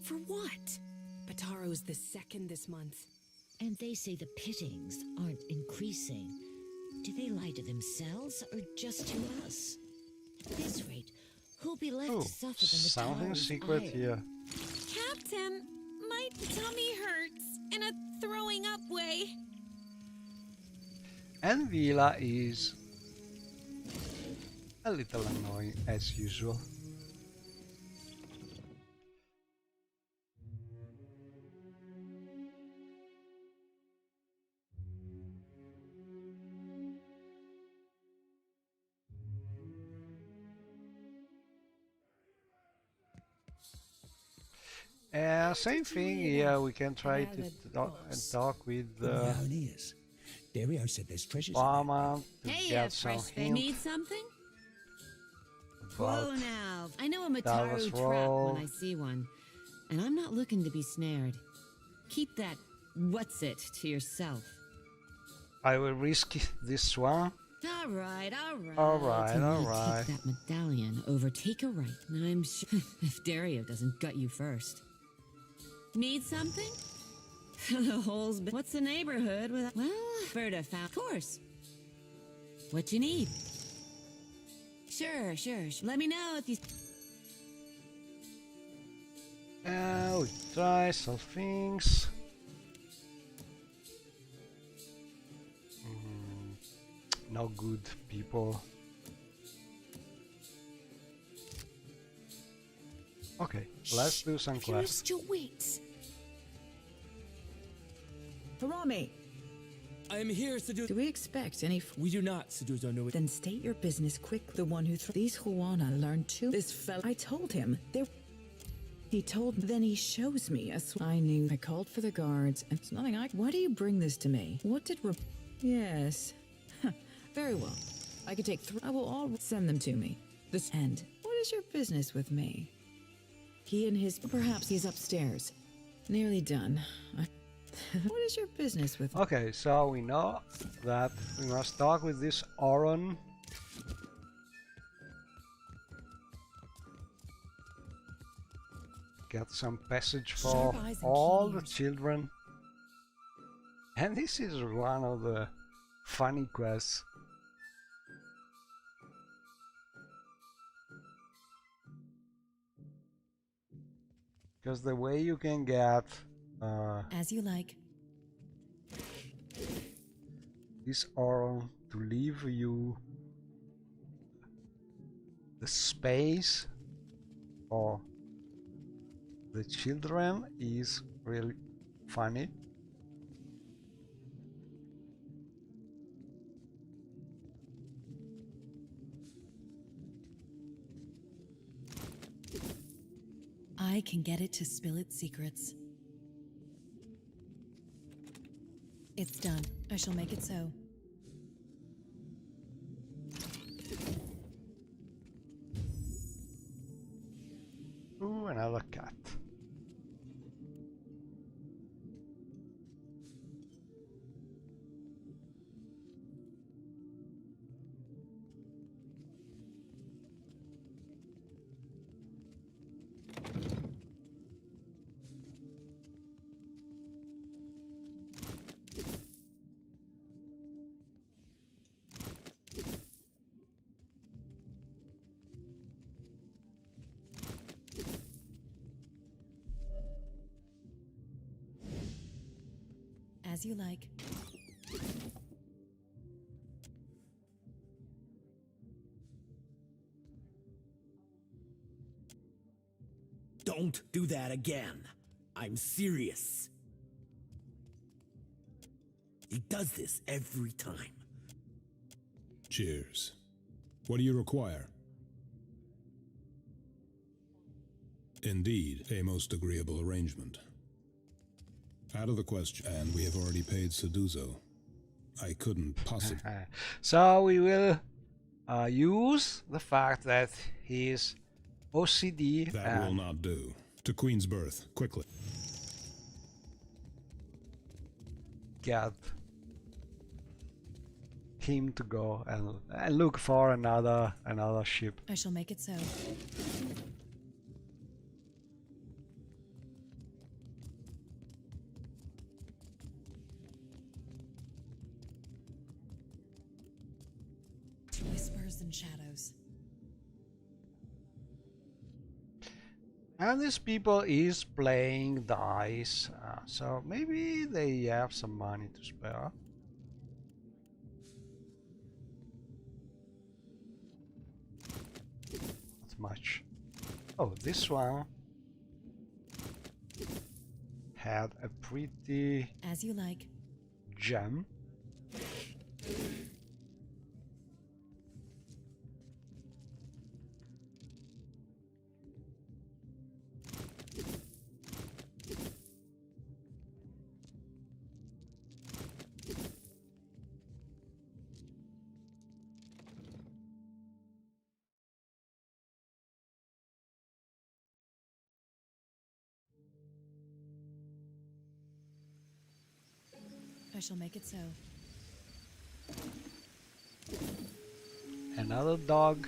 For what? Bataro's the second this month. And they say the pittings aren't increasing. Do they lie to themselves or just to us? At this rate, who'll be left to suffer the something Mataro's secret ire? here. Captain, my tummy hurts in a throwing up way. And Vila is a little annoying as usual. Same thing here, we can try to talk with the Dario said there's treasures. farmer to Hey, get some fresh hint need something? about Whoa now. I know a Mataru Dallas trap roll. when I see one. And I'm not looking to be snared. Keep that what's it to yourself. I will risk this one. Alright. Alright, alright. Take that medallion, overtake a right, and I'm sure if Dario doesn't gut you first. Need something? The hole's been... What's the neighborhood without... Well, Berta found... Of course. What you need? Sure. Let me know if you... We try some things. No good people. Okay, let's do some quests. Still waits. Harami! I am here, Seduce. Do we expect any... We do not, Seduce Onui. Then state your business quick. The one who these Huana learned too. This fella... I told him. He told me. Then he shows me a I knew. I called for the guards. And it's nothing I... Why do you bring this to me? What did... Yes. Very well. I could take I will all send them to me. This end. What is your business with me? He and his... Perhaps he's upstairs. Nearly done. What is your business with... Okay, so we know that we must talk with this Oron. Get some passage for all the children. And this is one of the funny quests. Because the way you can get as you like. This Oron to leave you the space or the children is really funny. I can get it to spill its secrets. It's done. I shall make it so. Ooh, another cat. As you like. Don't do that again. I'm serious. He does this every time. Cheers. What do you require? Indeed, a most agreeable arrangement. Out of the question, and we have already paid Seduzo. I couldn't possibly... So we will use the fact that he is OCD. That will not do. To Queen's Birth, quickly. Get him to go and look for another ship. I shall make it so. Whispers and shadows. And these people is playing dice, so maybe they have some money to spare. Not much. Oh, this one had a pretty as you like gem. I shall make it so. Another dog.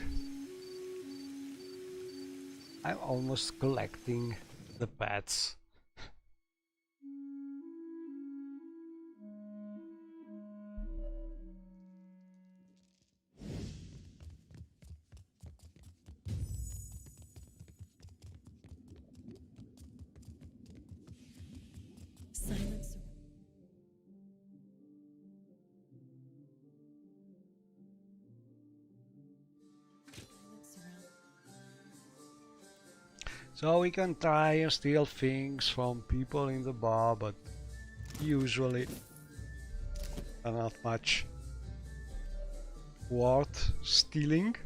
I'm almost collecting the pets. Silence. So we can try and steal things from people in the bar, but usually are not much worth stealing.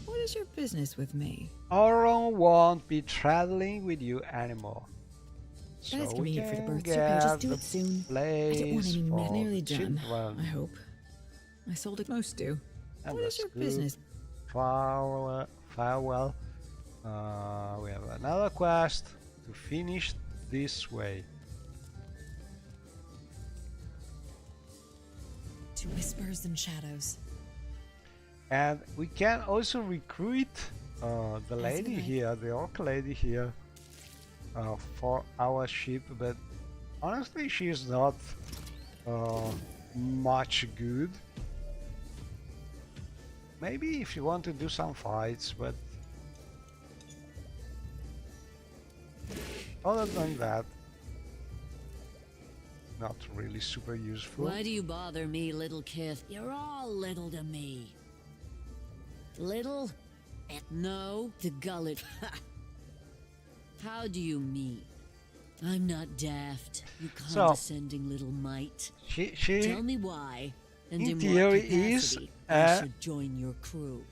What is your business with me? Auron won't be traveling with you anymore. So That is we convenient for the can birth. Can just do get it soon. I place don't want any for nearly done. children. I hope. I sold it most do. And What is that's your good. business? Farewell. We have another quest to finish this way. To whispers and shadows. And we can also recruit the As lady you like. here, the orc lady here, for our ship, but honestly she's not much good. Maybe if you want to do some fights, but other than that, not really super useful. Why do you bother me, little kid? You're all little to me. Little? No, the gullet. How do you mean? I'm not daft, you condescending little mite. She Tell me why, and in in theory what capacity I should join your crew.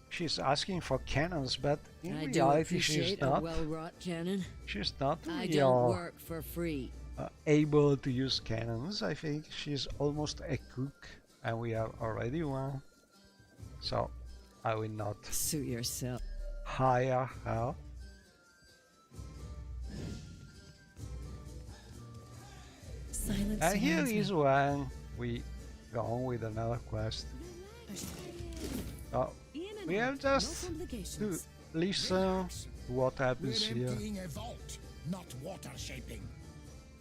She's asking for cannons, but in I do reality she's appreciate a not. well-wrought cannon. She's not I really don't work for free. able to use cannons. I think she's almost a cook, and we have already one. So I will not suit yourself. Hire her. Silence. And here is when we go on with another quest. We have just to listen to what happens here. Emptying a vault, not water shaping.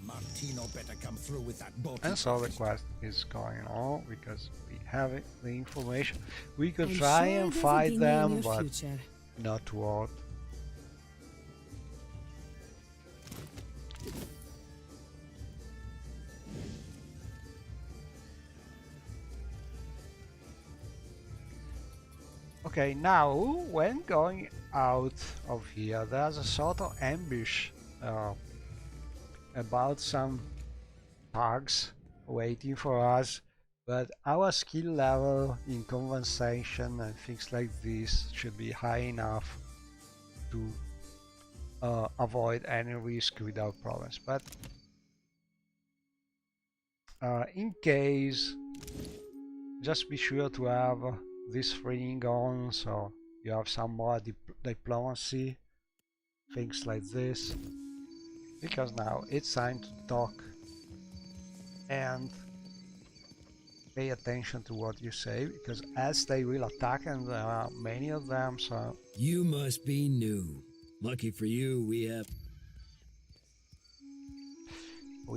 Martino better come through with that boat. And so the quest is going on because we have the information. We could try and fight them, but not worth. Okay, now when going out of here, there's a sort of ambush about some thugs waiting for us, but our skill level in conversation and things like this should be high enough to avoid any risk without problems. But in case, just be sure to have this freeing on, so you have some more diplomacy, things like this, because now it's time to talk and pay attention to what you say, because as they will attack, and there are many of them, so... You must be new. Lucky for you, we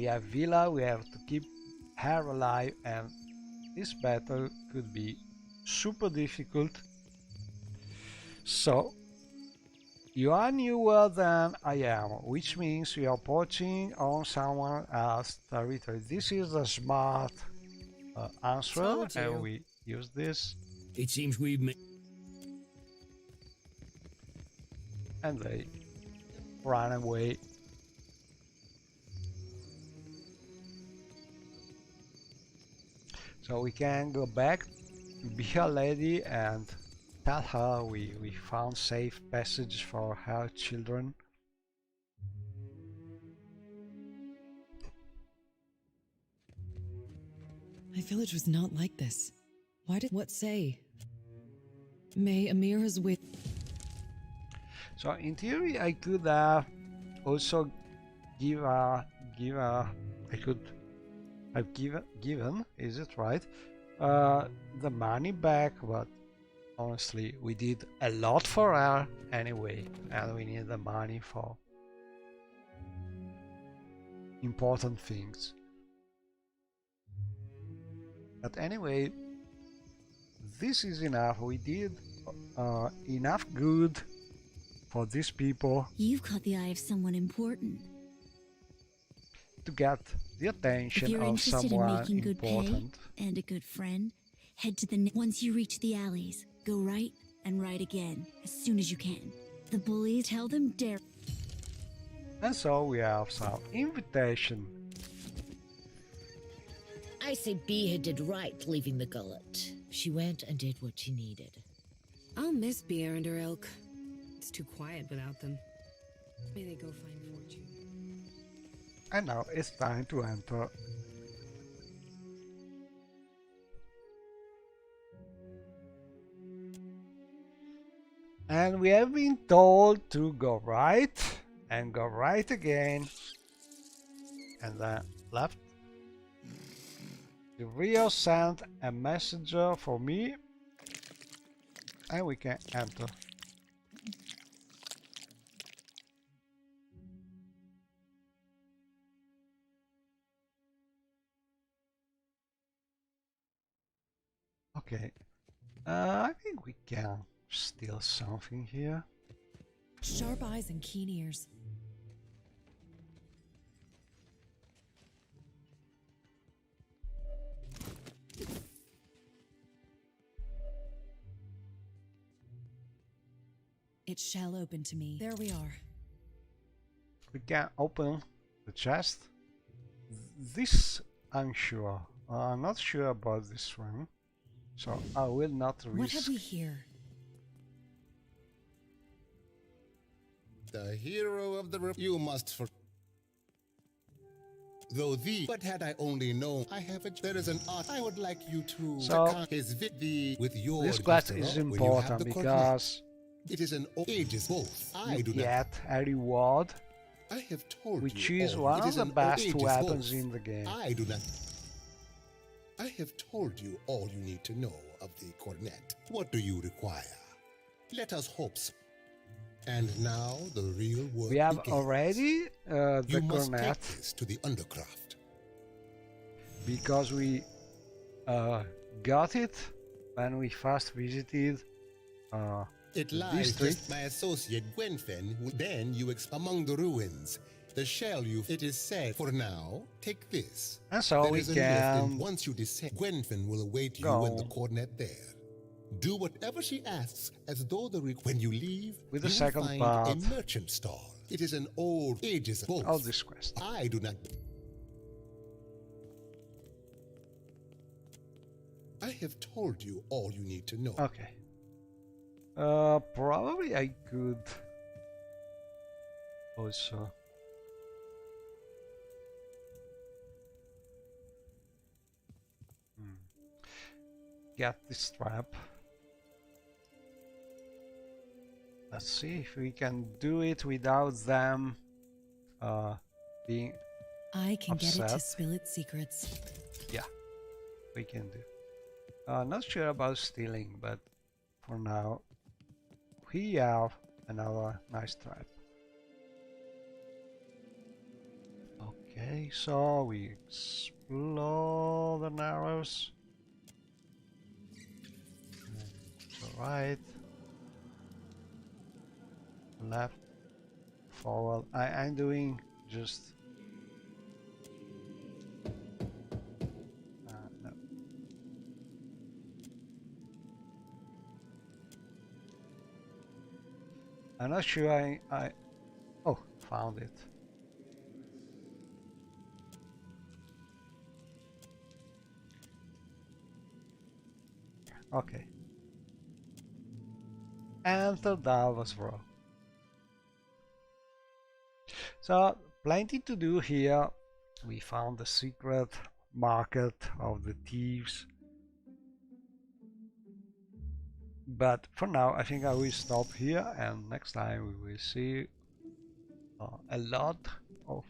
have Villa, we have to keep her alive, and this battle could be super difficult. So you are newer than I am, which means we are approaching on someone else's territory. This is a smart answer, and we use this. It seems we've and they run away. So we can go back to be a lady and tell her we found safe passage for her children. My village was not like this. Why did what say? May Amir has with. So in theory I could also give I could have given, is it right? The money back, but honestly we did a lot for her anyway, and we need the money for important things. But anyway, this is enough. We did enough good for these people. You've caught the eye of someone important. To get the attention of someone in good important. Pay and a good friend, head to the once you reach the alleys, go right and right again as soon as you can. The bullies tell them dare. And so we have some invitation. I say Beha did right leaving the gullet. She went and did what she needed. I'll miss Beer and her ilk. It's too quiet without them. May they go find fortune. And now it's time to enter. And we have been told to go right and go right again, and then left. The Rio sent a messenger for me, and we can enter. Okay, I think we can steal something here. Sharp eyes and keen ears. It shall open to me. There we are. We can open the chest. This I'm sure. I'm not sure about this one, so I will not risk. What have we here? The hero of the you must for. Though thee, but had I only known, I have a. There is an art I would like you to. So his the with your. This quest is important because it is an ages both. I do get a reward. I have told which you is one of the best weapons in the game. I do not. I have told you all you need to know of the cornet. What do you require? Let us hope so. And now the real work we have begins. already the you must cornet take this to the undercraft. because we got it when we first visited it lies just my associate Gwenfen. Then you among the ruins. The shell it is said for now. Take this. And so there we is a can lift, and once you descend, Gwenfen will await you in the cornet there. Do whatever she asks, as though when you leave, with the you second will find part a merchant stall. It is an old ages both. of this quest. I do not. I have told you all you need to know. Okay. Probably I could also get this trap. Let's see if we can do it without them being I can upset. get it to spill its secrets. Yeah, we can do. Not sure about stealing, but for now we have another nice trap. Okay, so we explore the narrows. Right, left, forward. I'm doing just no. I'm not sure I oh, found it. Okay. And that was wrong. So plenty to do here. We found the secret market of the thieves, but for now I think I will stop here, and next time we will see a lot of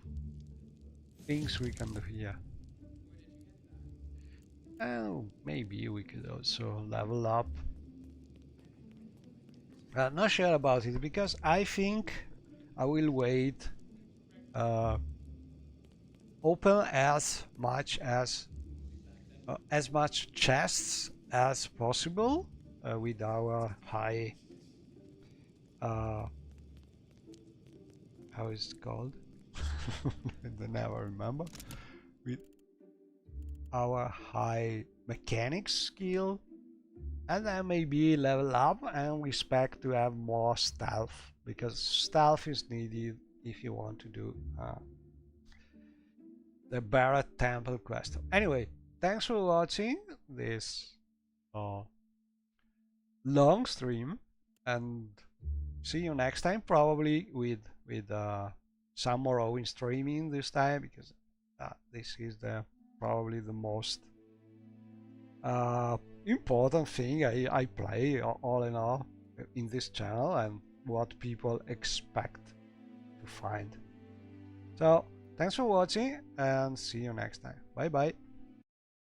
things we can do here, and maybe we could also level up. I'm not sure about it because I think I will wait open as much chests as possible with our high how is it called? I never remember. With our high mechanics skill, and then maybe level up and we expect to have more stealth, because stealth is needed if you want to do the Barret Temple quest. Anyway, thanks for watching this long stream, and see you next time, probably with some more Owen streaming this time, because this is probably the most important thing I play all in all in this channel, and what people expect to find. So thanks for watching, and see you next time. Bye bye.